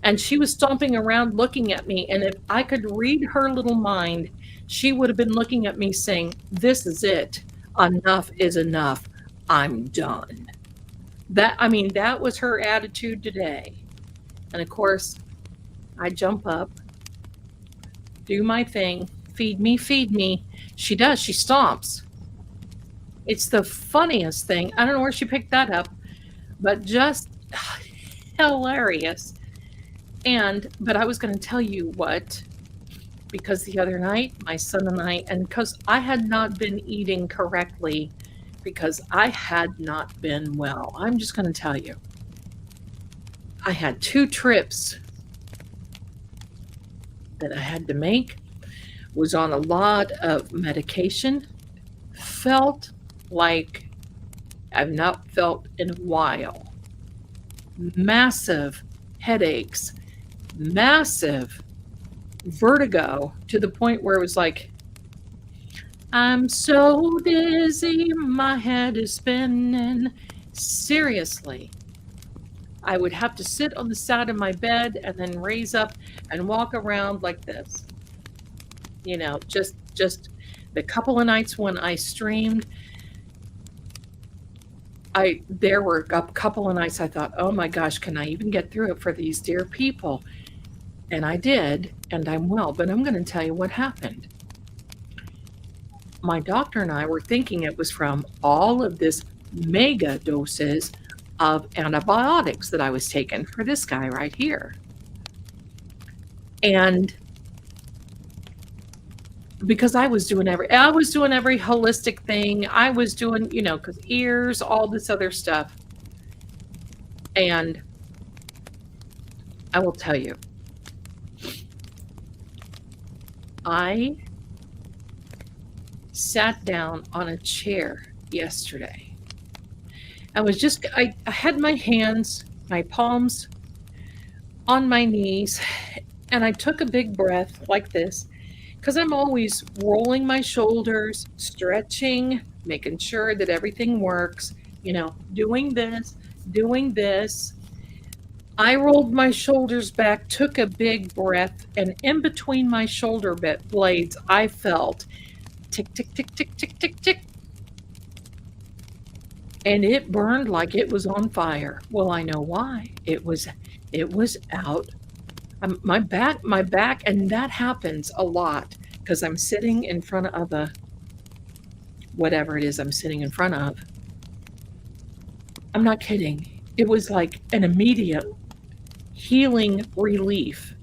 And she was stomping around looking at me. And if I could read her little mind, she would have been looking at me saying, this is it. Enough is enough. I'm done. That was her attitude today. And of course, I jump up, do my thing, feed me, feed me. She does, she stomps. It's the funniest thing. I don't know where she picked that up, but just hilarious. But I was going to tell you what, because the other night, my son and I, and because I had not been eating correctly, because I had not been well. I'm just going to tell you. I had 2 trips that I had to make was on a lot of medication, felt like I've not felt in a while. Massive headaches, massive vertigo to the point where it was like, I'm so dizzy, my head is spinning. Seriously, I would have to sit on the side of my bed and then raise up and walk around like this. You know, just the couple of nights when I streamed, there were a couple of nights I thought, oh my gosh, can I even get through it for these dear people? And I did, and I'm well, but I'm going to tell you what happened. My doctor and I were thinking it was from all of this mega doses of antibiotics that I was taking for this guy right here. And because I was doing every holistic thing. I was doing, you know, because ears, all this other stuff. And I will tell you, I sat down on a chair yesterday. I had my hands, my palms on my knees, and I took a big breath like this, because I'm always rolling my shoulders, stretching, making sure that everything works, you know, doing this, doing this. I rolled my shoulders back, took a big breath, and in between my shoulder blades, I felt tick, tick, tick, tick, tick, tick, tick. And it burned like it was on fire. Well, I know why. It was out. My back, and that happens a lot because I'm sitting in front of whatever it is I'm sitting in front of. I'm not kidding. It was like an immediate healing relief.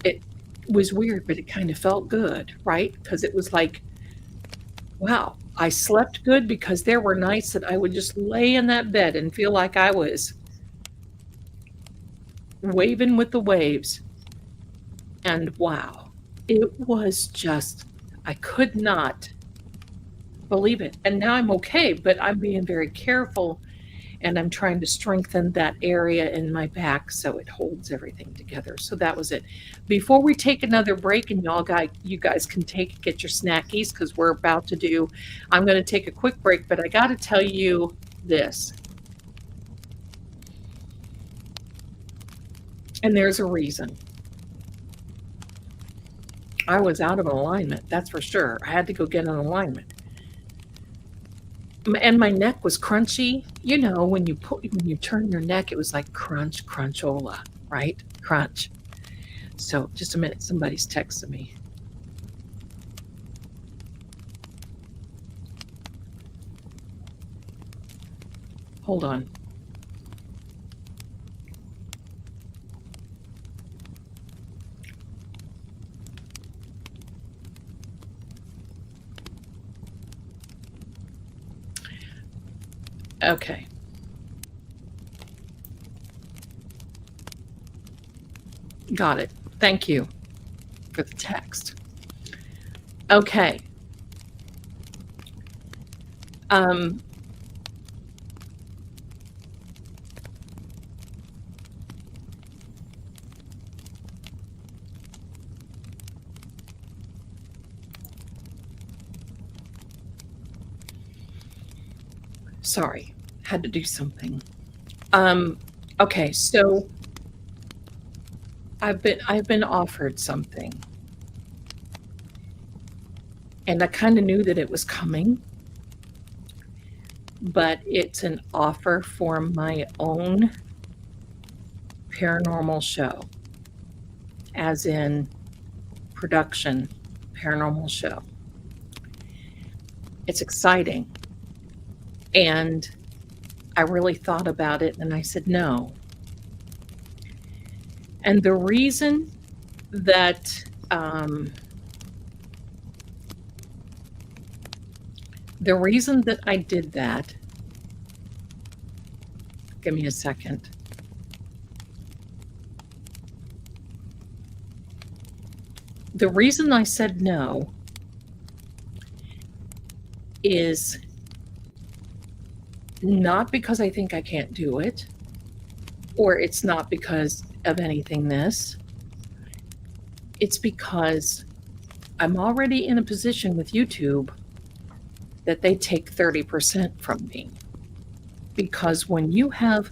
It was weird, but it kind of felt good, right? Because it was like, wow, I slept good, because there were nights that I would just lay in that bed and feel like I was waving with the waves. And wow, it was just, I could not believe it. And now I'm okay, but I'm being very careful, and I'm trying to strengthen that area in my back so it holds everything together. So that was it. Before we take another break, and you guys can get your snackies, because I'm going to take a quick break, but I got to tell you this. And there's a reason. I was out of alignment, that's for sure. I had to go get an alignment. And my neck was crunchy. You know, when you turn your neck, it was like crunch, crunchola, right? Crunch. So just a minute, somebody's texting me. Hold on. Okay. Got it. Thank you for the text. Okay. Sorry, had to do something. Okay, so I've been offered something, and I kind of knew that it was coming, but it's an offer for my own paranormal show, as in production paranormal show. It's exciting. And I really thought about it, and I said no. And the reason that I did that, give me a second. The reason I said no is not because I think I can't do it, or it's not because of anything this. It's because I'm already in a position with YouTube that they take 30% from me. Because when you have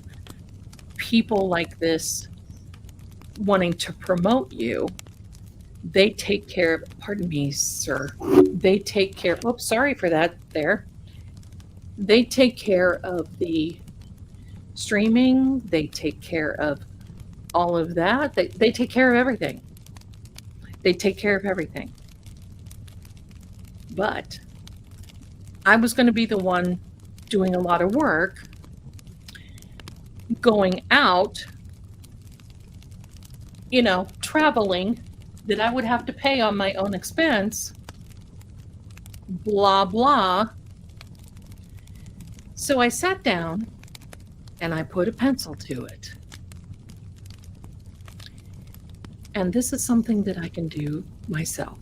people like this wanting to promote you, they take care of, pardon me, sir, they take care, oops, sorry for that there. They take care of the streaming, they take care of all of that. They take care of everything. They take care of everything. But I was going to be the one doing a lot of work, going out, traveling, that I would have to pay on my own expense, blah, blah. So I sat down and I put a pencil to it. And this is something that I can do myself.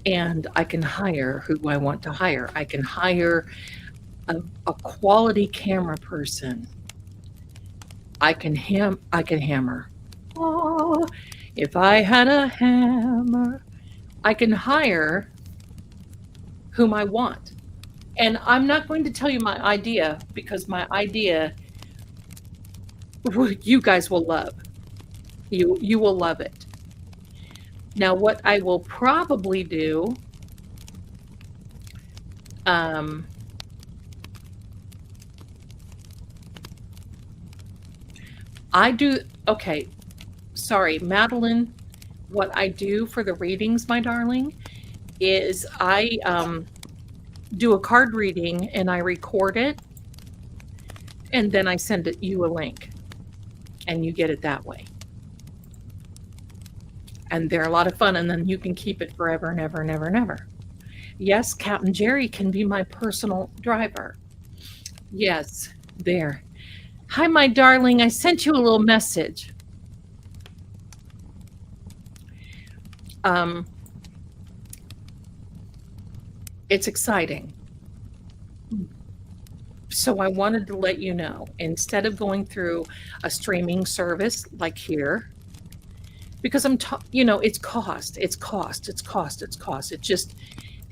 And I can hire who I want to hire. I can hire a quality camera person. I can hammer. Oh, if I had a hammer, I can hire whom I want. And I'm not going to tell you my idea, because my idea, you guys will love. You will love it. Now, what I will probably do, okay, sorry, Madeline, what I do for the readings, my darling, is I do a card reading and I record it, and then I send you a link, and you get it that way. And they're a lot of fun, and then you can keep it forever and ever and ever and ever. Yes, Captain Jerry can be my personal driver. Yes, there. Hi, my darling. I sent you a little message. It's exciting. So I wanted to let you know, instead of going through a streaming service like here, because it's cost. It just,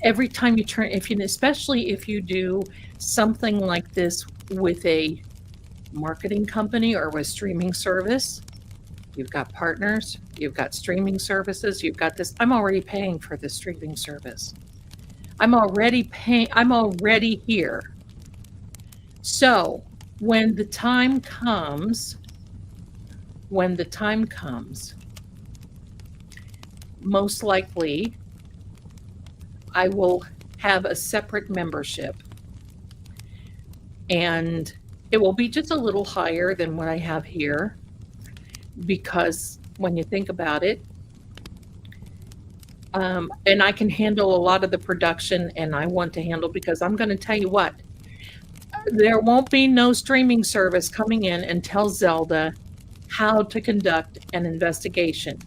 every time you turn, especially if you do something like this with a marketing company or with streaming service, you've got partners, you've got streaming services, you've got this. I'm already paying for the streaming service. I'm already here. So when the time comes, most likely I will have a separate membership, and it will be just a little higher than what I have here, because when you think about it, and I can handle a lot of the production, and I want to handle, because I'm going to tell you what, there won't be no streaming service coming in and tell Zelda how to conduct an investigation,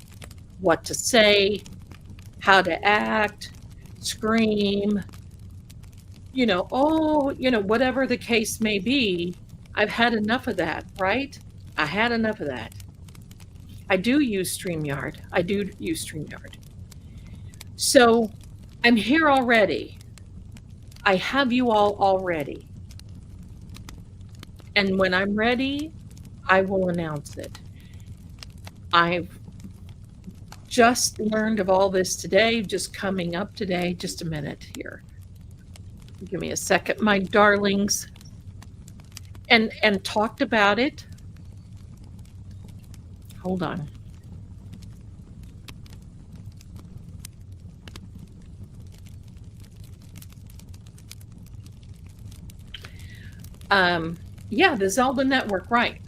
what to say, how to act, scream, whatever the case may be. I've had enough of that, right? I had enough of that. I do use StreamYard. So I'm here already. I have you all already. And when I'm ready, I will announce it. I've just learned of all this today, just coming up today. Just a minute here. Give me a second, my darlings. And talked about it. Hold on. Yeah, the Zelda network, right.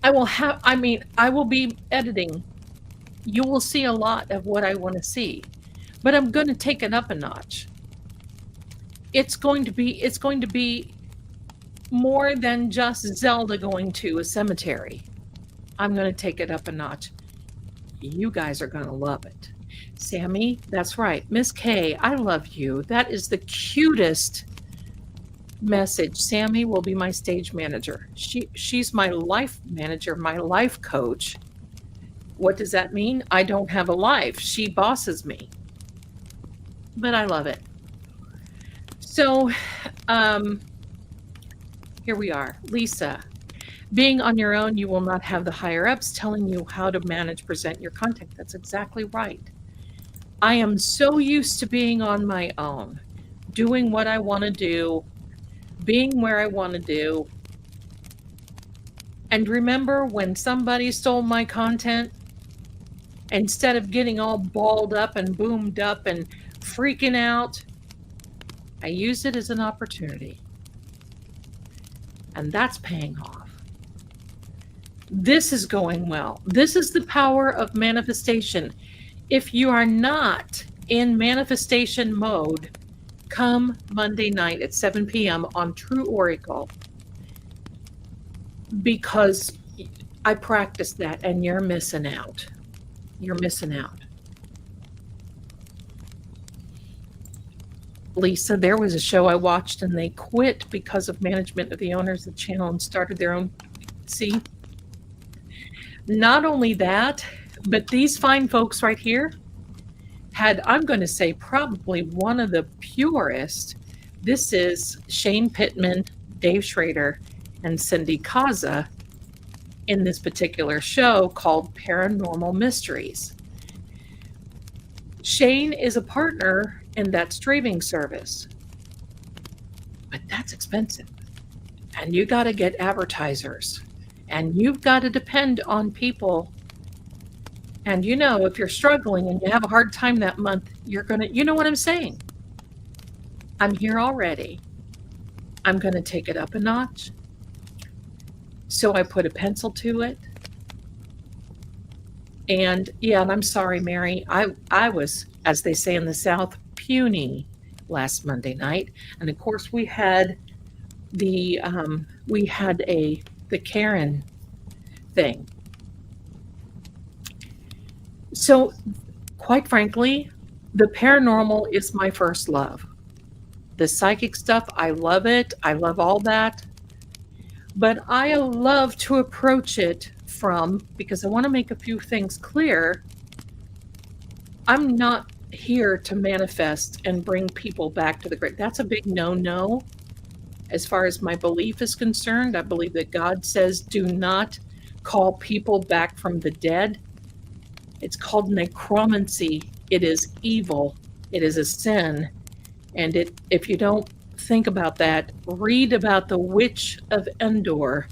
I will be editing. You will see a lot of what I want to see, but I'm going to take it up a notch. It's going to be more than just Zelda going to a cemetery. I'm going to take it up a notch. You guys are going to love it. Sammy, that's right. Miss K, I love you. That is the cutest message. Sammy will be my stage manager. She's my life manager, my life coach. What does that mean? I don't have a life. She bosses me. But I love it. So, here we are. Lisa, being on your own, you will not have the higher ups telling you how to manage, present your content. That's exactly right. I am so used to being on my own, doing what I want to do, being where I want to do. And remember when somebody stole my content? Instead of getting all balled up and boomed up and freaking out, I used it as an opportunity. And that's paying off. This is going well. This is the power of manifestation. If you are not in manifestation mode, come Monday night at 7 p.m. on True Oracle, because I practiced that and you're missing out. You're missing out. Lisa, there was a show I watched and they quit because of management of the owners of the channel and started their own. See? Not only that, but these fine folks right here had, I'm going to say, probably one of the purest. This is Shane Pittman, Dave Schrader, and Cindy Kaza in this particular show called Paranormal Mysteries. Shane is a partner in that streaming service, but that's expensive. And you got to get advertisers, and you've got to depend on people. And you know, if you're struggling and you have a hard time that month, you're going to, you know what I'm saying? I'm here already. I'm going to take it up a notch. So I put a pencil to it. And yeah, and I'm sorry, Mary. I was, as they say in the South, puny last Monday night. And of course we had the Karen thing. So quite frankly, the paranormal is my first love. The psychic stuff, I love it. I love all that. But I love to approach it from, because I want to make a few things clear, I'm not here to manifest and bring people back to the great. That's a big no-no. As far as my belief is concerned, I believe that God says do not call people back from the dead. It's called necromancy. It is evil. It is a sin. And if you don't think about that, read about the witch of Endor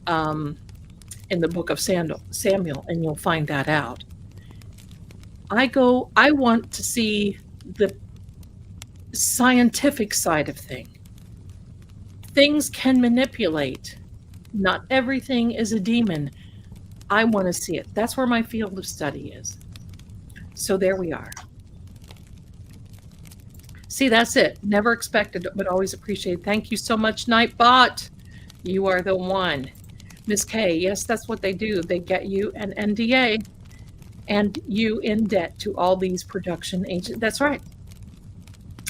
in the book of Samuel, and you'll find that out. I want to see the scientific side of things. Things can manipulate. Not everything is a demon. I want to see it. That's where my field of study is. So there we are. See, that's it. Never expected, but always appreciated. Thank you so much, Nightbot. You are the one. Miss K, yes, that's what they do. They get you an NDA and you in debt to all these production agents. That's right.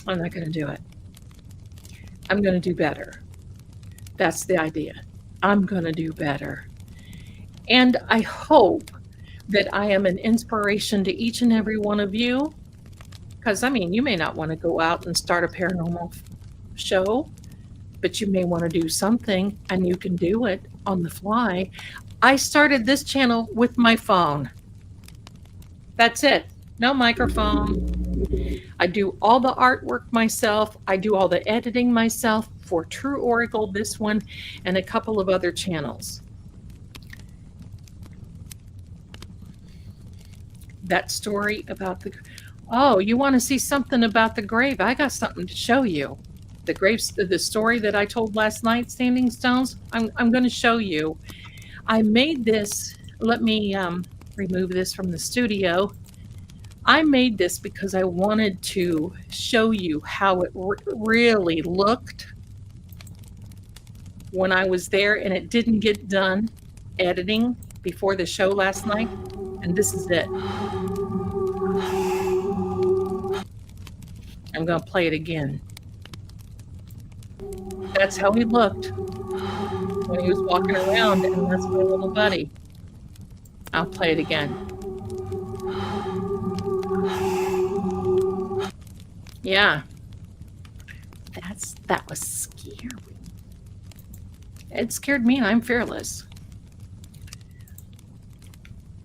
I'm not going to do it. I'm going to do better. That's the idea. I'm going to do better. And I hope that I am an inspiration to each and every one of you. Because, I mean, you may not want to go out and start a paranormal show, but you may want to do something, and you can do it on the fly. I started this channel with my phone. That's it. No microphone. I do all the artwork myself. I do all the editing myself for True Oracle, this one, and a couple of other channels. That story about the... Oh, you want to see something about the grave? I got something to show you. The graves, the story that I told last night, Standing Stones, I'm going to show you. I made this, let me remove this from the studio. I made this because I wanted to show you how it really looked when I was there and it didn't get done editing before the show last night. And this is it. I'm going to play it again. That's how he looked when he was walking around, and that's my little buddy. I'll play it again. Yeah. That was scary. It scared me, and I'm fearless.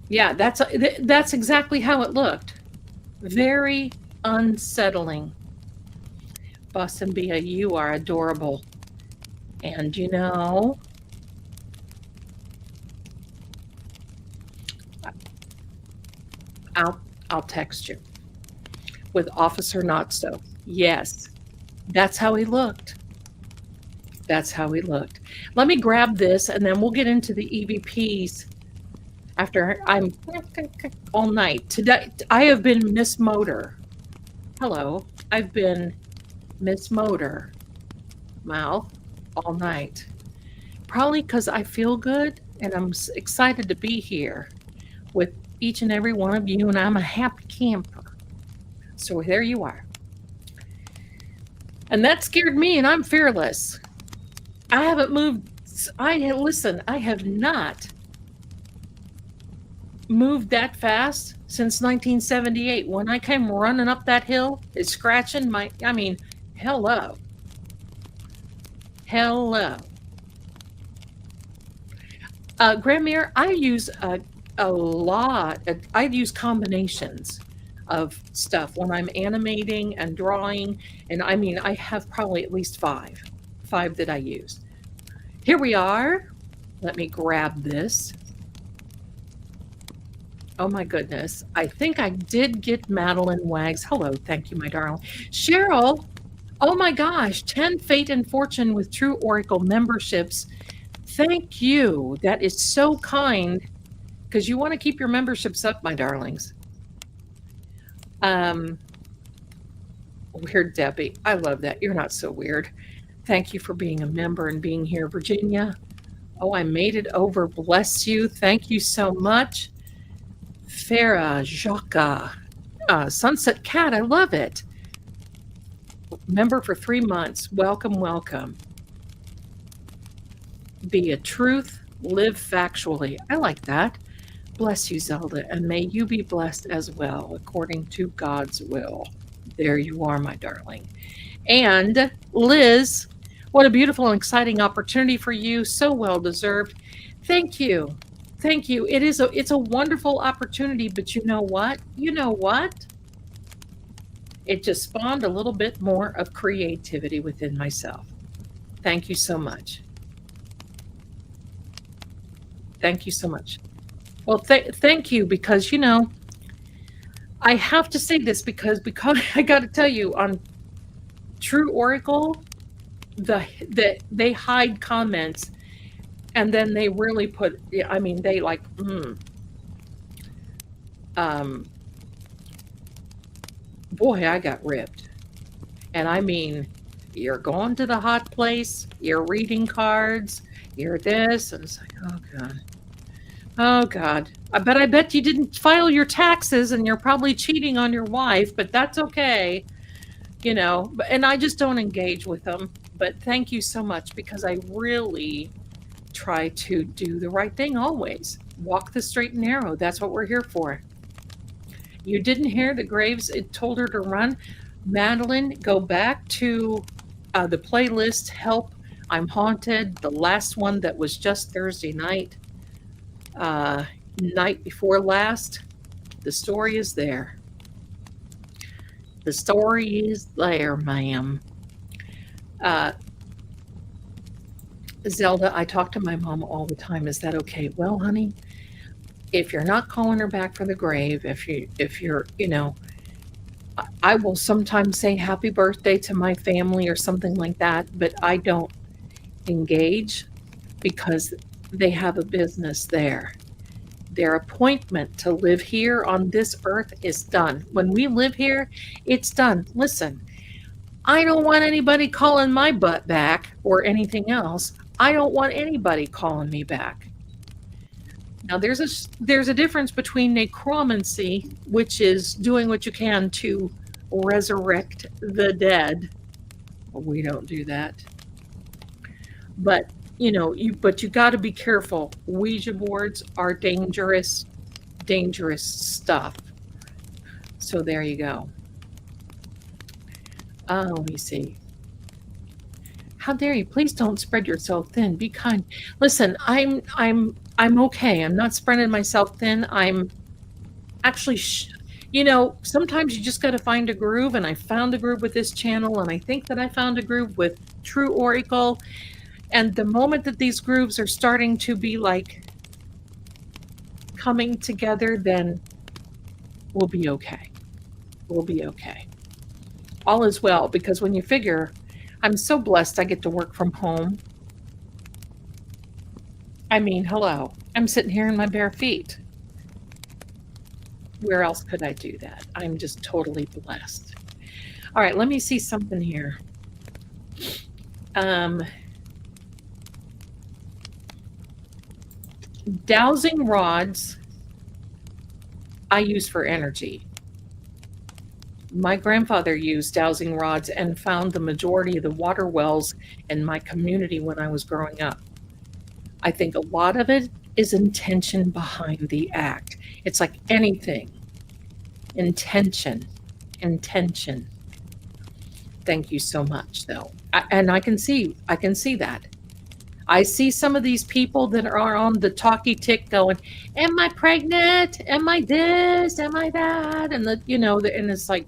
Yeah, that's exactly how it looked. Very unsettling. Boston Bia, you are adorable. And you know, I'll text you with Officer Not So. Yes, that's how he looked. That's how he looked. Let me grab this and then we'll get into the EVPs after I'm all night. Today, I have been Miss Motor. Hello, I've been Miss Motor mouth all night. Probably because I feel good and I'm excited to be here with each and every one of you, and I'm a happy camper. So there you are. And that scared me, and I'm fearless. I haven't moved. Listen, I have not moved that fast since 1978 when I came running up that hill. It's scratching my, I mean, hello. Hello. Grandmere, I use a lot. I use combinations of stuff when I'm animating and drawing. And I mean, I have probably at least five that I use. Here we are. Let me grab this. Oh my goodness. I think I did get Madeline Wags. Hello. Thank you, my darling. Cheryl. Oh my gosh. 10 Fate and Fortune with True Oracle memberships. Thank you. That is so kind because you want to keep your memberships up, my darlings. Weird Debbie. I love that. You're not so weird. Thank you for being a member and being here, Virginia. Oh, I made it over. Bless you. Thank you so much. Farah, Jaka, Sunset Cat. I love it. Member for 3 months. Welcome, welcome. Be a truth, live factually. I like that. Bless you, Zelda, and may you be blessed as well, according to God's will. There you are, my darling. And Liz, what a beautiful and exciting opportunity for you. So well deserved. Thank you. Thank you. It's a wonderful opportunity, but you know what? You know what? It just spawned a little bit more of creativity within myself. Thank you so much. Thank you so much. Well, thank you, because, you know, I have to say this because I got to tell you, on True Oracle, they hide comments, and then they really put, I mean, they like, boy, I got ripped. And I mean, you're going to the hot place, you're reading cards, you're this, and it's like, oh God. Oh God. I bet you didn't file your taxes and you're probably cheating on your wife, but that's okay. You know, and I just don't engage with them. But thank you so much, because I really try to do the right thing always. Walk the straight and narrow. That's what we're here for. You didn't hear the Graves, it told her to run. Madeline, go back to the playlist, Help, I'm Haunted, the last one that was just Thursday night. Night before last. The story is there. The story is there, ma'am. Zelda, I talk to my mom all the time. Is that okay? Well, honey, if you're not calling her back from the grave, if you're, you know, I will sometimes say happy birthday to my family or something like that, but I don't engage because they have a business there. Their appointment to live here on this earth is done. When we live here, it's done. Listen, I don't want anybody calling my butt back or anything else. I don't want anybody calling me back. Now there's a difference between necromancy, which is doing what you can to resurrect the dead. We don't do that. But you got to be careful. Ouija boards are dangerous, dangerous stuff. So there you go. Let me see. How dare you? Please don't spread yourself thin. Be kind. Listen, I'm okay. I'm not spreading myself thin. I'm actually sometimes you just got to find a groove, and I found a groove with this channel, and I think that I found a groove with True Oracle. And the moment that these grooves are starting to be like coming together, then we'll be okay. We'll be okay. All is well, because when you figure, I'm so blessed I get to work from home. I mean, hello, I'm sitting here in my bare feet. Where else could I do that? I'm just totally blessed. All right, let me see something here. Dowsing rods I use for energy. My grandfather used dowsing rods and found the majority of the water wells in my community when I was growing up. I think a lot of it is intention behind the act. It's like anything. Intention. Thank you so much, though. And I can see that. I see some of these people that are on the talkie tick going, am I pregnant? Am I this? Am I that? And and it's like,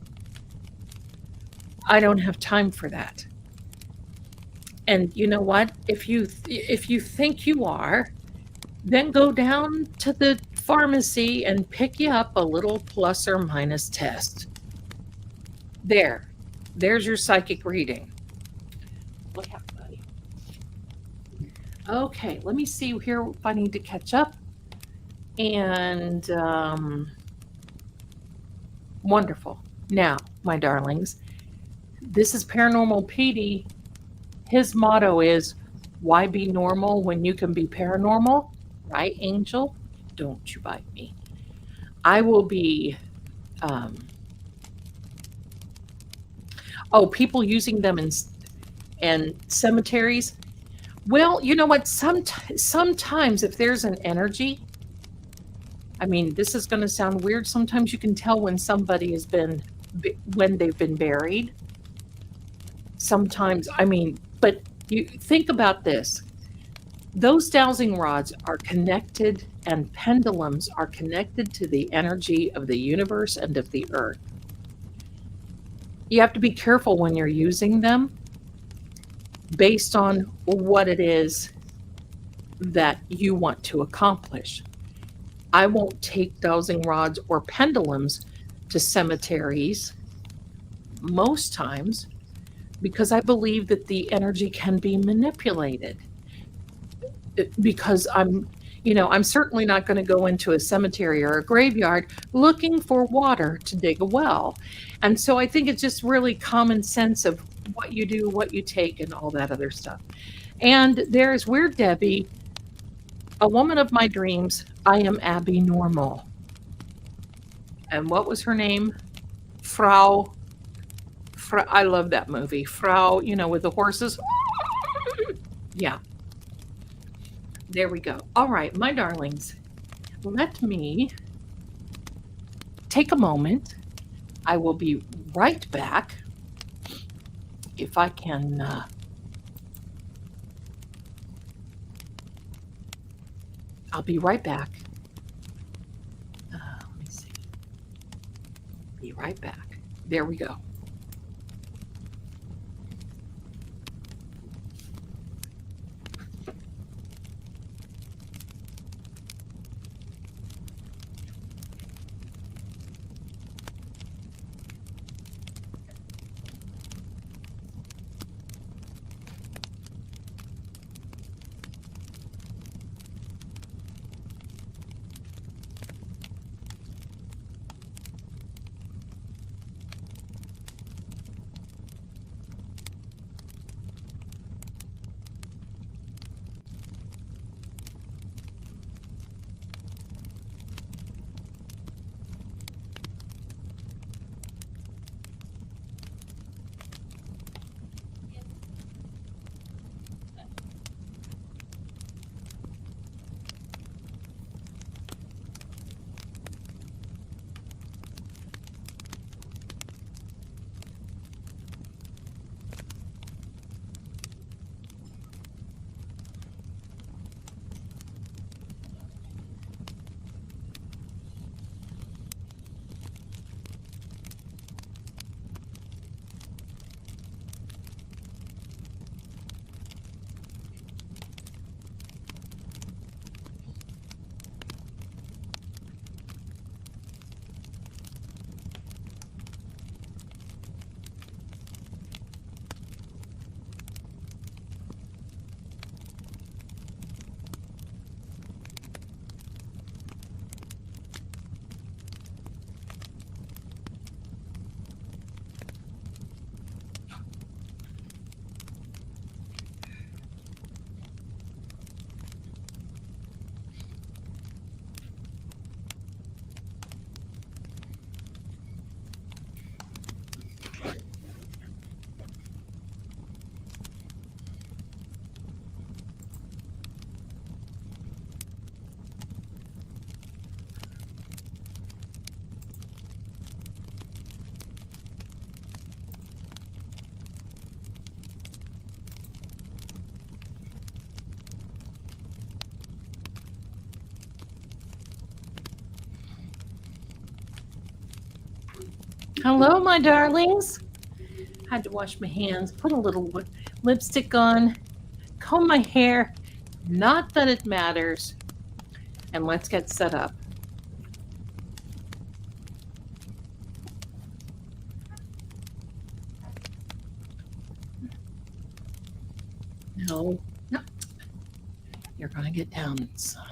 I don't have time for that. And you know what? If you think you are, then go down to the pharmacy and pick you up a little plus or minus test. There's your psychic reading. What happened, buddy? Okay, let me see here if I need to catch up. And wonderful. Now, my darlings, this is Paranormal PD. His motto is, why be normal when you can be paranormal? Right, Angel? Don't you bite me. I will be, people using them in cemeteries. Well, you know what? Sometimes if there's an energy, I mean, this is going to sound weird. Sometimes you can tell when somebody when they've been buried. Sometimes, but you think about this. Those dowsing rods are connected, and pendulums are connected to the energy of the universe and of the earth. You have to be careful when you're using them based on what it is that you want to accomplish. I won't take dowsing rods or pendulums to cemeteries most times because I believe that the energy can be manipulated. Because I'm certainly not going to go into a cemetery or a graveyard looking for water to dig a well. And so I think it's just really common sense of what you do, what you take, and all that other stuff. And there's Weird Debbie, a woman of my dreams. I am Abby Normal. And what was her name? Frau. I love that movie. Frau, with the horses. Yeah. There we go. All right, my darlings, let me take a moment. I will be right back. If I can, I'll be right back. Let me see. Be right back. There we go. Hello, my darlings. Had to wash my hands, put a little lipstick on, comb my hair. Not that it matters. And let's get set up. No, no. You're going to get down, son.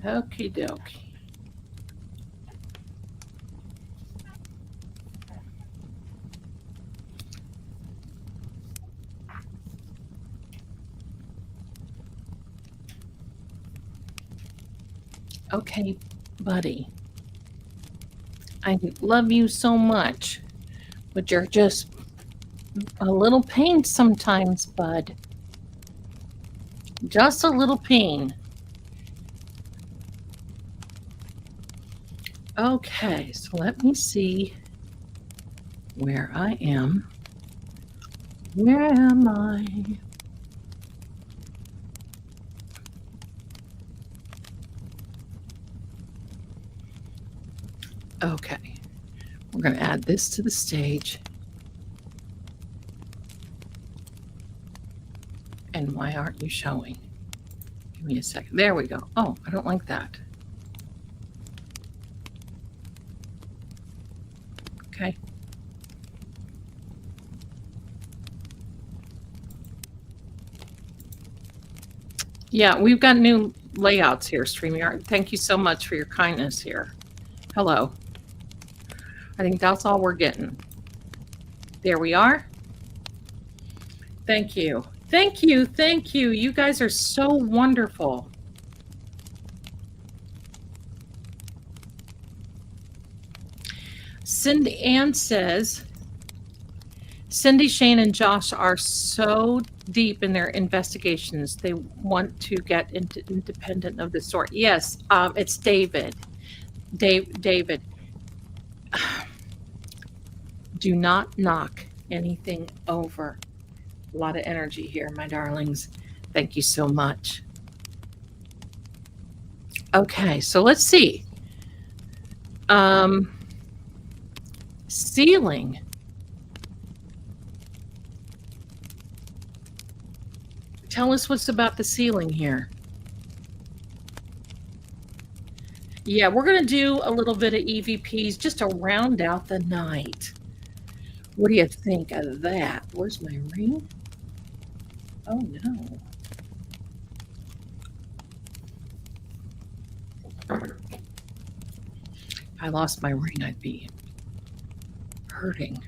Okie dokie. Okay, buddy. I love you so much, but you're just a little pain sometimes, bud. Just a little pain. Okay, so let me see where I am. Where am I? Okay, we're going to add this to the stage. And why aren't you showing? Give me a second. There we go. Oh, I don't like that. Okay. Yeah, we've got new layouts here, StreamYard. Thank you so much for your kindness here. Hello. I think that's all we're getting. There we are. Thank you. Thank you. Thank you. You guys are so wonderful. Cindy Ann says, Cindy, Shane, and Josh are so deep in their investigations. They want to get independent of the sort. Yes, it's David. David. Do not knock anything over. A lot of energy here, my darlings. Thank you so much. Okay, so let's see. Ceiling. Tell us what's about the ceiling here. Yeah, we're going to do a little bit of EVPs just to round out the night. What do you think of that? Where's my ring? Oh, no. If I lost my ring, I'd be hurting.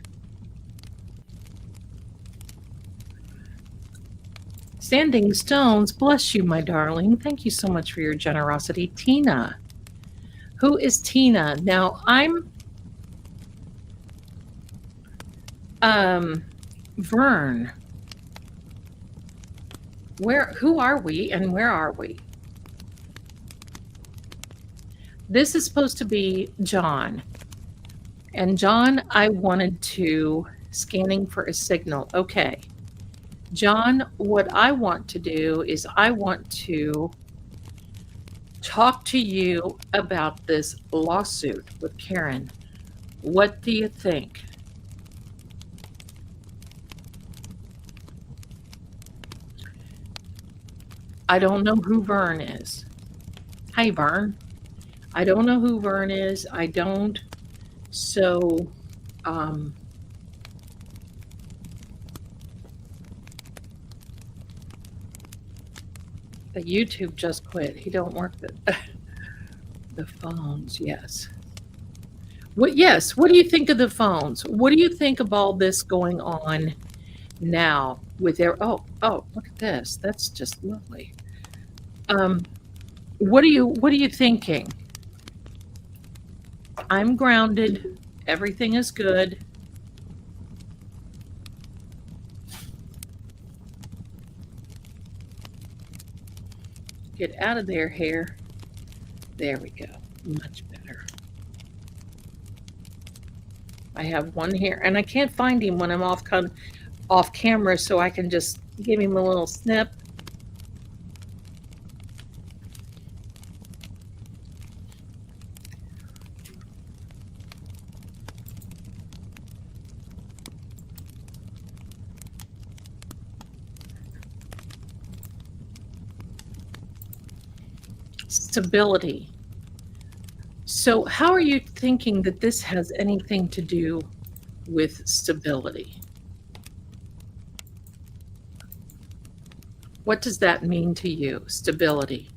Standing Stones, bless you, my darling. Thank you so much for your generosity. Tina. Who is Tina? Now, I'm Vern. Who are we and where are we? This is supposed to be John. And John, I wanted to scanning for a signal. Okay. John, what I want to do is I want to talk to you about this lawsuit with Karen. What do you think? I don't know who Vern is. Hi, Vern. I don't know who Vern is. I don't. So, the YouTube just quit. He don't work the phones. Yes. What? Yes. What do you think of the phones? What do you think of all this going on now with their? Oh, look at this. That's just lovely. What are you thinking? I'm grounded. Everything is good. Get out of their hair. There we go. Much better. I have one here, and I can't find him when I'm off camera, so I can just give him a little snip. Stability. So how are you thinking that this has anything to do with stability? What does that mean to you, stability?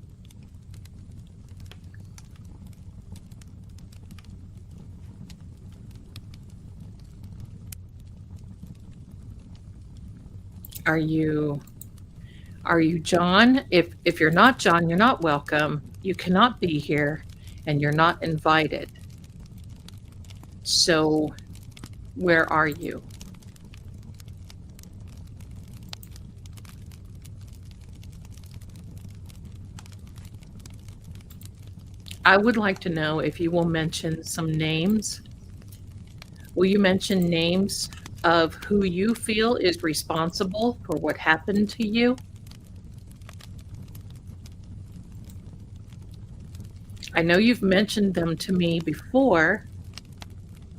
Are you John? If you're not John, you're not welcome. You cannot be here and you're not invited. So where are you? I would like to know if you will mention some names. Will you mention names of who you feel is responsible for what happened to you? I know you've mentioned them to me before.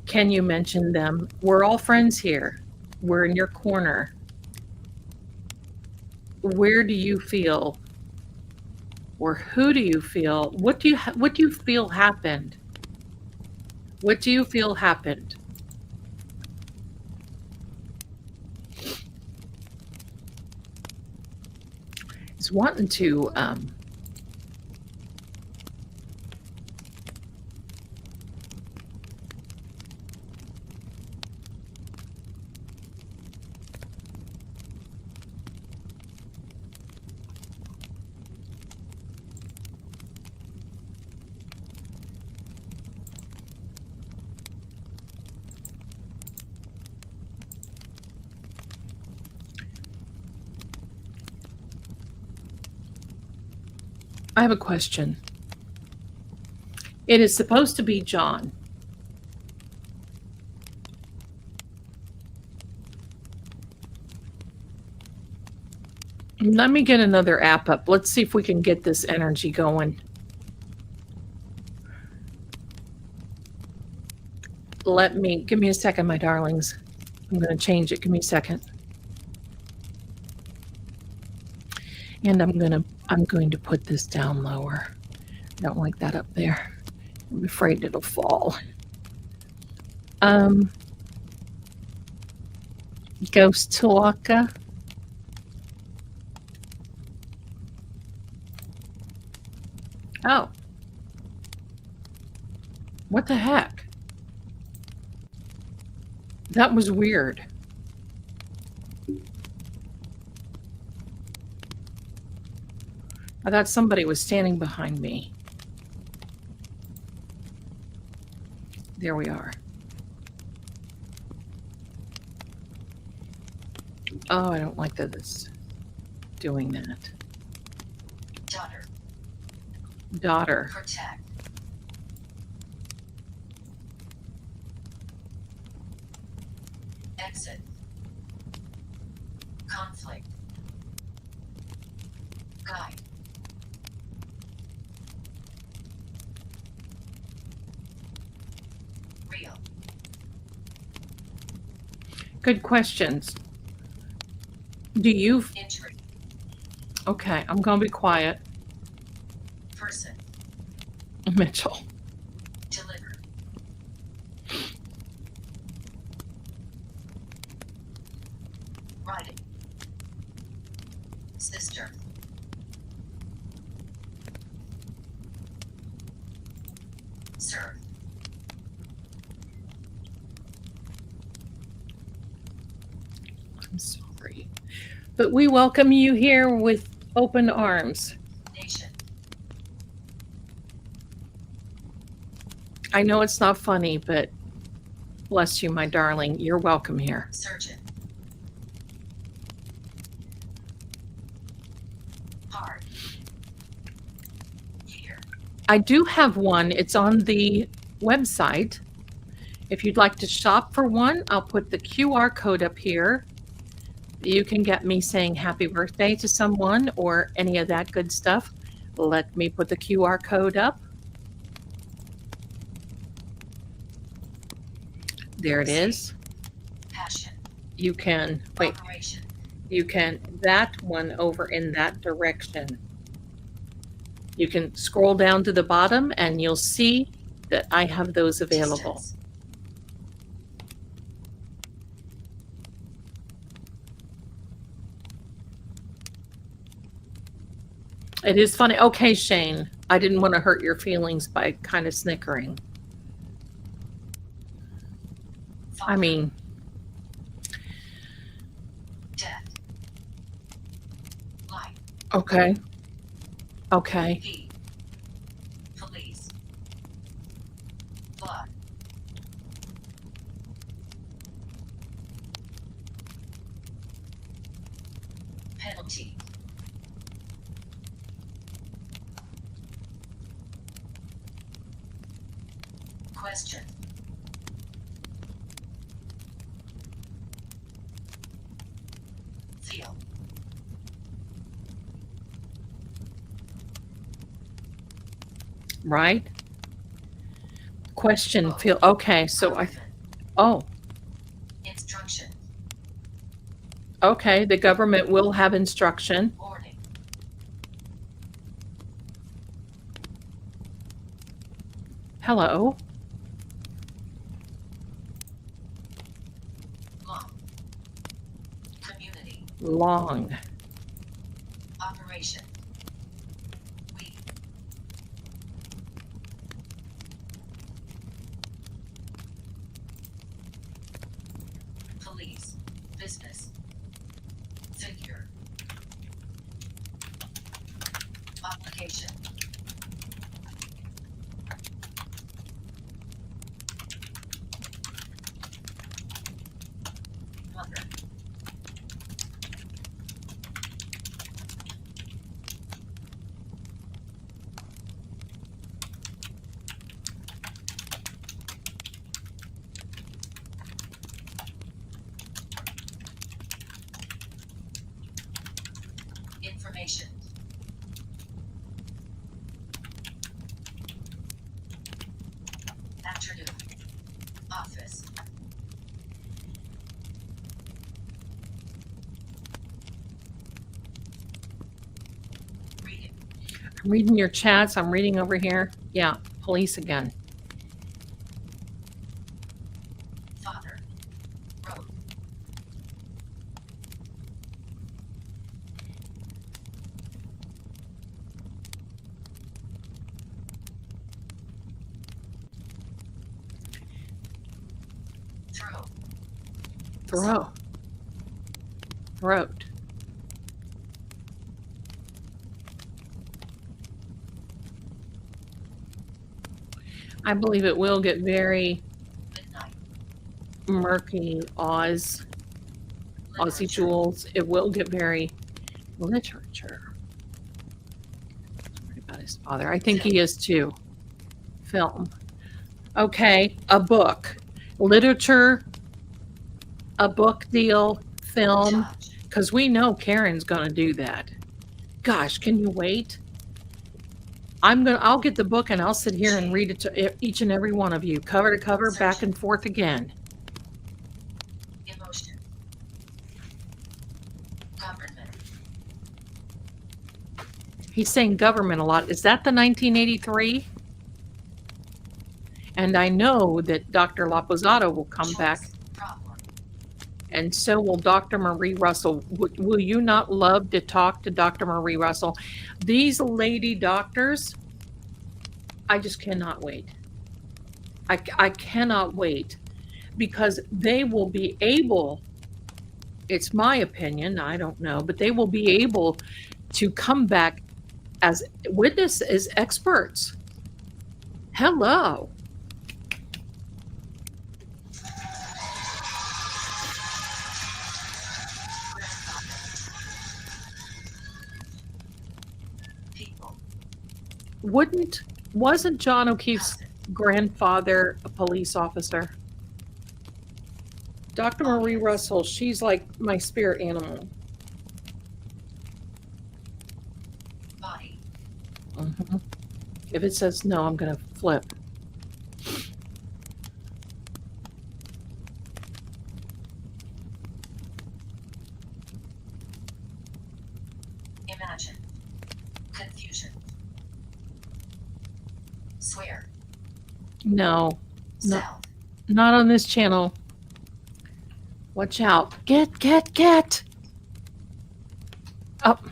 Can you mention them? We're all friends here. We're in your corner. Where do you feel, or who do you feel? What do you feel happened? What do you feel happened? It's wanting to I have a question. It is supposed to be John. Let me get another app up. Let's see if we can get this energy going. Give me a second, my darlings. I'm going to change it. Give me a second. And I'm going to put this down lower. I don't like that up there. I'm afraid it'll fall. Ghost Talker. Oh. What the heck? That was weird. I thought somebody was standing behind me. There we are. Oh, I don't like that it's doing that. Daughter. Protect. Exit. Conflict. Guide. Real. Good questions. Do you... Entry. Okay, I'm going to be quiet. Person. Mitchell. Deliver. Writing. Sister. Serve. I'm sorry. But we welcome you here with open arms. Nation. I know it's not funny, but bless you, my darling. You're welcome here. Surgeon. Hard. Here. I do have one. It's on the website. If you'd like to shop for one, I'll put the QR code up here. You can get me saying happy birthday to someone or any of that good stuff. Let me put the QR code up. There it is. Passion. You can, wait, Operation. you can, that one over in that direction. You can scroll down to the bottom and you'll see that I have those available. Distance. It is funny. Okay, Shane, I didn't want to hurt your feelings by kind of snickering. I Father. mean, Death. Life. okay. Okay. V. Police. Blood. Penalty. Question. Feel. Right? Question, feel, okay, so I, oh, Instruction. okay, the government will have instruction. Warning. Hello. Long. Community. Long. Operation. Weak. Police. Business. Figure. Application. Mother. Information. Afternoon. Office. Reading. I'm reading your chats. I'm reading over here. Yeah, police again. Father. Road. Throw. Throat. Throat. I believe it will get very Midnight. murky, Aussie Literature. Jules. It will get very literature. Sorry about his father. I think he is too. Film. Okay, a book. Literature, a book deal, film, Judge. because we know Karen's going to do that. Gosh, can you wait? I'll get the book and I'll sit here and read it to each and every one of you, cover to cover, back and forth again. Emotion. Government. He's saying government a lot. Is that the 1983? And I know that Dr. Laposado will come back, Choice. Problem. and so will Dr. Marie Russell. Will you not love to talk to Dr. Marie Russell? These lady doctors, I just cannot wait. I cannot wait, because they will be able, it's my opinion, I don't know, but they will be able to come back as witness, as experts. Hello. People. Wasn't John O'Keefe's Cousin. grandfather a police officer? Dr. Marie Russell, she's like my spirit animal. Body. Mhm. If it says no, I'm going to flip. Imagine. Confusion. Swear. No, No. South. not on this channel. Watch out. Get. Up.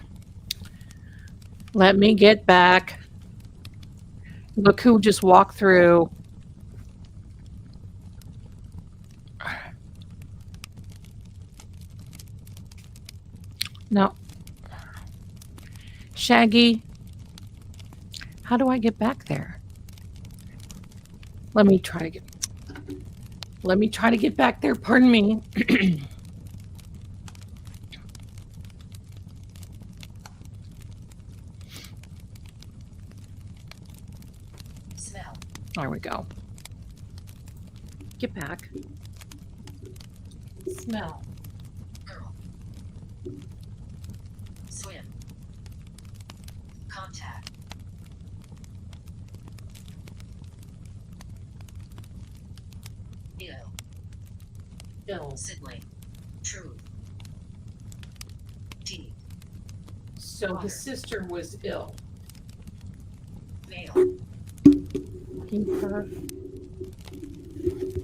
Let me get back. Look who just walked through. No. Shaggy. How do I get back there? Let me try to get back there. Pardon me. Smell. There we go. Get back. Smell. Girl. Swim. Contact. Ill. Ill. Sibling. Truth. Deep. So Water. his sister was ill. Male. Keep her.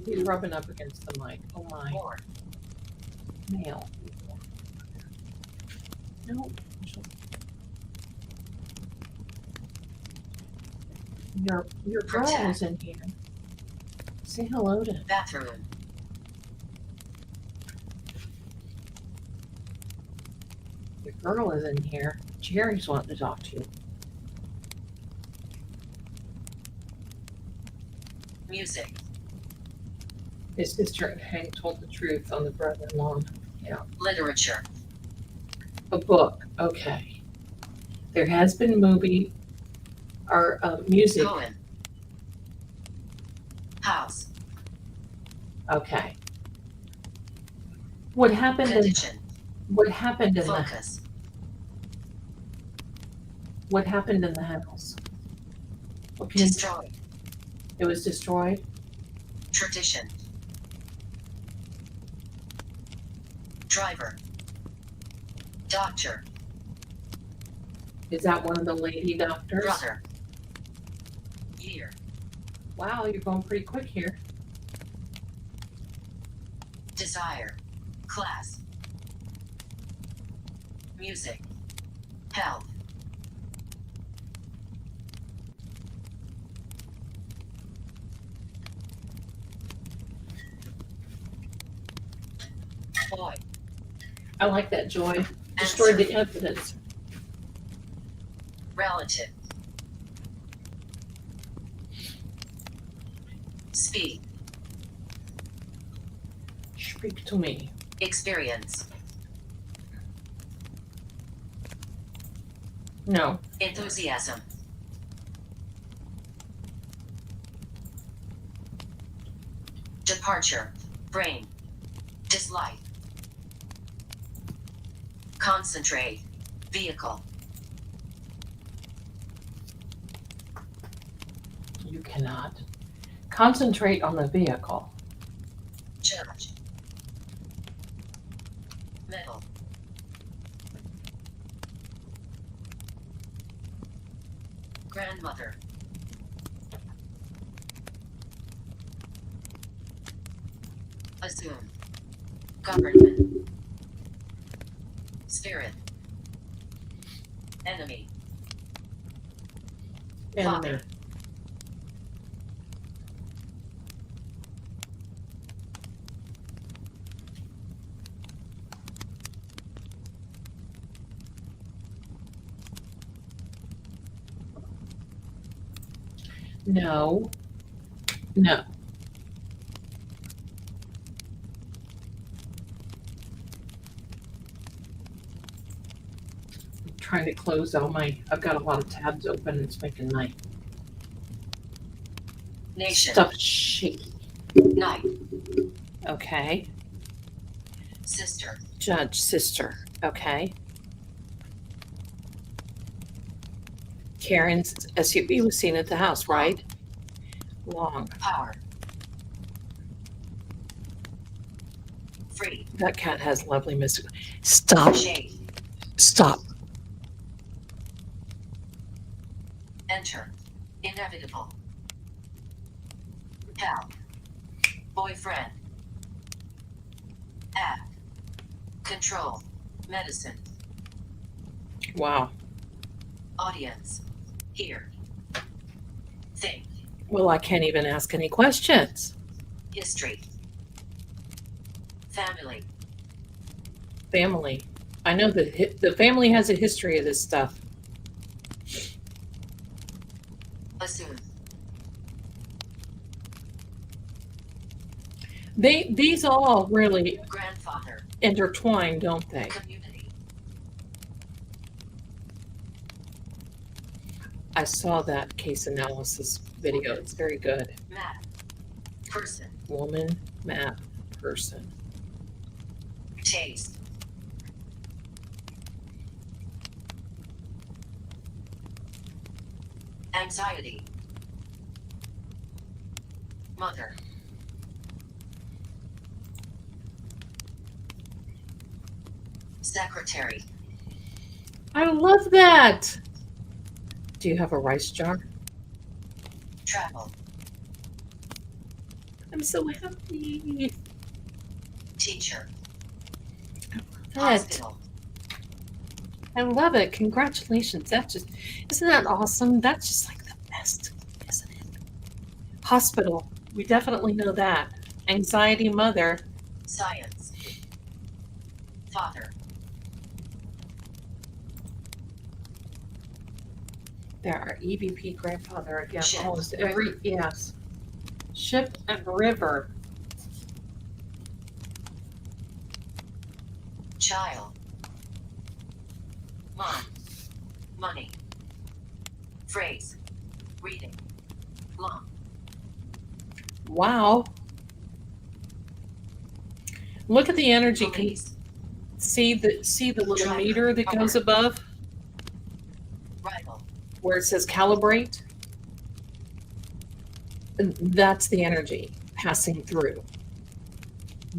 He's rubbing up against the mic. Oh my. More. Male. No. Your girl Protect. is in here. Say hello to Bathroom. your girl is in here. Jerry's wanting to talk to you. Music. His sister and Hank told the truth on the brother-in-law. Literature. A book. Okay. There has been movie or music. Cohen. House. Okay. What happened in Condition. what happened in the Focus. what happened in the house? What can you, Destroy. it was destroyed? Tradition. Driver. Doctor. Is that one of the lady doctors? Brother. Year. Wow, you're going pretty quick here. Desire. Class. Music. Health. Boy. I like that, Joy. Destroyed the evidence. Relative. Speak. Speak to me. Experience. No. Enthusiasm. Departure. Brain. Dislike. Concentrate. Vehicle. You cannot. Concentrate on the vehicle. Judge. Metal. Grandmother. Assume. Government. Spirit. Enemy. Enemy. Father. No. No. I'm trying to close I've got a lot of tabs open. It's making my Nation. stuff shaky. Night. Okay. Sister. Judge, sister. Okay. Karen's SUV was seen at the house, right? Long. Power. Free. That cat has lovely mystical. Stop. Shade. Stop. Enter. Inevitable. Pal. Boyfriend. Act. Control. Medicine. Wow. Audience. Hear. Think. Well, I can't even ask any questions. History. Family. Family. I know that the family has a history of this stuff. Assume. These all really Grandfather. intertwine, don't they? Community. I saw that case analysis video. It's very good. Map. Person. Woman, map, person. Taste. Anxiety. Mother. Secretary. I love that. Do you have a rice jar? Travel. I'm so happy. Teacher. That. Hospital. I love it. Congratulations. Isn't that awesome? That's just like the best, isn't it? Hospital. We definitely know that. Anxiety mother. Science. Father. There are EVP grandfather again. Ship, Almost every, yes. Ship and river. Child. Mom. Money. Phrase. Reading. Long. Wow. Look at the energy. Can you Police. see the little Driver. meter that goes above Rival. where it says calibrate? And that's the energy passing through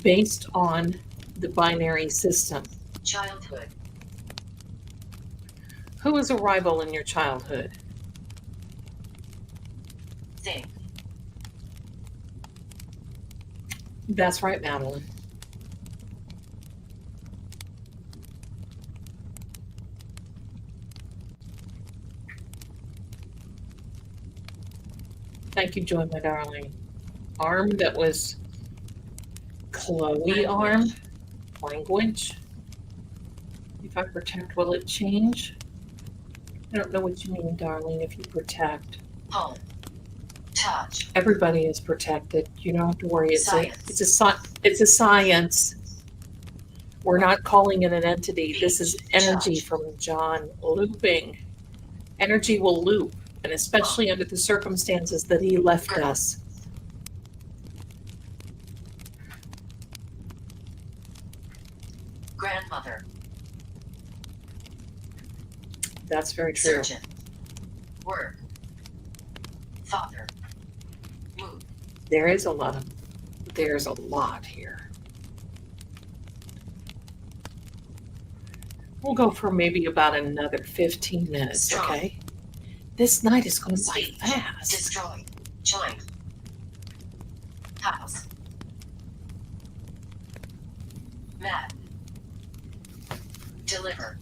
based on the binary system. Childhood. Who was a rival in your childhood? Think. That's right, Madeline. Thank you, Joy, my darling. Arm that was Chloe arm. Language. If I protect, will it change? I don't know what you mean, darling, if you protect. Home. Touch. Everybody is protected. You don't have to worry. Science. It's a science. We're not calling it an entity. This is energy Touch. from John looping. Energy will loop, and especially under the circumstances that he left us. Grandmother. That's very true. Surgeon. Work. Father. Move. There's a lot here. We'll go for maybe about another 15 minutes, Strong. okay? This night is going by Speech. fast. Destroy. Join. House. Map. Deliver.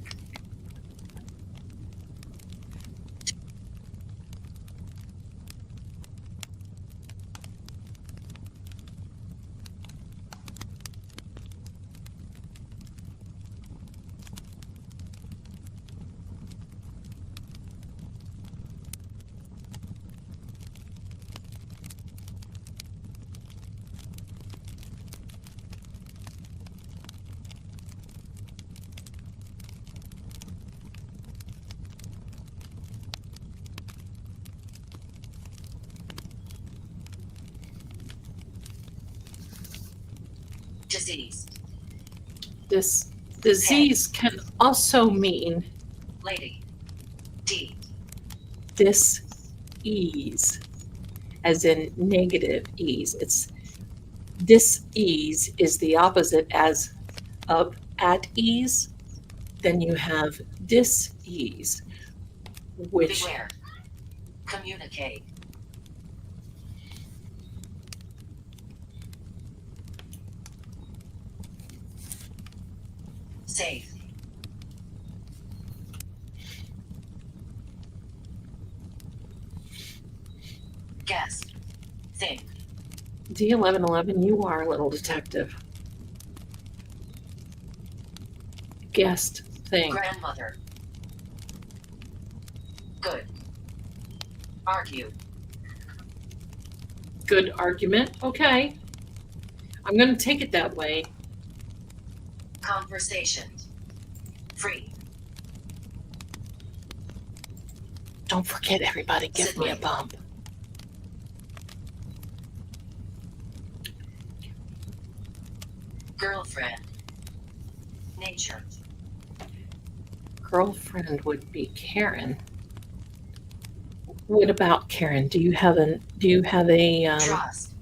Disease. This disease can also mean Lady. D. dis-ease, as in negative ease. It's dis-ease is the opposite as of at ease. Then you have dis-ease, which Beware. Communicate. Save. Guess. Think. D1111, you are a little detective. Guest thing. Grandmother. Good. Argue. Good argument. Okay. I'm going to take it that way. Conversation. Free. Don't forget, everybody, give me a Sibling. bump. Girlfriend. Nature. Girlfriend would be Karen. What about Karen? Do you have a Trust.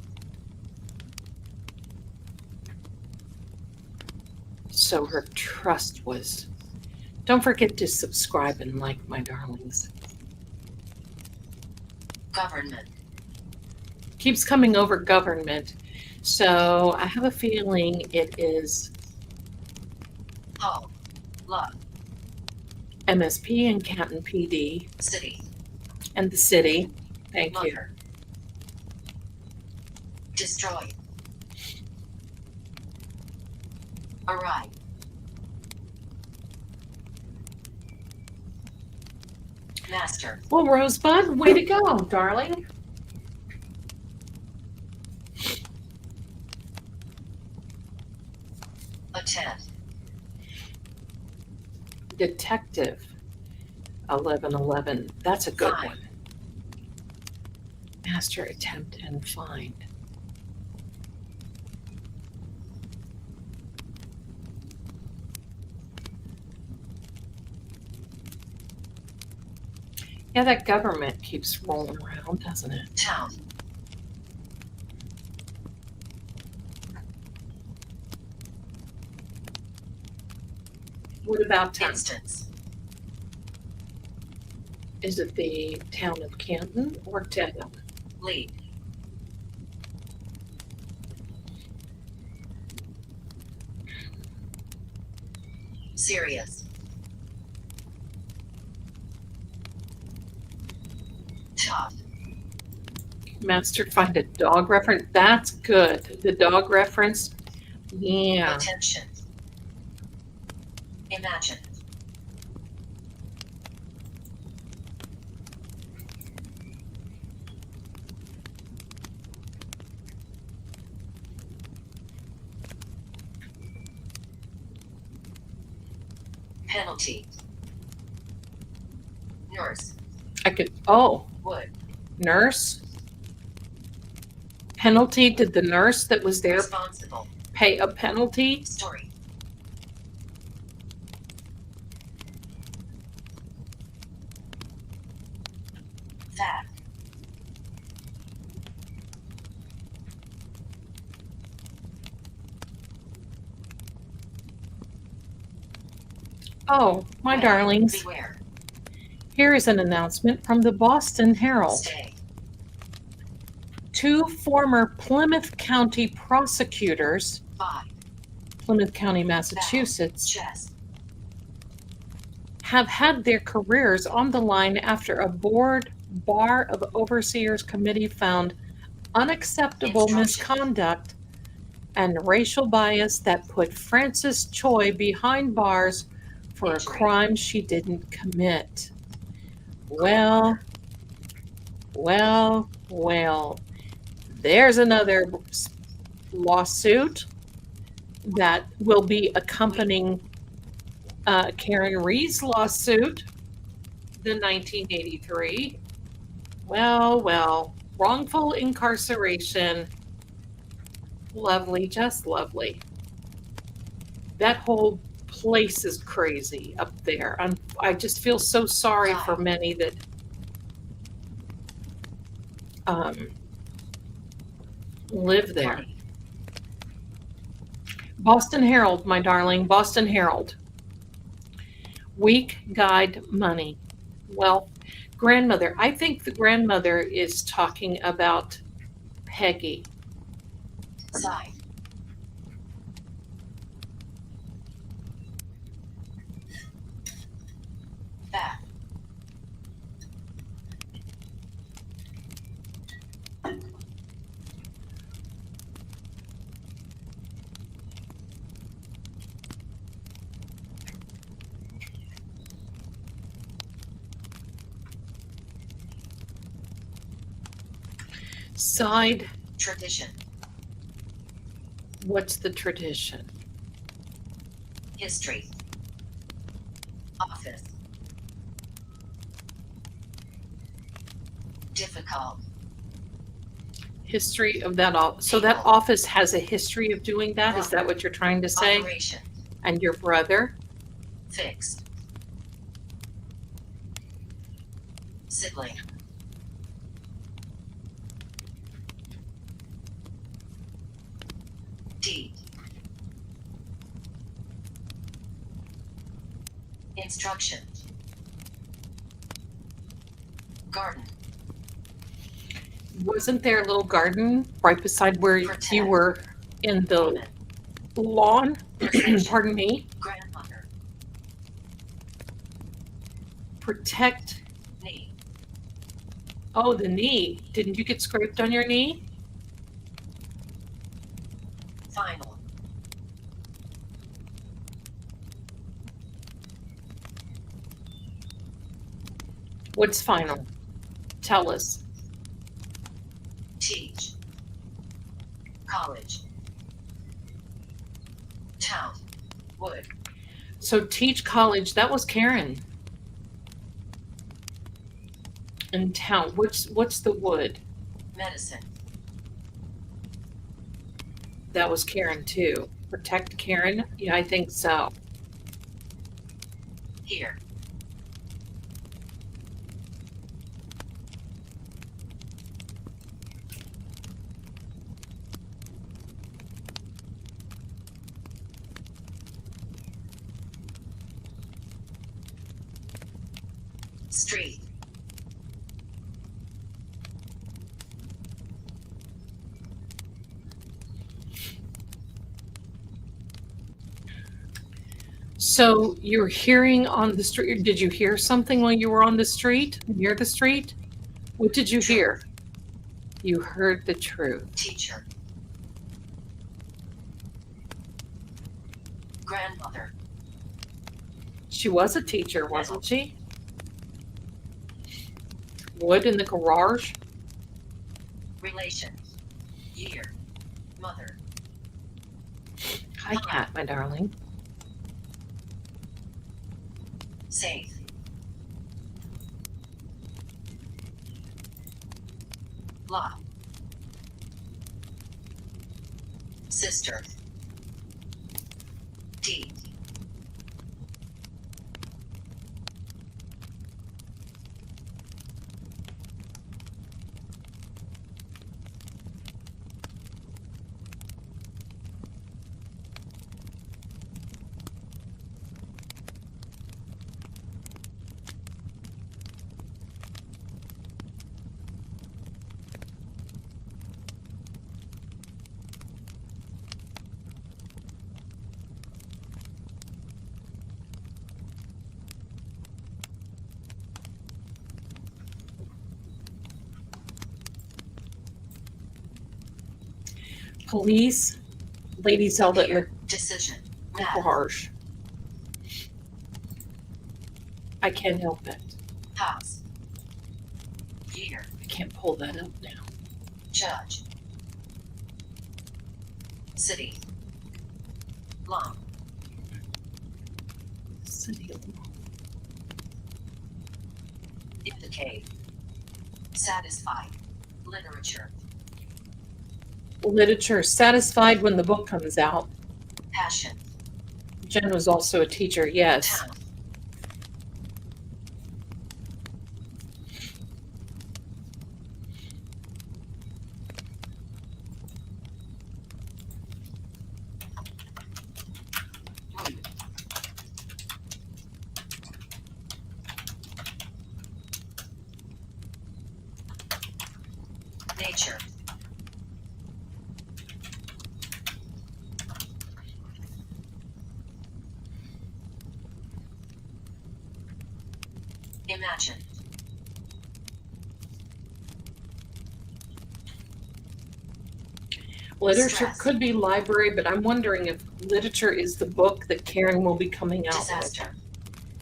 so her trust was. Don't forget to subscribe and like, my darlings. Government. Keeps coming over government. So I have a feeling it is Home. Love. MSP and Canton PD City. and the city. Thank you. Mother. Destroy. Arrive. Master. Well, Rosebud, way to go, darling. Attend. Detective 1111. That's a good Find. one. Master, attempt, and find. Yeah, that government keeps rolling around, doesn't it? Town. What about town? Instance. Is it the town of Canton or Dedham? Lead. Serious. Tough. Master, find a dog reference. That's good. The dog reference. Yeah. Attention. Imagine. Penalty. Nurse. I could. Oh, Would. nurse. Penalty. Did the nurse that was there Responsible. pay a penalty? Story. Fact. Oh, my darlings. Beware. Here is an announcement from the Boston Herald. Stay. 2 former Plymouth County prosecutors, By. Plymouth County, Massachusetts, Chest. have had their careers on the line after a board Bar of Overseers committee found unacceptable Instruction. misconduct and racial bias that put Frances Choi behind bars for a Injury. crime she didn't commit. Well, there's another lawsuit that will be accompanying Karen Reed's lawsuit, the 1983. Well, wrongful incarceration. Lovely, just lovely. That whole place is crazy up there. I just feel so sorry for many that live there. Money. Boston Herald, my darling, Boston Herald. Weak guide money. Well, grandmother, I think the grandmother is talking about Peggy. Side. Side, Tradition. what's the tradition? History. Office. Difficult. History of that so that office has a history of doing that? Is that what you're trying to say? Operation. And your brother? Fixed. Sibling. Deed. Instruction. Garden. Wasn't there a little garden right beside where Protect. you were in the Woman. lawn? Possession. Pardon me? Grandmother. Protect. Knee. Oh, the knee. Didn't you get scraped on your knee? Final. What's final? Tell us. Teach. College. Town. Wood. So teach college, that was Karen. In town, what's the wood? Medicine. That was Karen too. Protect Karen? Yeah, I think so. Here. Street. So you're hearing on the street, did you hear something while you were on the street, near the street? What did you hear? You heard the truth. Teacher. Grandmother. She was a teacher, wasn't she? Wood in the garage? Relation. Year. Mother. Hi, Cat, my darling. Safe. Law. Sister. Deed. Police, Lady Zelda in Here. Decision. the Matter. garage. I can't help it. House. Year. I can't pull that up now. Judge. City. Long. City of Indicate. Satisfied. Literature. Literature, satisfied when the book comes out. Passion. Jen was also a teacher, yes. Town. Mood. Nature. Imagine. Literature Stress. could be library, but I'm wondering if literature is the book that Karen will be coming out with. Disaster.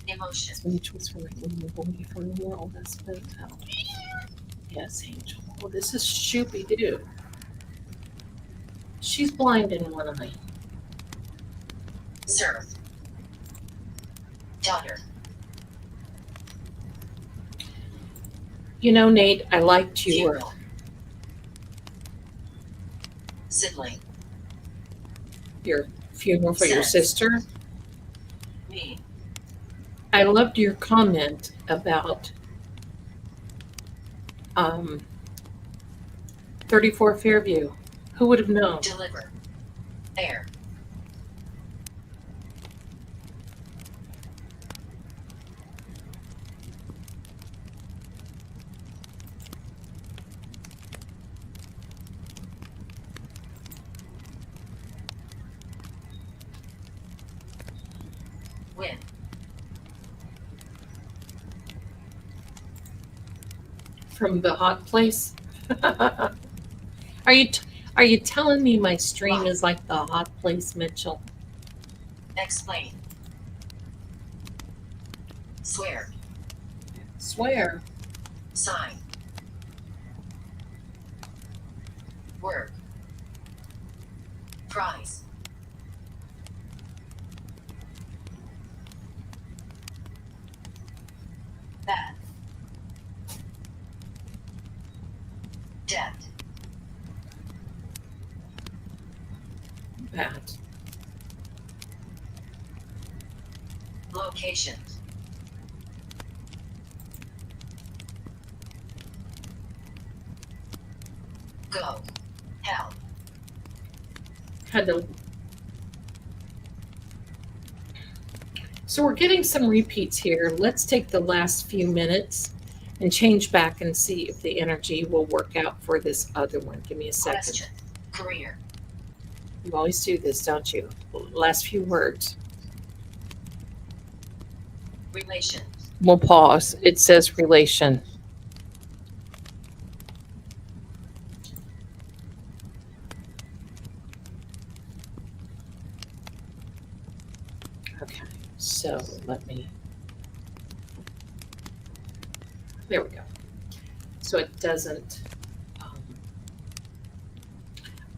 Emotion. Many choice from the away from the world that's built out. Yes, Angel. Well, this is Shoopy Doo. She's blind in one eye. Serve. Daughter. You know, Nate, I liked your Funeral. Sibling. funeral for your Says. sister. Me. I loved your comment about 34 Fairview. Who would have known? Deliver. Air. Win. From the hot place? Are you telling me my stream is like the hot place, Mitchell? Explain. Swear. Swear. Sign. Work. Prize. Bad. Debt. Pat. Location. Go. Help. Had to. So we're getting some repeats here. Let's take the last few minutes and change back and see if the energy will work out for this other one. Give me a second. Question. Career. You always do this, don't you? Last few words. Relation. We'll pause. It says relation. Okay, so let me. There we go. So it doesn't.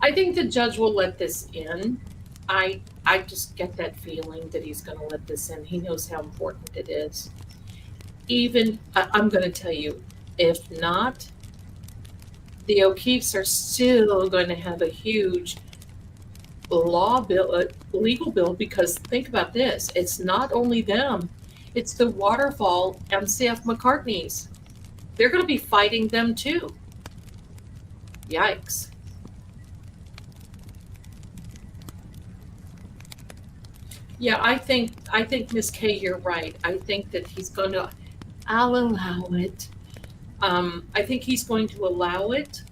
I think the judge will let this in. I just get that feeling that he's going to let this in. He knows how important it is. Even I'm going to tell you, if not, the O'Keefes are still going to have a huge legal bill, because think about this: it's not only them; it's the Waterfall MCF McCartneys. They're going to be fighting them too. Yikes. Yeah, I think Miss K, you're right. I think that he's going to. I'll allow it. I think he's going to allow it,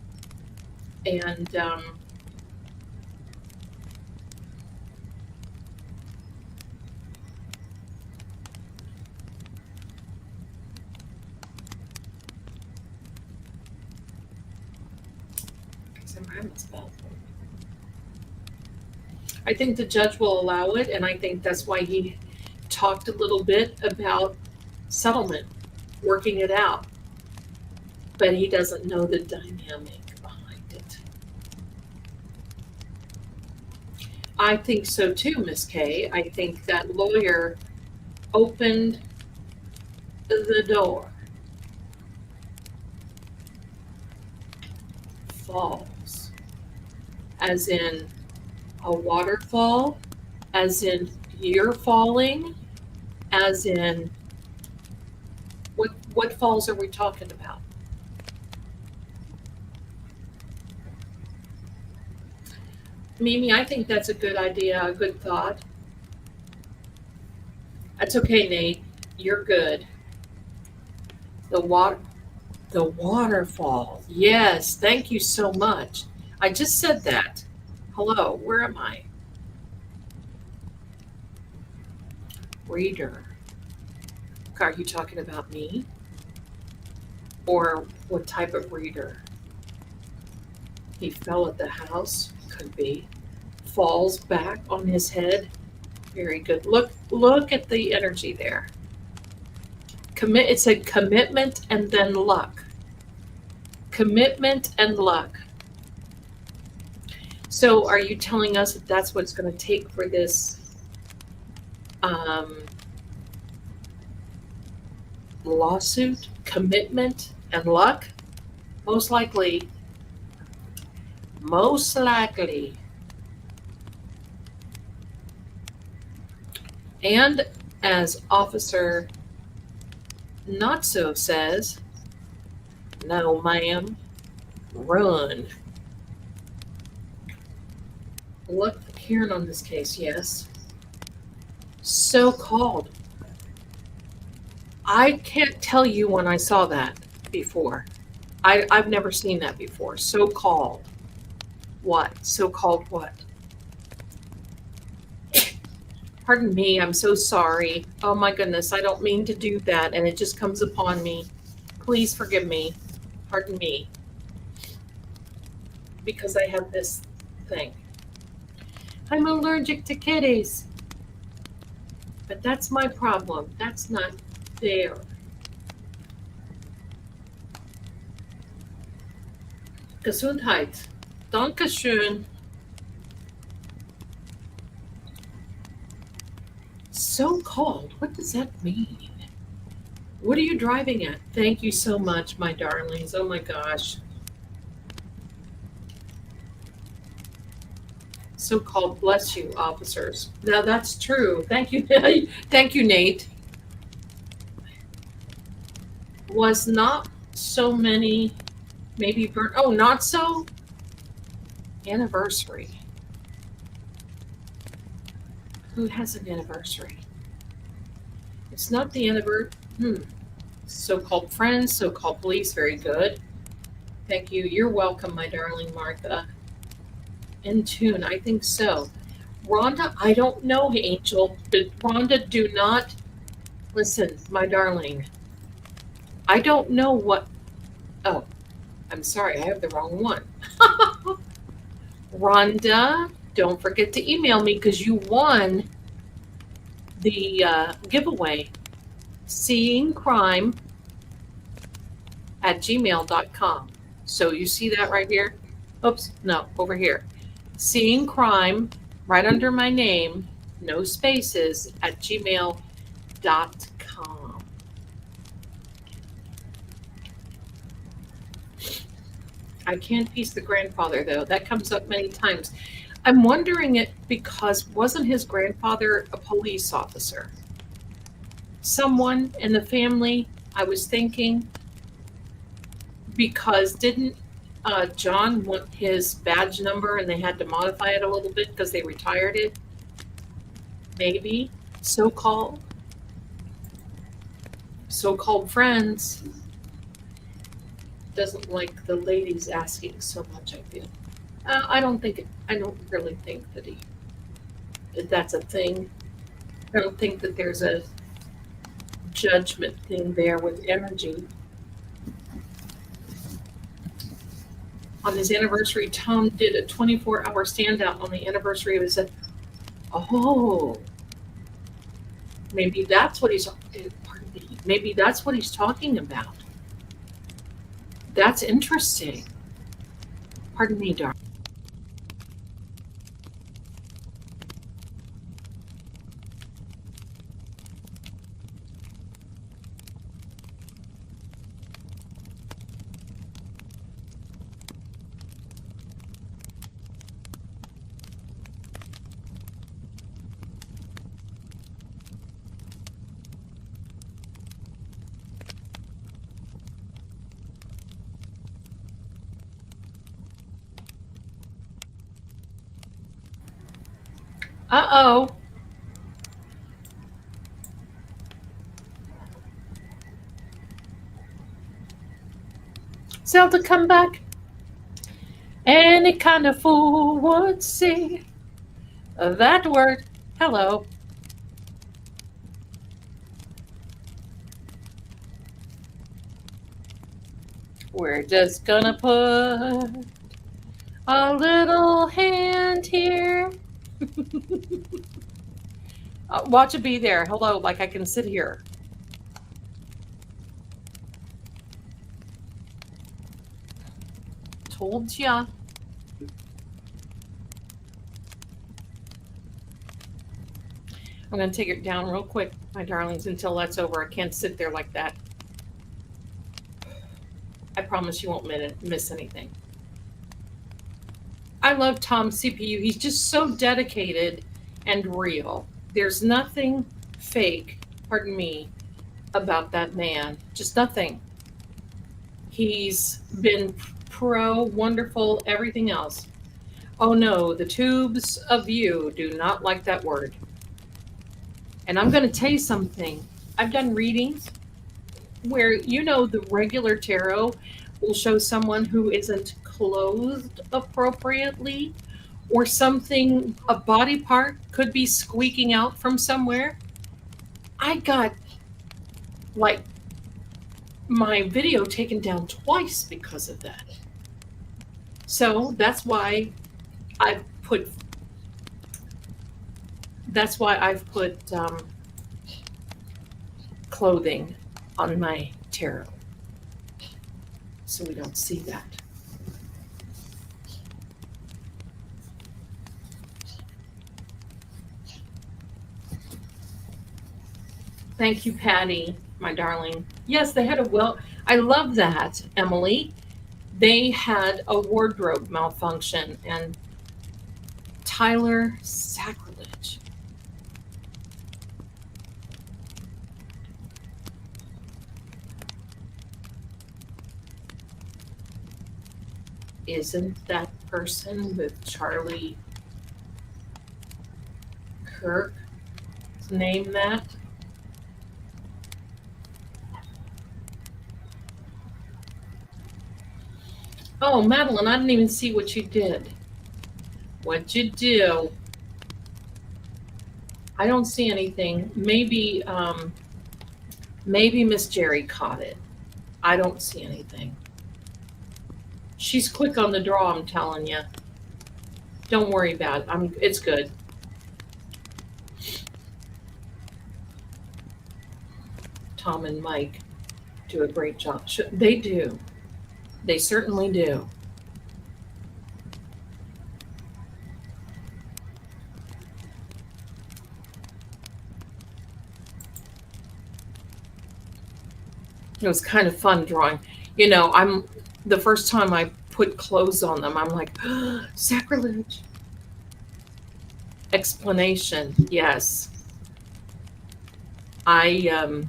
and 'cause environment's bad. I think the judge will allow it, and I think that's why he talked a little bit about settlement, working it out. But he doesn't know the dynamic behind it. I think so too, Miss K. I think that lawyer opened the door. Falls. As in a waterfall, as in you're falling, as in what falls are we talking about? Mimi, I think that's a good idea, a good thought. That's okay, Nate. You're good. The waterfall. Yes, thank you so much. I just said that. Hello, where am I? Reader. Are you talking about me? Or what type of reader? He fell at the house. Could be. Falls back on his head. Very good. Look at the energy there. It said commitment and then luck. Commitment and luck. So are you telling us that that's what it's going to take for this lawsuit? Commitment and luck? Most likely. Most likely. And as Officer Not So says, no, ma'am, run. Look, hearing on this case, yes. So called. I can't tell you when I saw that before. I've never seen that before. So called. What? So called what? Pardon me, I'm so sorry. Oh my goodness, I don't mean to do that, and it just comes upon me. Please forgive me. Pardon me. Because I have this thing. I'm allergic to kitties. But that's my problem. That's not fair. Gesundheit. Dankeschön. So called. What does that mean? What are you driving at? Thank you so much, my darlings. Oh my gosh. So called, bless you, officers. Now that's true. Thank you. Thank you, Nate. Was not so many, maybe burnt. Oh, not so? Anniversary. Who has an anniversary? It's not the anniversary. So-called friends, so-called police. Very good. Thank you. You're welcome, my darling Martha. In tune, I think so. Rhonda, I don't know, Angel, but Rhonda, do not listen, my darling. I don't know what. Oh, I'm sorry, I have the wrong one. Rhonda, don't forget to email me because you won the giveaway. seeingcrime@gmail.com. So you see that right here? Oops, no, over here. Seeing crime, right under my name, no spaces, @gmail.com. I can't piece the grandfather, though. That comes up many times. I'm wondering it because wasn't his grandfather a police officer? Someone in the family, I was thinking, because didn't John want his badge number and they had to modify it a little bit because they retired it? Maybe. So-called friends. Doesn't like the ladies asking so much, I feel. I don't really think that that's a thing. I don't think that there's a judgment thing there with energy. On his anniversary, Tom did a 24-hour standout on the anniversary of his. Oh, maybe that's what he's. Pardon me. Maybe that's what he's talking about. That's interesting. Pardon me, darling. Uh-oh. Zelda, come back. Any kind of fool would see that word. Hello. We're just gonna put a little hand here. Watch it be there. Hello, like I can sit here. told ya. I'm going to take it down real quick, my darlings, until that's over. I can't sit there like that. I promise you won't miss anything. I love Tom's CPU. He's just so dedicated and real. There's nothing fake, pardon me, about that man. Just nothing. He's been pro, wonderful, everything else. Oh no, the tubes of you do not like that word. And I'm going to tell you something. I've done readings where, the regular tarot will show someone who isn't clothed appropriately, or something, a body part could be squeaking out from somewhere. I got like my video taken down twice because of that. So that's why I've put clothing on my tarot, so we don't see that. Thank you, Patty, my darling. Yes, they had I love that, Emily. They had a wardrobe malfunction, and Tyler, sacrilege. Isn't that person with Charlie Kirk's name that? Oh, Madeline, I didn't even see what you did. What'd you do? I don't see anything. Maybe Miss Jerry caught it. I don't see anything. She's quick on the draw, I'm telling you. Don't worry about it. It's good. Tom and Mike do a great job. They do. They certainly do. It was kind of fun drawing. The first time I put clothes on them, I'm like, sacrilege. Explanation, yes. I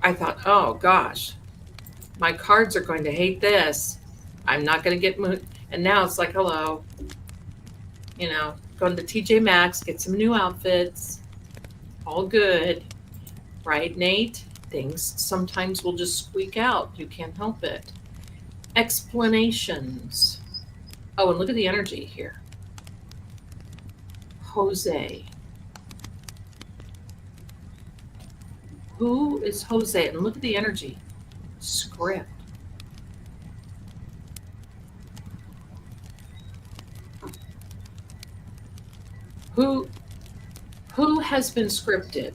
thought, oh gosh, my cards are going to hate this. I'm not going to get moved. And now it's like, hello, going to TJ Maxx, get some new outfits. All good. Right, Nate? Things sometimes will just squeak out. You can't help it. Explanations. Oh, and look at the energy here. Jose. Who is Jose? And look at the energy. Script. Who has been scripted?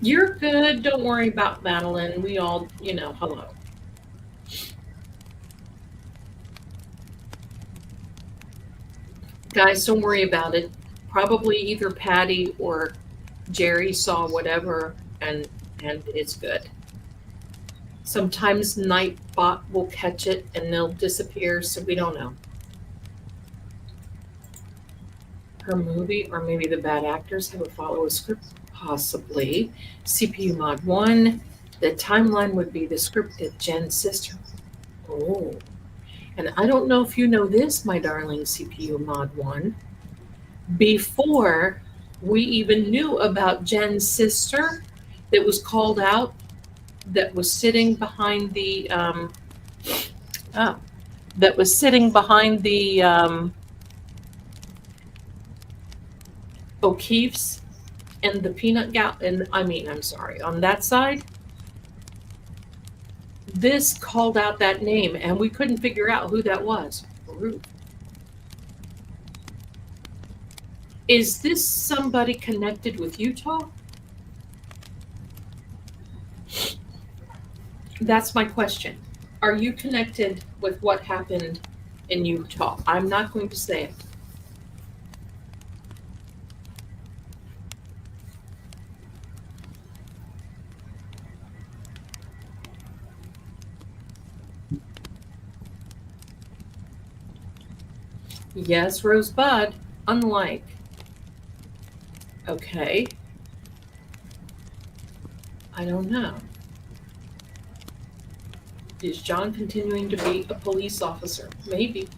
You're good. Don't worry about Madeline. We all, hello. Guys, don't worry about it. Probably either Patty or Jerry saw whatever, and it's good. Sometimes Nightbot will catch it and they'll disappear, so we don't know. Her movie, or maybe the bad actors have a follow a script. Possibly. CPU Mod 1. The timeline would be the scripted Jen's sister. Oh. And I don't know if you know this, my darling CPU Mod 1. Before we even knew about Jen's sister that was called out, that was sitting behind the O'Keefe's and the peanut on that side, this called out that name and we couldn't figure out who that was. Rude. Is this somebody connected with Utah? That's my question. Are you connected with what happened in Utah? I'm not going to say it. Yes, Rosebud. Unlike. Okay. I don't know. Is John continuing to be a police officer? Maybe.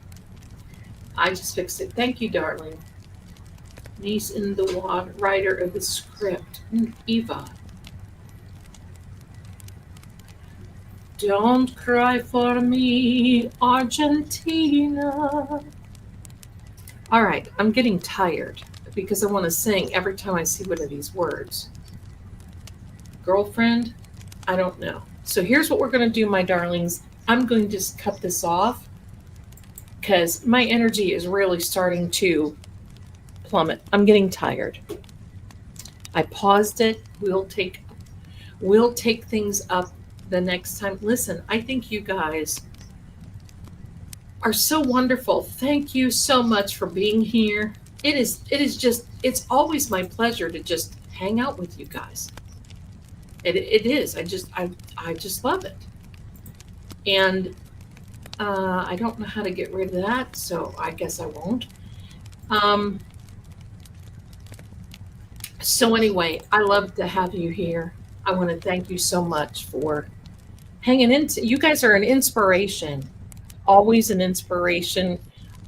I just fixed it. Thank you, darling. Niece in the writer of the script. Eva. Don't cry for me, Argentina. All right, I'm getting tired because I want to sing every time I see one of these words. Girlfriend, I don't know. So here's what we're going to do, my darlings. I'm going to just cut this off because my energy is really starting to plummet. I'm getting tired. I paused it. We'll take things up the next time. Listen, I think you guys are so wonderful. Thank you so much for being here. It's always my pleasure to just hang out with you guys. It is. I just love it. And I don't know how to get rid of that, so I guess I won't. So anyway, I love to have you here. I want to thank you so much for hanging in. You guys are an inspiration. Always an inspiration.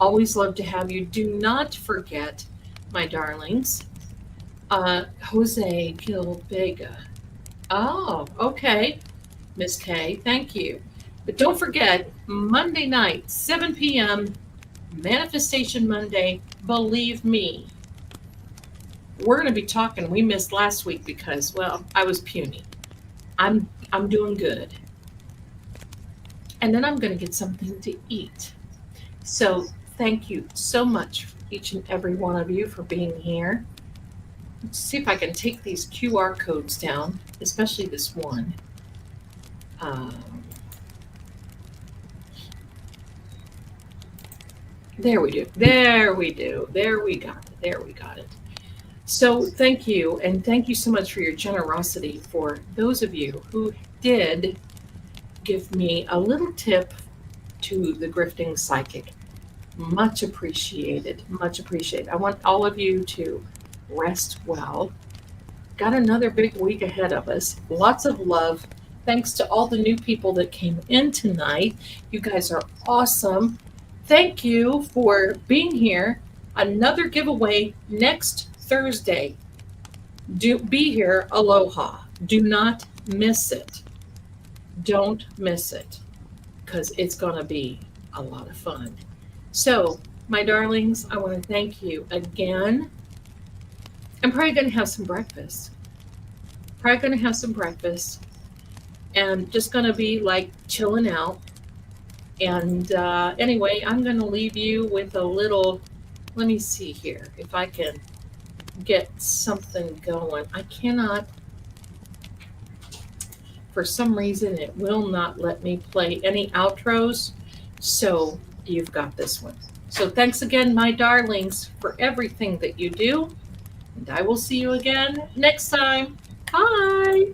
Always love to have you. Do not forget, my darlings, Jose Gilvega. Oh, okay, Miss K. Thank you. But don't forget, Monday night, 7 p.m., Manifestation Monday. Believe me, we're going to be talking. We missed last week because, well, I was puny. I'm doing good. And then I'm going to get something to eat. So thank you so much, each and every one of you, for being here. Let's see if I can take these QR codes down, especially this one. There we do. There we do. There we got it. There we got it. So thank you. And thank you so much for your generosity for those of you who did give me a little tip to the grifting psychic. Much appreciated. Much appreciated. I want all of you to rest well. Got another big week ahead of us. Lots of love. Thanks to all the new people that came in tonight. You guys are awesome. Thank you for being here. Another giveaway next Thursday. Do be here. Aloha. Do not miss it. Don't miss it because it's going to be a lot of fun. So, my darlings, I want to thank you again. I'm probably going to have some breakfast. And just going to be like chilling out. And anyway, I'm going to leave you with a little, let me see here if I can get something going. I cannot, for some reason, it will not let me play any outros. So you've got this one. So thanks again, my darlings, for everything that you do. And I will see you again next time. Bye.